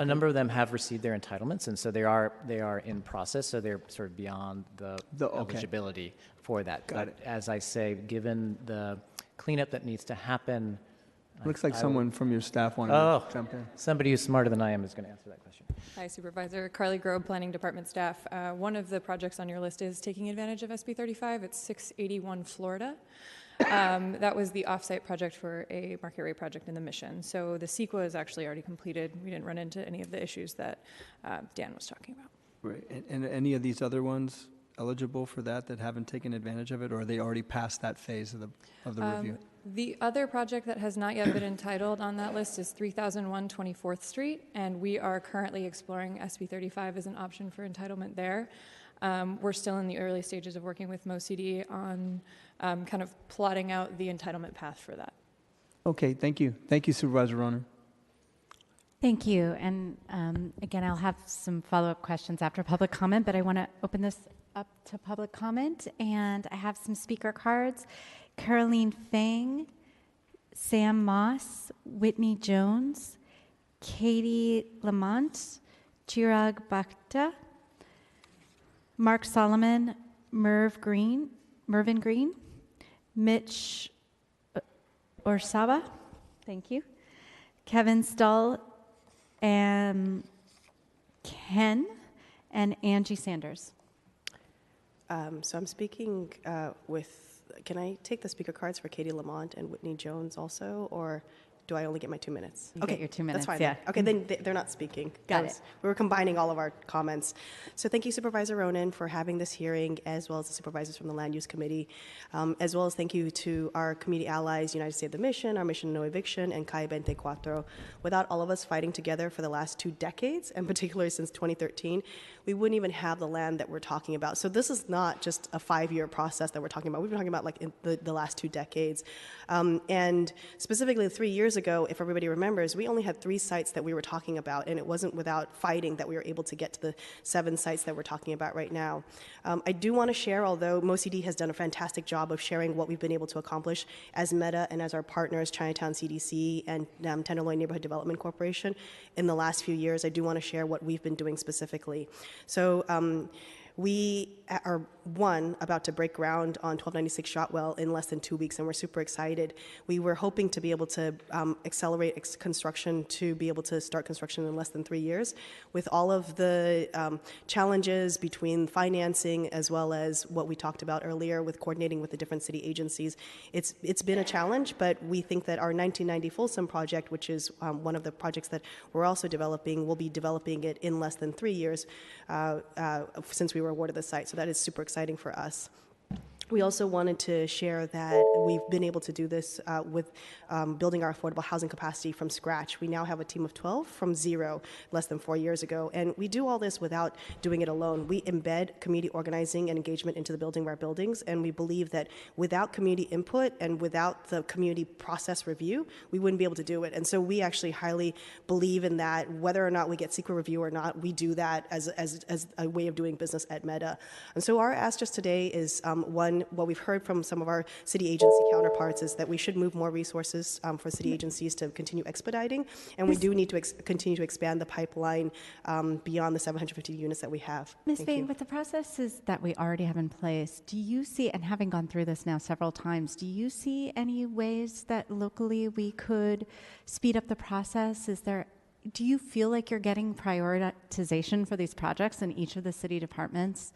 Speaker 13: number of them have received their entitlements, and so they are in process. So they're sort of beyond the eligibility for that.
Speaker 16: Got it.
Speaker 13: As I say, given the cleanup that needs to happen,
Speaker 16: Looks like someone from your staff wanted to jump in.
Speaker 13: Somebody who's smarter than I am is going to answer that question.
Speaker 17: Hi, Supervisor. Carly Grobe, Planning Department staff. One of the projects on your list is taking advantage of SB 35. It's 681 Florida. That was the offsite project for a market rate project in the Mission. So the CEQA is actually already completed. We didn't run into any of the issues that Dan was talking about.
Speaker 16: Right. And any of these other ones eligible for that haven't taken advantage of it, or are they already past that phase of the review?
Speaker 17: The other project that has not yet been entitled on that list is 3001 24th Street, and we are currently exploring SB 35 as an option for entitlement there. We're still in the early stages of working with MoCD on kind of plotting out the entitlement path for that.
Speaker 16: Okay, thank you. Thank you, Supervisor Ronan.
Speaker 2: Thank you. And again, I'll have some follow-up questions after public comment, but I want to open this up to public comment. And I have some speaker cards. Caroline Fang, Sam Moss, Whitney Jones, Katie Lamont, Chirag Bhakta, Mark Solomon, Mervyn Green, Mitch Orsaba, thank you, Kevin Stull, and Ken, and Angie Sanders.
Speaker 18: So I'm speaking can I take the speaker cards for Katie Lamont and Whitney Jones also, or do I only get my 2 minutes?
Speaker 2: You
Speaker 18: Okay,
Speaker 2: get your 2 minutes,
Speaker 18: that's fine.
Speaker 2: yeah.
Speaker 18: Then. Okay, then they're not speaking.
Speaker 2: Got it.
Speaker 18: We were combining all of our comments. So thank you, Supervisor Ronan, for having this hearing, as well as the supervisors from the Land Use Committee, as well as thank you to our community allies, United States of the Mission, our Mission No Eviction, and Calle 24. Without all of us fighting together for the last 2 decades, and particularly since 2013, we wouldn't even have the land that we're talking about. So this is not just a 5-year process that we're talking about. We've been talking about like in the last 2 decades. And specifically 3 years ago, if everybody remembers, we only had 3 sites that we were talking about, and it wasn't without fighting that we were able to get to the 7 sites that we're talking about right now. I do want to share, although MoCD has done a fantastic job of sharing what we've been able to accomplish as Meta and as our partners, Chinatown CDC and Tenderloin Neighborhood Development Corporation, in the last few years, I do want to share what we've been doing specifically. So we are, about to break ground on 1296 Shotwell in less than 2 weeks, and we're super excited. We were hoping to be able to accelerate construction to be able to start construction in less than 3 years. With all of the challenges between financing as well as what we talked about earlier with coordinating with the different city agencies, it's been a challenge, but we think that our 1990 Folsom project, which is one of the projects that we're also developing, we'll be developing it in less than 3 years since we were awarded the site. So that is super exciting for us. We also wanted to share that we've been able to do this with building our affordable housing capacity from scratch. We now have a team of 12 from 0 less than 4 years ago. And we do all this without doing it alone. We embed community organizing and engagement into the building of our buildings. And we believe that without community input and without the community process review, we wouldn't be able to do it. And so we actually highly believe in that. Whether or not we get secret review or not, we do that as a way of doing business at Meta. And so our ask just today is, one, what we've heard from some of our city agency counterparts is that we should move more resources for city agencies to continue expediting, and we do need to continue to expand the pipeline beyond the 750 units that we have.
Speaker 2: Ms.
Speaker 18: Thank
Speaker 2: Fain,
Speaker 18: you.
Speaker 2: with the processes that we already have in place, do you see, and having gone through this now several times, do you see any ways that locally we could speed up the process? Do you feel like you're getting prioritization for these projects in each of the city departments?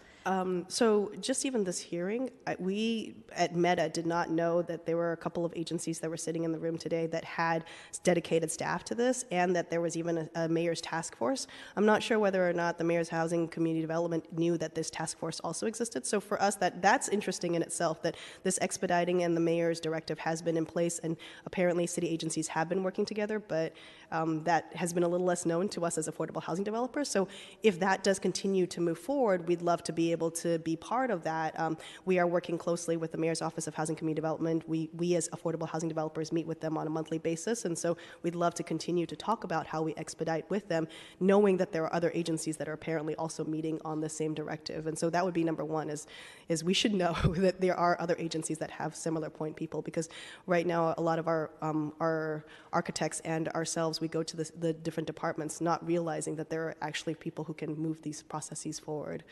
Speaker 18: So just even this hearing, we at Meta did not know that there were a couple of agencies that were sitting in the room today that had dedicated staff to this, and that there was even a mayor's task force. I'm not sure whether or not the mayor's housing community development knew that this task force also existed. So for us, that's interesting in itself, that this expediting and the mayor's directive has been in place, and apparently city agencies have been working together, but that has been a little less known to us as affordable housing developers. So if that does continue to move forward, we'd love to be able to be part of that. We are working closely with the Mayor's Office of Housing Community Development. We as affordable housing developers meet with them on a monthly basis, and so we'd love to continue to talk about how we expedite with them, knowing that there are other agencies that are apparently also meeting on the same directive. And so that would be number one, is we should know that there are other agencies that have similar point people, because right now a lot of our architects and ourselves, we go to the different departments not realizing that there are actually people who can move these processes forward.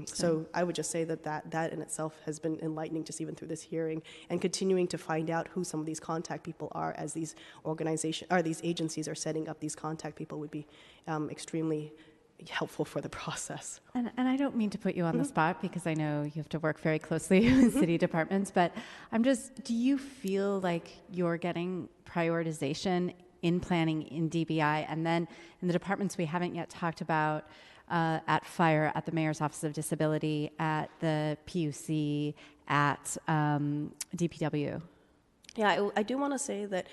Speaker 18: So I would just say that in itself has been enlightening, just even through this hearing, and continuing to find out who some of these contact people are as these these agencies are setting up these contact people would be extremely helpful for the process.
Speaker 2: And I don't mean to put you on the spot, because I know you have to work very closely with city departments, but do you feel like you're getting prioritization in planning in DBI, and then in the departments we haven't yet talked about, at Fire, at the Mayor's Office of Disability, at the PUC, at DPW?
Speaker 18: Yeah, I do want to say that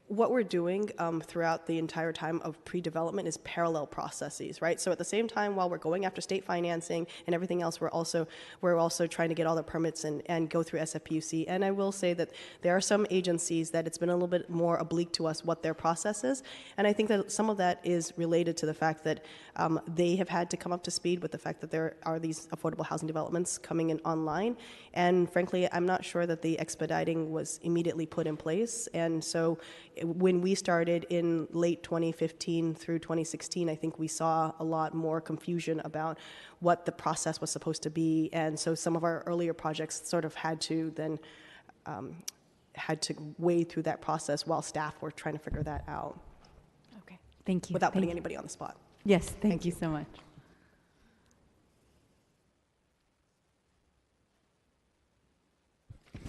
Speaker 18: what we're doing throughout the entire time of pre-development is parallel processes, right? So at the same time, while we're going after state financing and everything else, we're also trying to get all the permits and go through SFPUC. And I will say that there are some agencies that it's been a little bit more oblique to us what their process is. And I think that some of that is related to the fact that they have had to come up to speed with the fact that there are these affordable housing developments coming in online. And frankly, I'm not sure that the expediting was immediately put in place. And so when we started in late 2015 through 2016, I think we saw a lot more confusion about what the process was supposed to be. And so some of our earlier projects sort of had to then wade through that process while staff were trying to figure that out.
Speaker 2: Okay, thank you.
Speaker 18: Without putting anybody on the spot.
Speaker 2: Yes, thank you so much.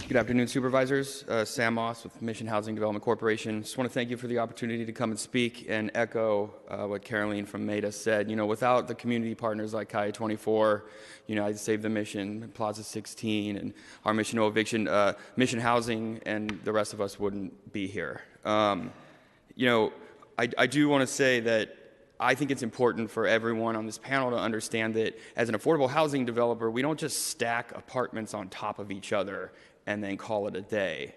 Speaker 19: Good afternoon, supervisors. Sam Moss with Mission Housing Development Corporation. Just want to thank you for the opportunity to come and speak and echo what Caroline from MEDA said. You know, without the community partners like Kaya 24, United Save the Mission, Plaza 16, and our Mission No Eviction, Mission Housing, and the rest of us wouldn't be here. I do want to say that I think it's important for everyone on this panel to understand that as an affordable housing developer, we don't just stack apartments on top of each other and then call it a day.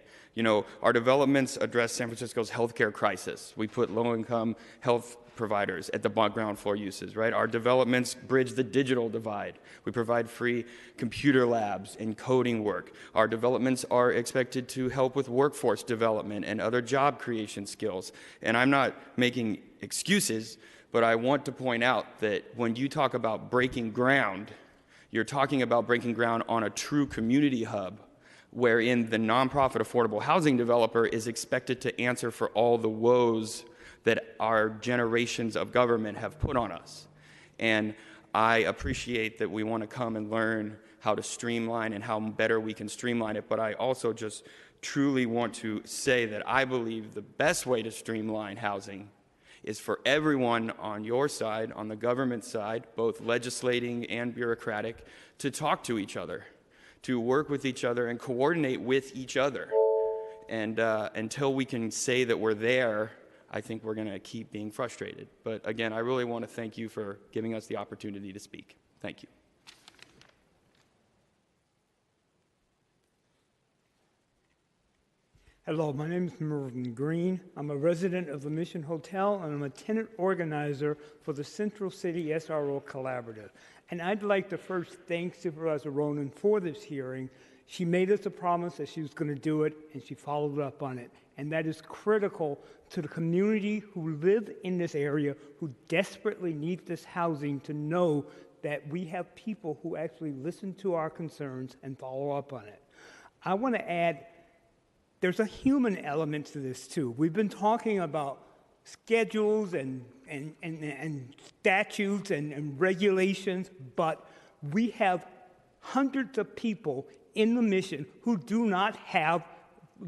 Speaker 19: Our developments address San Francisco's healthcare crisis. We put low-income health providers at the ground floor uses, right? Our developments bridge the digital divide. We provide free computer labs and coding work. Our developments are expected to help with workforce development and other job creation skills. And I'm not making excuses, but I want to point out that when you talk about breaking ground, you're talking about breaking ground on a true community hub wherein the nonprofit affordable housing developer is expected to answer for all the woes that our generations of government have put on us. And I appreciate that we want to come and learn how to streamline and how better we can streamline it, but I also just truly want to say that I believe the best way to streamline housing is for everyone on your side, on the government side, both legislating and bureaucratic, to talk to each other, to work with each other and coordinate with each other. And until we can say that we're there, I think we're going to keep being frustrated. But again, I really want to thank you for giving us the opportunity to speak. Thank you.
Speaker 20: Hello, my name is Mervyn Green. I'm a resident of the Mission Hotel, and I'm a tenant organizer for the Central City SRO Collaborative. And I'd like to first thank Supervisor Ronan for this hearing. She made us a promise that she was going to do it, and she followed up on it. And that is critical to the community who live in this area, who desperately need this housing, to know that we have people who actually listen to our concerns and follow up on it. I want to add, there's a human element to this too. We've been talking about schedules and statutes and regulations, but we have hundreds of people in the mission who do not have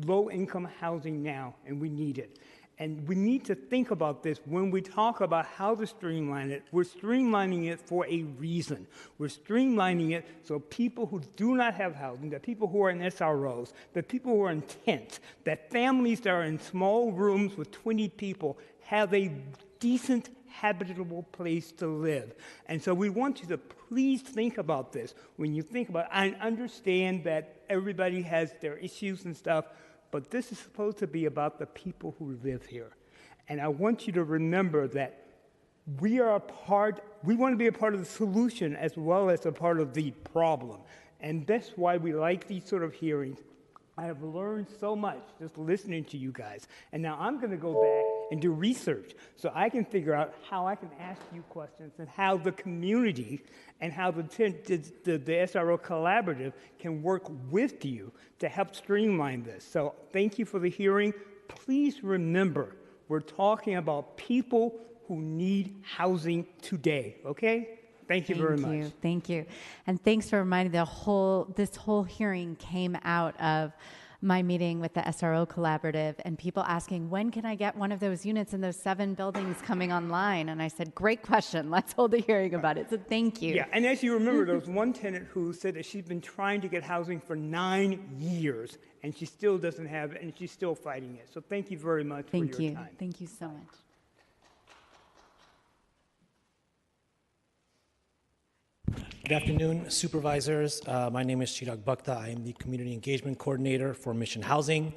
Speaker 20: low-income housing now, and we need it. And we need to think about this when we talk about how to streamline it. We're streamlining it for a reason. We're streamlining it so people who do not have housing, that people who are in SROs, that people who are in tents, that families that are in small rooms with 20 people have a decent, habitable place to live. And so we want you to please think about this. When you think about it, I understand that everybody has their issues and stuff, but this is supposed to be about the people who live here. And I want you to remember that we want to be a part of the solution as well as a part of the problem. And that's why we like these sort of hearings. I have learned so much just listening to you guys. And now I'm going to go back and do research so I can figure out how I can ask you questions and how the community and how the SRO Collaborative can work with you to help streamline this. So thank you for the hearing. Please remember, we're talking about people who need housing today, okay? Thank you very much.
Speaker 2: Thank you. And thanks for reminding this whole hearing came out of my meeting with the SRO Collaborative and people asking, when can I get one of those units in those 7 buildings coming online? And I said, great question. Let's hold a hearing about it. So thank you.
Speaker 20: Yeah, and as you remember, there was one tenant who said that she's been trying to get housing for 9 years and she still doesn't have it and she's still fighting it. So thank you very much for your time.
Speaker 2: Thank you so much.
Speaker 21: Good afternoon, supervisors. My name is Chirag Bhakta. I am the Community Engagement Coordinator for Mission Housing.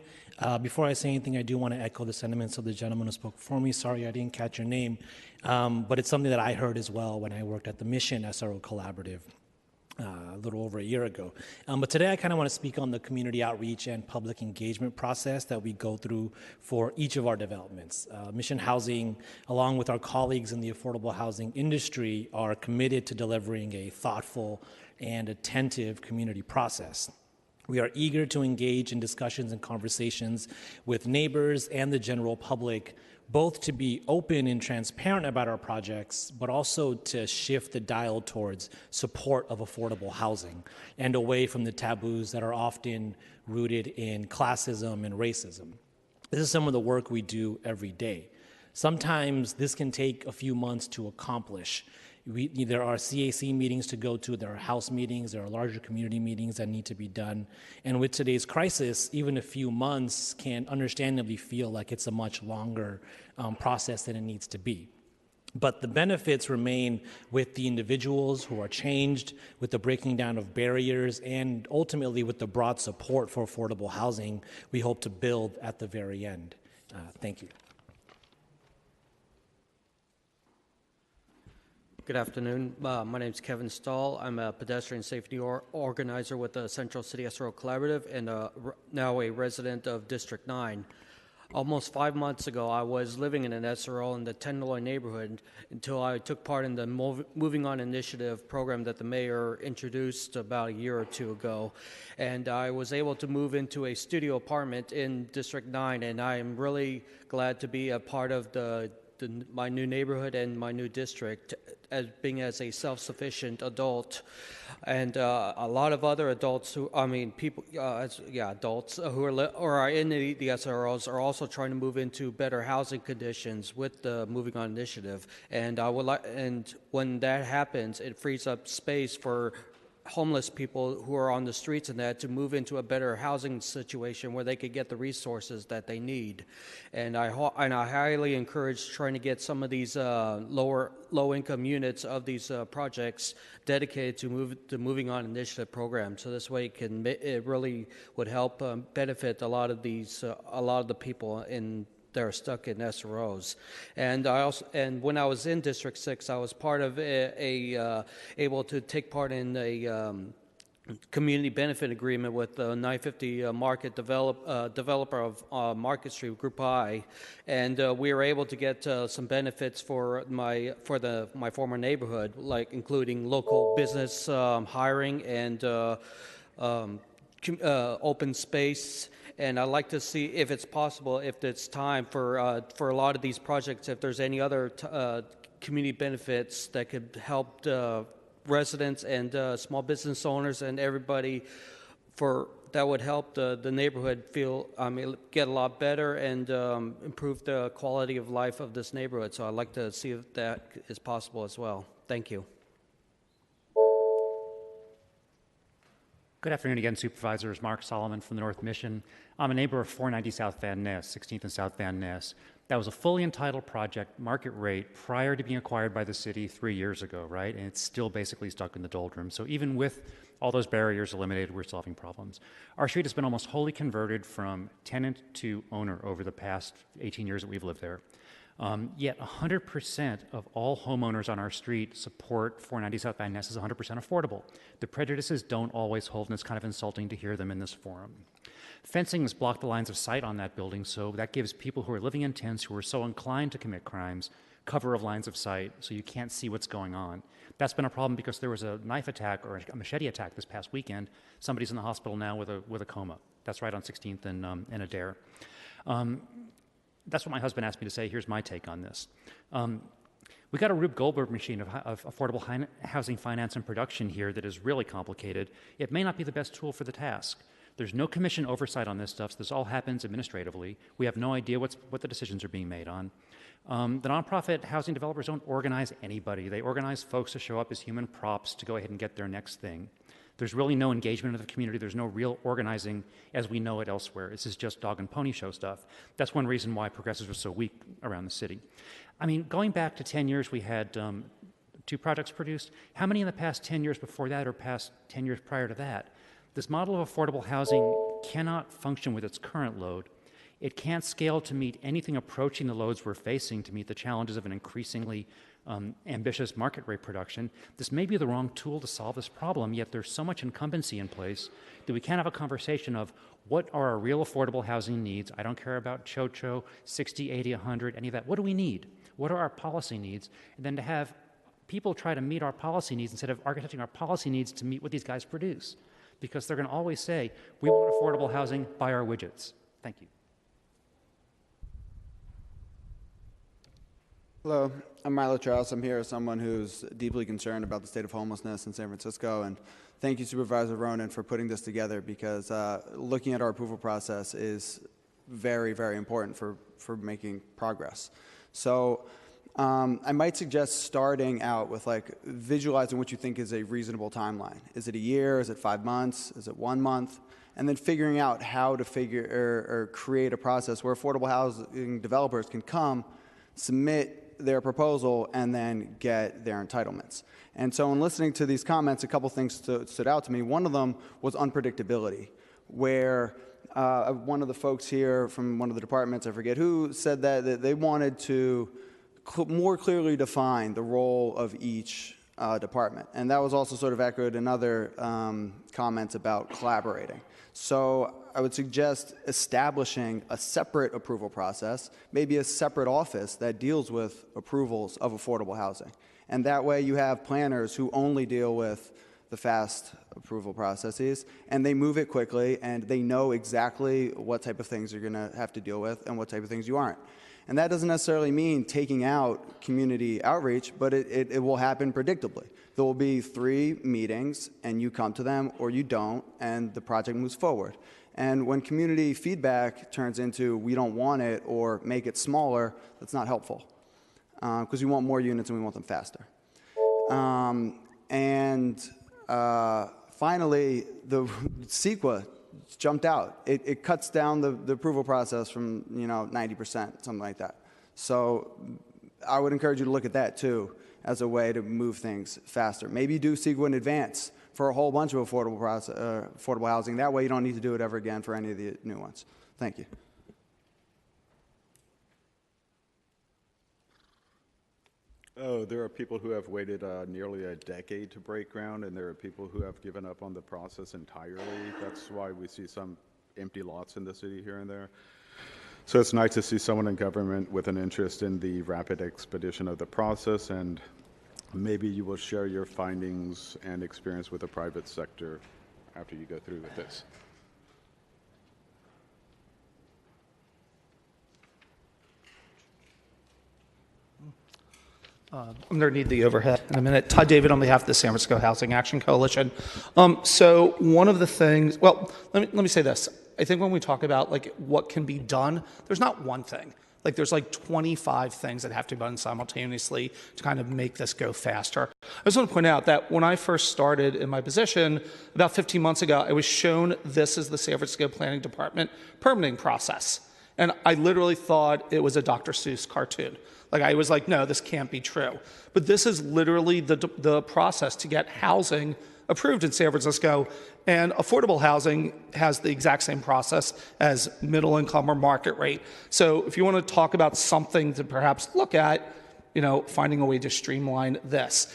Speaker 21: Before I say anything, I do want to echo the sentiments of the gentleman who spoke before me. Sorry I didn't catch your name, but it's something that I heard as well when I worked at the Mission SRO Collaborative a little over a year ago. But today I kind of want to speak on the community outreach and public engagement process that we go through for each of our developments. Mission Housing, along with our colleagues in the affordable housing industry, are committed to delivering a thoughtful and attentive community process. We are eager to engage in discussions and conversations with neighbors and the general public both to be open and transparent about our projects, but also to shift the dial towards support of affordable housing and away from the taboos that are often rooted in classism and racism. This is some of the work we do every day. Sometimes this can take a few months to accomplish. There are CAC meetings to go to, there are house meetings, there are larger community meetings that need to be done. And with today's crisis, even a few months can understandably feel like it's a much longer process than it needs to be. But the benefits remain with the individuals who are changed, with the breaking down of barriers, and ultimately with the broad support for affordable housing we hope to build at the very end. Thank you.
Speaker 1: Good afternoon. My name is Kevin Stahl. I'm a pedestrian safety organizer with the Central City SRO Collaborative and now a resident of District 9. Almost 5 months ago, I was living in an SRO in the Tenderloin neighborhood until I took part in the Moving On Initiative program that the mayor introduced about a year or two ago. And I was able to move into a studio apartment in District 9, and I am really glad to be a part of my new neighborhood and my new district, as being as a self-sufficient adult, and a lot of other adults adults who are in the SROs are also trying to move into better housing conditions with the Moving On Initiative. And and when that happens, it frees up space for homeless people who are on the streets and that to move into a better housing situation where they could get the resources that they need. And I highly encourage trying to get some of these low-income units of these projects dedicated to the Moving On Initiative program. So this way it really would help benefit a lot of the people that are stuck in SROs. And when I was in District 6, I was part of able to take part in a community benefit agreement with the 950 Market developer of Market Street, Group I, and we were able to get some benefits for my former neighborhood, like including local business hiring and open space. And I'd like to see if it's possible, if it's time for a lot of these projects, if there's any other community benefits that could help residents and small business owners and everybody that would help the neighborhood get a lot better and improve the quality of life of this neighborhood. So I'd like to see if that is possible as well. Thank you.
Speaker 3: Good afternoon again, Supervisors. Mark Solomon from the North Mission. I'm a neighbor of 490 South Van Ness, 16th and South Van Ness. That was a fully entitled project, market rate, prior to being acquired by the city 3 years ago, right? And it's still basically stuck in the doldrums. So even with all those barriers eliminated, we're solving problems. Our street has been almost wholly converted from tenant to owner over the past 18 years that we've lived there. Yet 100% of all homeowners on our street support 490 South Van Ness as 100% affordable. The prejudices don't always hold, and it's kind of insulting to hear them in this forum. Fencing has blocked the lines of sight on that building, so that gives people who are living in tents who are so inclined to commit crimes cover of lines of sight, so you can't see what's going on. That's been a problem because there was a knife attack or a machete attack this past weekend. Somebody's in the hospital now with a coma. That's right on 16th and Adair. That's what my husband asked me to say. Here's my take on this. We got a Rube Goldberg machine of affordable housing finance and production here that is really complicated. It may not be the best tool for the task. There's no commission oversight on this stuff, so this all happens administratively. We have no idea what the decisions are being made on. The nonprofit housing developers don't organize anybody. They organize folks to show up as human props to go ahead and get their next thing. There's really no engagement of the community. There's no real organizing as we know it elsewhere. This is just dog and pony show stuff. That's one reason why progressives are so weak around the city. I mean, going back to 10 years, we had 2 projects produced. How many in the past 10 years before that or past 10 years prior to that? This model of affordable housing cannot function with its current load. It can't scale to meet anything approaching the loads we're facing to meet the challenges of an increasingly ambitious market rate production. This may be the wrong tool to solve this problem, yet there's so much incumbency in place that we can't have a conversation of what are our real affordable housing needs. I don't care about CHOCHO, 60, 80, 100, any of that. What do we need? What are our policy needs? And then to have people try to meet our policy needs instead of architecting our policy needs to meet what these guys produce. Because they're going to always say, we want affordable housing, buy our widgets. Thank you.
Speaker 4: Hello, I'm Milo Charles. I'm here as someone who's deeply concerned about the state of homelessness in San Francisco, and thank you, Supervisor Ronen, for putting this together, because looking at our approval process is very, very important for making progress. So I might suggest starting out with like visualizing what you think is a reasonable timeline. Is it a year? Is it 5 months? Is it 1 month? And then figuring out how to or create a process where affordable housing developers can come, submit their proposal, and then get their entitlements. And so in listening to these comments, a couple things stood out to me. One of them was unpredictability, where one of the folks here from one of the departments, I forget who, said that they wanted to more clearly define the role of each department. And that was also sort of echoed in other comments about collaborating. So I would suggest establishing a separate approval process, maybe a separate office that deals with approvals of affordable housing. And that way you have planners who only deal with the fast approval processes, and they move it quickly, and they know exactly what type of things you're going to have to deal with and what type of things you aren't. And that doesn't necessarily mean taking out community outreach, but it will happen predictably. There will be 3 meetings, and you come to them or you don't, and the project moves forward. And when community feedback turns into we don't want it or make it smaller, that's not helpful, because we want more units and we want them faster. Finally, the CEQA jumped out. It cuts down the approval process from 90%, something like that. So I would encourage you to look at that too as a way to move things faster. Maybe do CEQA in advance for a whole bunch of affordable housing. That way you don't need to do it ever again for any of the new ones. Thank you.
Speaker 24: Oh, there are people who have waited nearly a decade to break ground, and there are people who have given up on the process entirely. That's why we see some empty lots in the city here and there. So it's nice to see someone in government with an interest in the rapid expedition of the process, and maybe you will share your findings and experience with the private sector after you go through with this.
Speaker 6: I'm going to need the overhead in a minute. Todd David on behalf of the San Francisco Housing Action Coalition. So one of the things, well, let me say this. I think when we talk about like what can be done, there's not one thing. Like there's like 25 things that have to be done simultaneously to kind of make this go faster. I just want to point out that when I first started in my position about 15 months ago, I was shown this as the San Francisco Planning Department permitting process. And I literally thought it was a Dr. Seuss cartoon. Like I was like, no, this can't be true. But this is literally the process to get housing approved in San Francisco. And affordable housing has the exact same process as middle income or market rate. So if you want to talk about something to perhaps look at, finding a way to streamline this.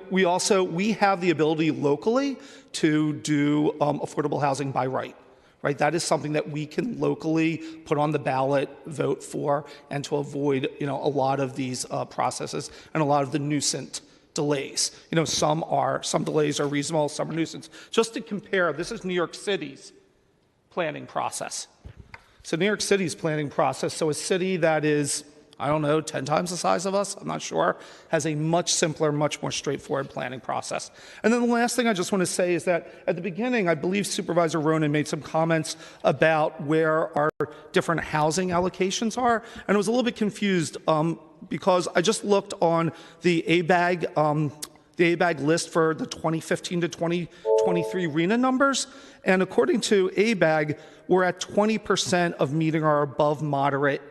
Speaker 6: We have the ability locally to do affordable housing by right. Right, that is something that we can locally put on the ballot, vote for, and to avoid, a lot of these processes and a lot of the nuisance delays. Some delays are reasonable, some are nuisance. Just to compare, this is New York City's planning process. So New York City's planning process, so a city that is, 10 times the size of us, I'm not sure, has a much simpler, much more straightforward planning process. And then the last thing I just want to say is that at the beginning, I believe Supervisor Ronen made some comments about where our different housing allocations are, and I was a little bit confused because I just looked on the ABAG list for the 2015 to 2023 RHNA numbers, and according to ABAG, we're at 20% of meeting our above moderate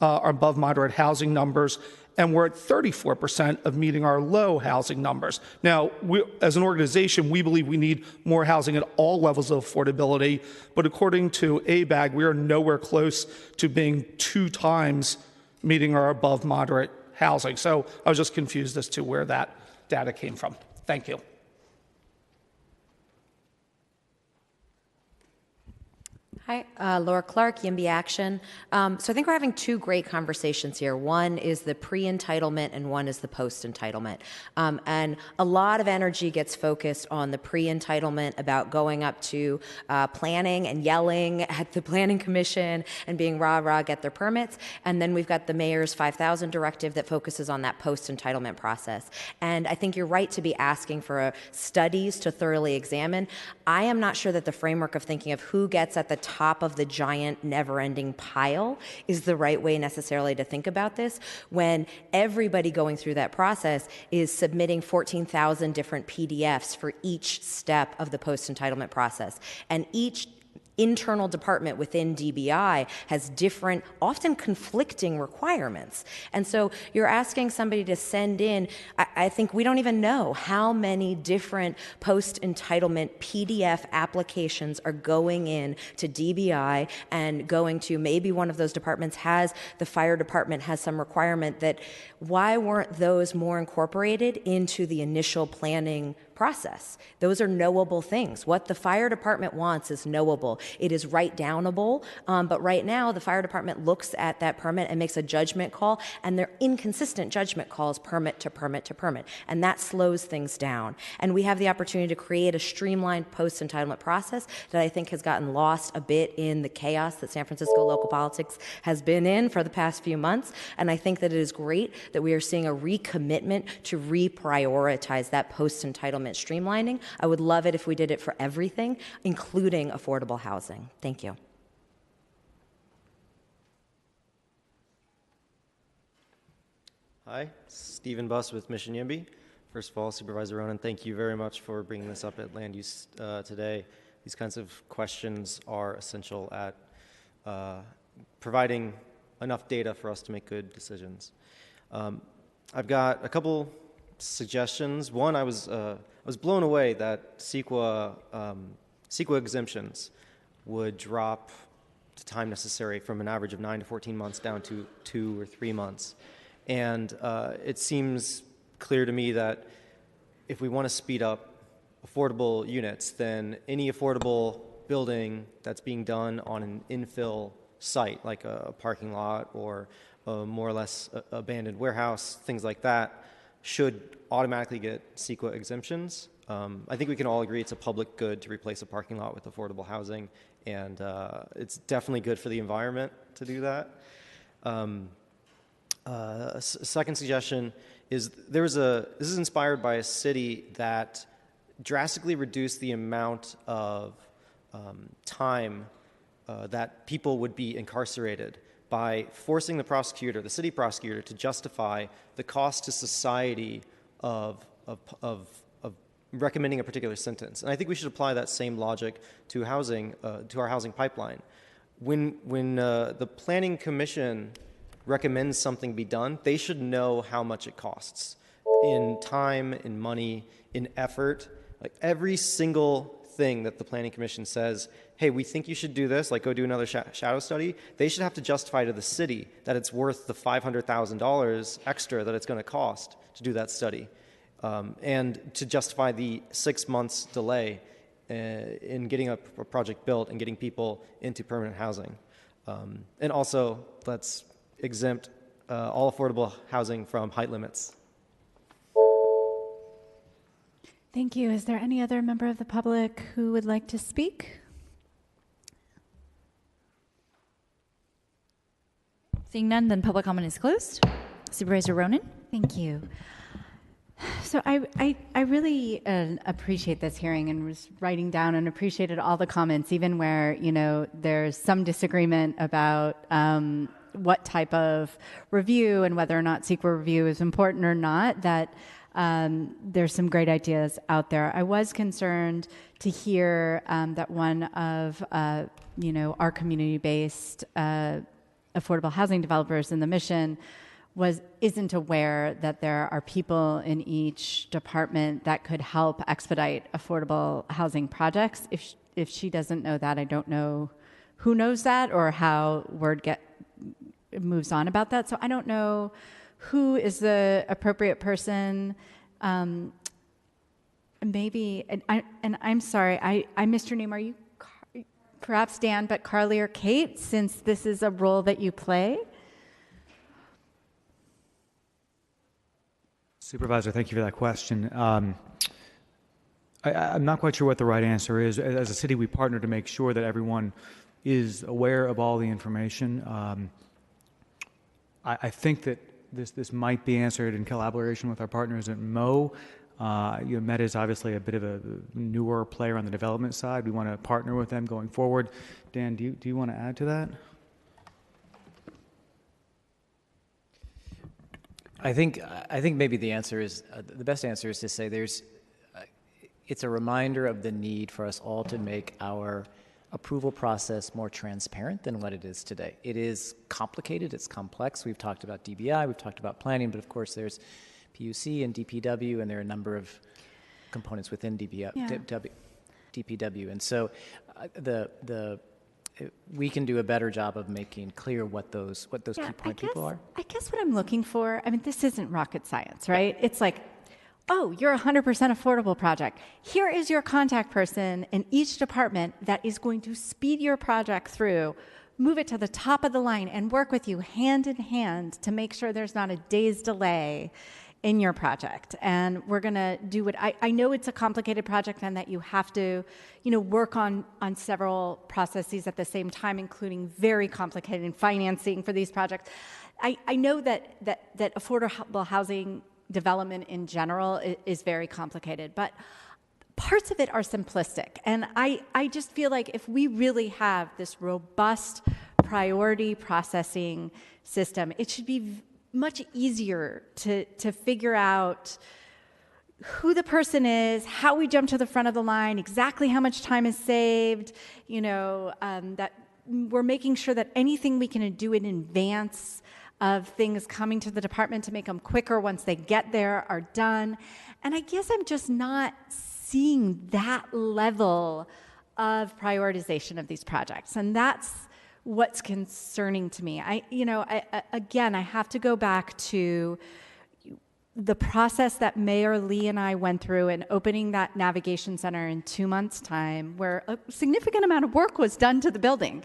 Speaker 6: housing numbers, and we're at 34% of meeting our low housing numbers. Now, as an organization, we believe we need more housing at all levels of affordability, but according to ABAG, we are nowhere close to being 2 times meeting our above moderate housing. So I was just confused as to where that data came from. Thank you.
Speaker 7: Hi, Laura Clark, YIMBY Action. So I think we're having two great conversations here. One is the pre-entitlement and one is the post-entitlement. And a lot of energy gets focused on the pre-entitlement about going up to planning and yelling at the Planning Commission and being rah-rah, get their permits. And then we've got the mayor's 5,000 directive that focuses on that post-entitlement process. And I think you're right to be asking for studies to thoroughly examine. I am not sure that the framework of thinking of who gets at the top of the giant never-ending pile is the right way necessarily to think about this when everybody going through that process is submitting 14,000 different PDFs for each step of the post-entitlement process. And each internal department within DBI has different, often conflicting requirements. And so you're asking somebody to send in, I think we don't even know how many different post-entitlement PDF applications are going in to DBI and going to maybe one of those departments the fire department has some requirement that why weren't those more incorporated into the initial planning process? Those are knowable things. What the fire department wants is knowable. It is write downable, but right now the fire department looks at that permit and makes a judgment call, and they're inconsistent judgment calls permit to permit to permit, and that slows things down. And we have the opportunity to create a streamlined post-entitlement process that I think has gotten lost a bit in the chaos that San Francisco local politics has been in for the past few months, and I think that it is great that we are seeing a recommitment to reprioritize that post-entitlement streamlining. I would love it if we did it for everything, including affordable housing. Thank you.
Speaker 8: Hi, Stephen Buss with Mission YIMBY. First of all, Supervisor Ronan, thank you very much for bringing this up at Land Use today. These kinds of questions are essential at providing enough data for us to make good decisions. I've got a couple suggestions. One, I was blown away that CEQA exemptions would drop the time necessary from an average of 9 to 14 months down to 2 or 3 months. And it seems clear to me that if we want to speed up affordable units, then any affordable building that's being done on an infill site, like a parking lot or a more or less abandoned warehouse, things like that, should automatically get CEQA exemptions. I think we can all agree it's a public good to replace a parking lot with affordable housing, and it's definitely good for the environment to do that. A second suggestion is this is inspired by a city that drastically reduced the amount of time that people would be incarcerated by forcing the city prosecutor, to justify the cost to society of recommending a particular sentence. And I think we should apply that same logic to housing, to our housing pipeline. When the Planning Commission recommends something be done, they should know how much it costs in time, in money, in effort. Like every single thing that the Planning Commission says, hey, we think you should do this, like go do another shadow study, they should have to justify to the city that it's worth the $500,000 extra that it's going to cost to do that study, and to justify the 6 months delay in getting a project built and getting people into permanent housing. And also, let's exempt all affordable housing from height limits.
Speaker 2: Thank you. Is there any other member of the public who would like to speak?
Speaker 11: Seeing none, then public comment is closed. Supervisor Ronan.
Speaker 2: Thank you. So I really appreciate this hearing and was writing down and appreciated all the comments, even where, there's some disagreement about what type of review and whether or not CEQA review is important or not, that there's some great ideas out there. I was concerned to hear that one of, our community-based affordable housing developers in the Mission isn't aware that there are people in each department that could help expedite affordable housing projects. If she doesn't know that, I don't know who knows that or how word moves on about that. So I don't know who is the appropriate person. Maybe, and I'm sorry, I missed your name. Are you perhaps Dan, but Carly or Kate, since this is a role that you play.
Speaker 15: Supervisor, thank you for that question. I'm not quite sure what the right answer is. As a city, we partner to make sure that everyone is aware of all the information. I think that this might be answered in collaboration with our partners at Mo. Meta is obviously a bit of a newer player on the development side. We want to partner with them going forward. Dan, do you want to add to that?
Speaker 13: I think maybe the answer is the best answer is to say it's a reminder of the need for us all to make our approval process more transparent than what it is today. It is complicated, it's complex. We've talked about DBI, we've talked about planning, but of course there's PUC and DPW, and there are a number of components within DPW. And so we can do a better job of making clear what those key point people are.
Speaker 2: I guess what I'm looking for, I mean, this isn't rocket science, right? It's like, oh, you're a 100% affordable project. Here is your contact person in each department that is going to speed your project through, move it to the top of the line, and work with you hand in hand to make sure there's not a day's delay in your project. And we're going to do what I know it's a complicated project and that you have to, work on several processes at the same time, including very complicated financing for these projects. I know that affordable housing development in general is very complicated, but parts of it are simplistic. And I just feel like if we really have this robust priority processing system, it should be much easier to figure out who the person is, how we jump to the front of the line, exactly how much time is saved, that we're making sure that anything we can do in advance of things coming to the department to make them quicker once they get there are done. And I guess I'm just not seeing that level of prioritization of these projects. And that's what's concerning to me. I have to go back to the process that Mayor Lee and I went through in opening that navigation center in 2 months' time, where a significant amount of work was done to the building.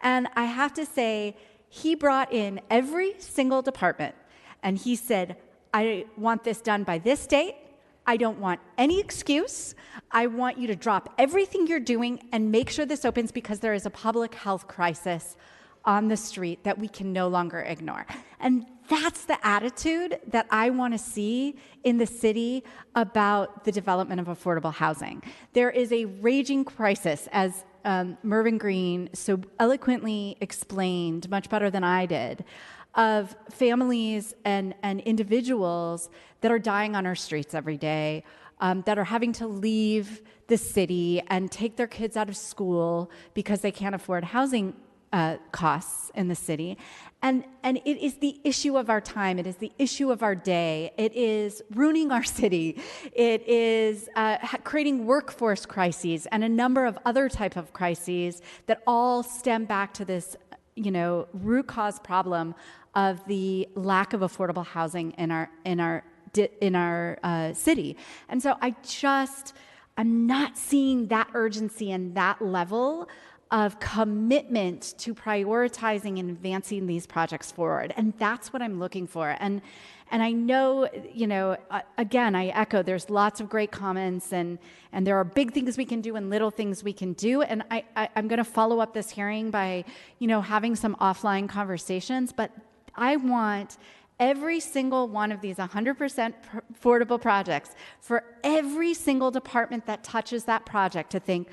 Speaker 2: And I have to say, he brought in every single department and he said, I want this done by this date. I don't want any excuse. I want you to drop everything you're doing and make sure this opens because there is a public health crisis on the street that we can no longer ignore. And that's the attitude that I want to see in the city about the development of affordable housing. There is a raging crisis, as Mervyn Green so eloquently explained, much better than I did, of families and individuals that are dying on our streets every day, that are having to leave the city and take their kids out of school because they can't afford housing costs in the city. And it is the issue of our time. It is the issue of our day. It is ruining our city. It is creating workforce crises and a number of other type of crises that all stem back to this, root cause problem of the lack of affordable housing in our city. And so I'm not seeing that urgency and that level of commitment to prioritizing and advancing these projects forward. And that's what I'm looking for. And I know, again, I echo, there's lots of great comments and there are big things we can do and little things we can do. And I'm going to follow up this hearing by, having some offline conversations. But I want every single one of these 100% affordable projects for every single department that touches that project to think,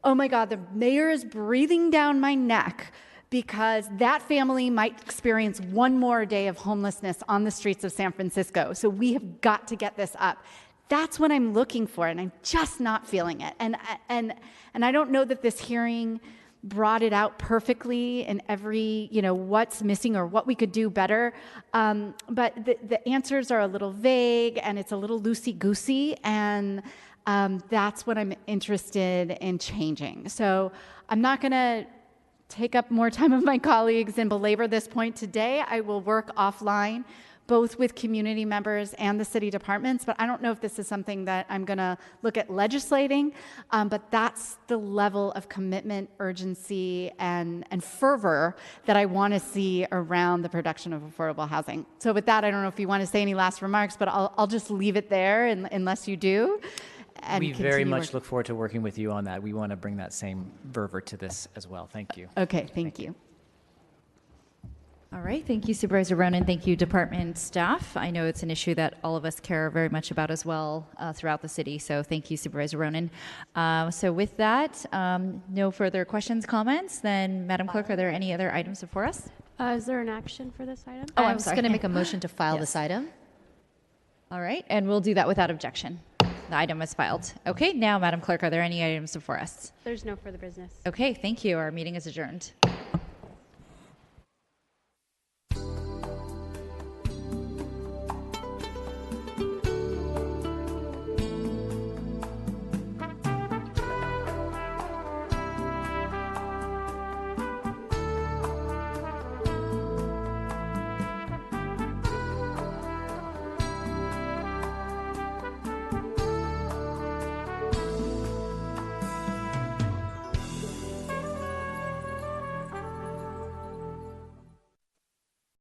Speaker 2: oh my God, the mayor is breathing down my neck because that family might experience one more day of homelessness on the streets of San Francisco. So we have got to get this up. That's what I'm looking for, and I'm just not feeling it. And I don't know that this hearing brought it out perfectly in every, what's missing or what we could do better. But the answers are a little vague and it's a little loosey-goosey, and that's what I'm interested in changing. So I'm not going to take up more time of my colleagues and belabor this point today. I will work offline both with community members and the city departments, but I don't know if this is something that I'm going to look at legislating, but that's the level of commitment, urgency, and fervor that I want to see around the production of affordable housing. So with that, I don't know if you want to say any last remarks, but I'll just leave it there unless you do. And
Speaker 13: we very
Speaker 2: continue
Speaker 13: much look forward to working with you on that. We want to bring that same fervor to this as well. Thank you.
Speaker 2: Okay, thank you.
Speaker 11: All right, thank you, Supervisor Ronan. Thank you, department staff. I know it's an issue that all of us care very much about as well throughout the city, so thank you, Supervisor Ronan. So with that, no further questions, comments, then Madam Clerk, are there any other items before us?
Speaker 12: Is there an action for this item?
Speaker 5: Oh,
Speaker 11: I'm
Speaker 5: I'm
Speaker 11: sorry.
Speaker 5: going to make a motion to file
Speaker 11: Yes.
Speaker 5: this item.
Speaker 11: All right, and we'll do that without objection. The item is filed. Okay, now, Madam Clerk, are there any items before us?
Speaker 12: There's no further business.
Speaker 11: Okay, thank you. Our meeting is adjourned.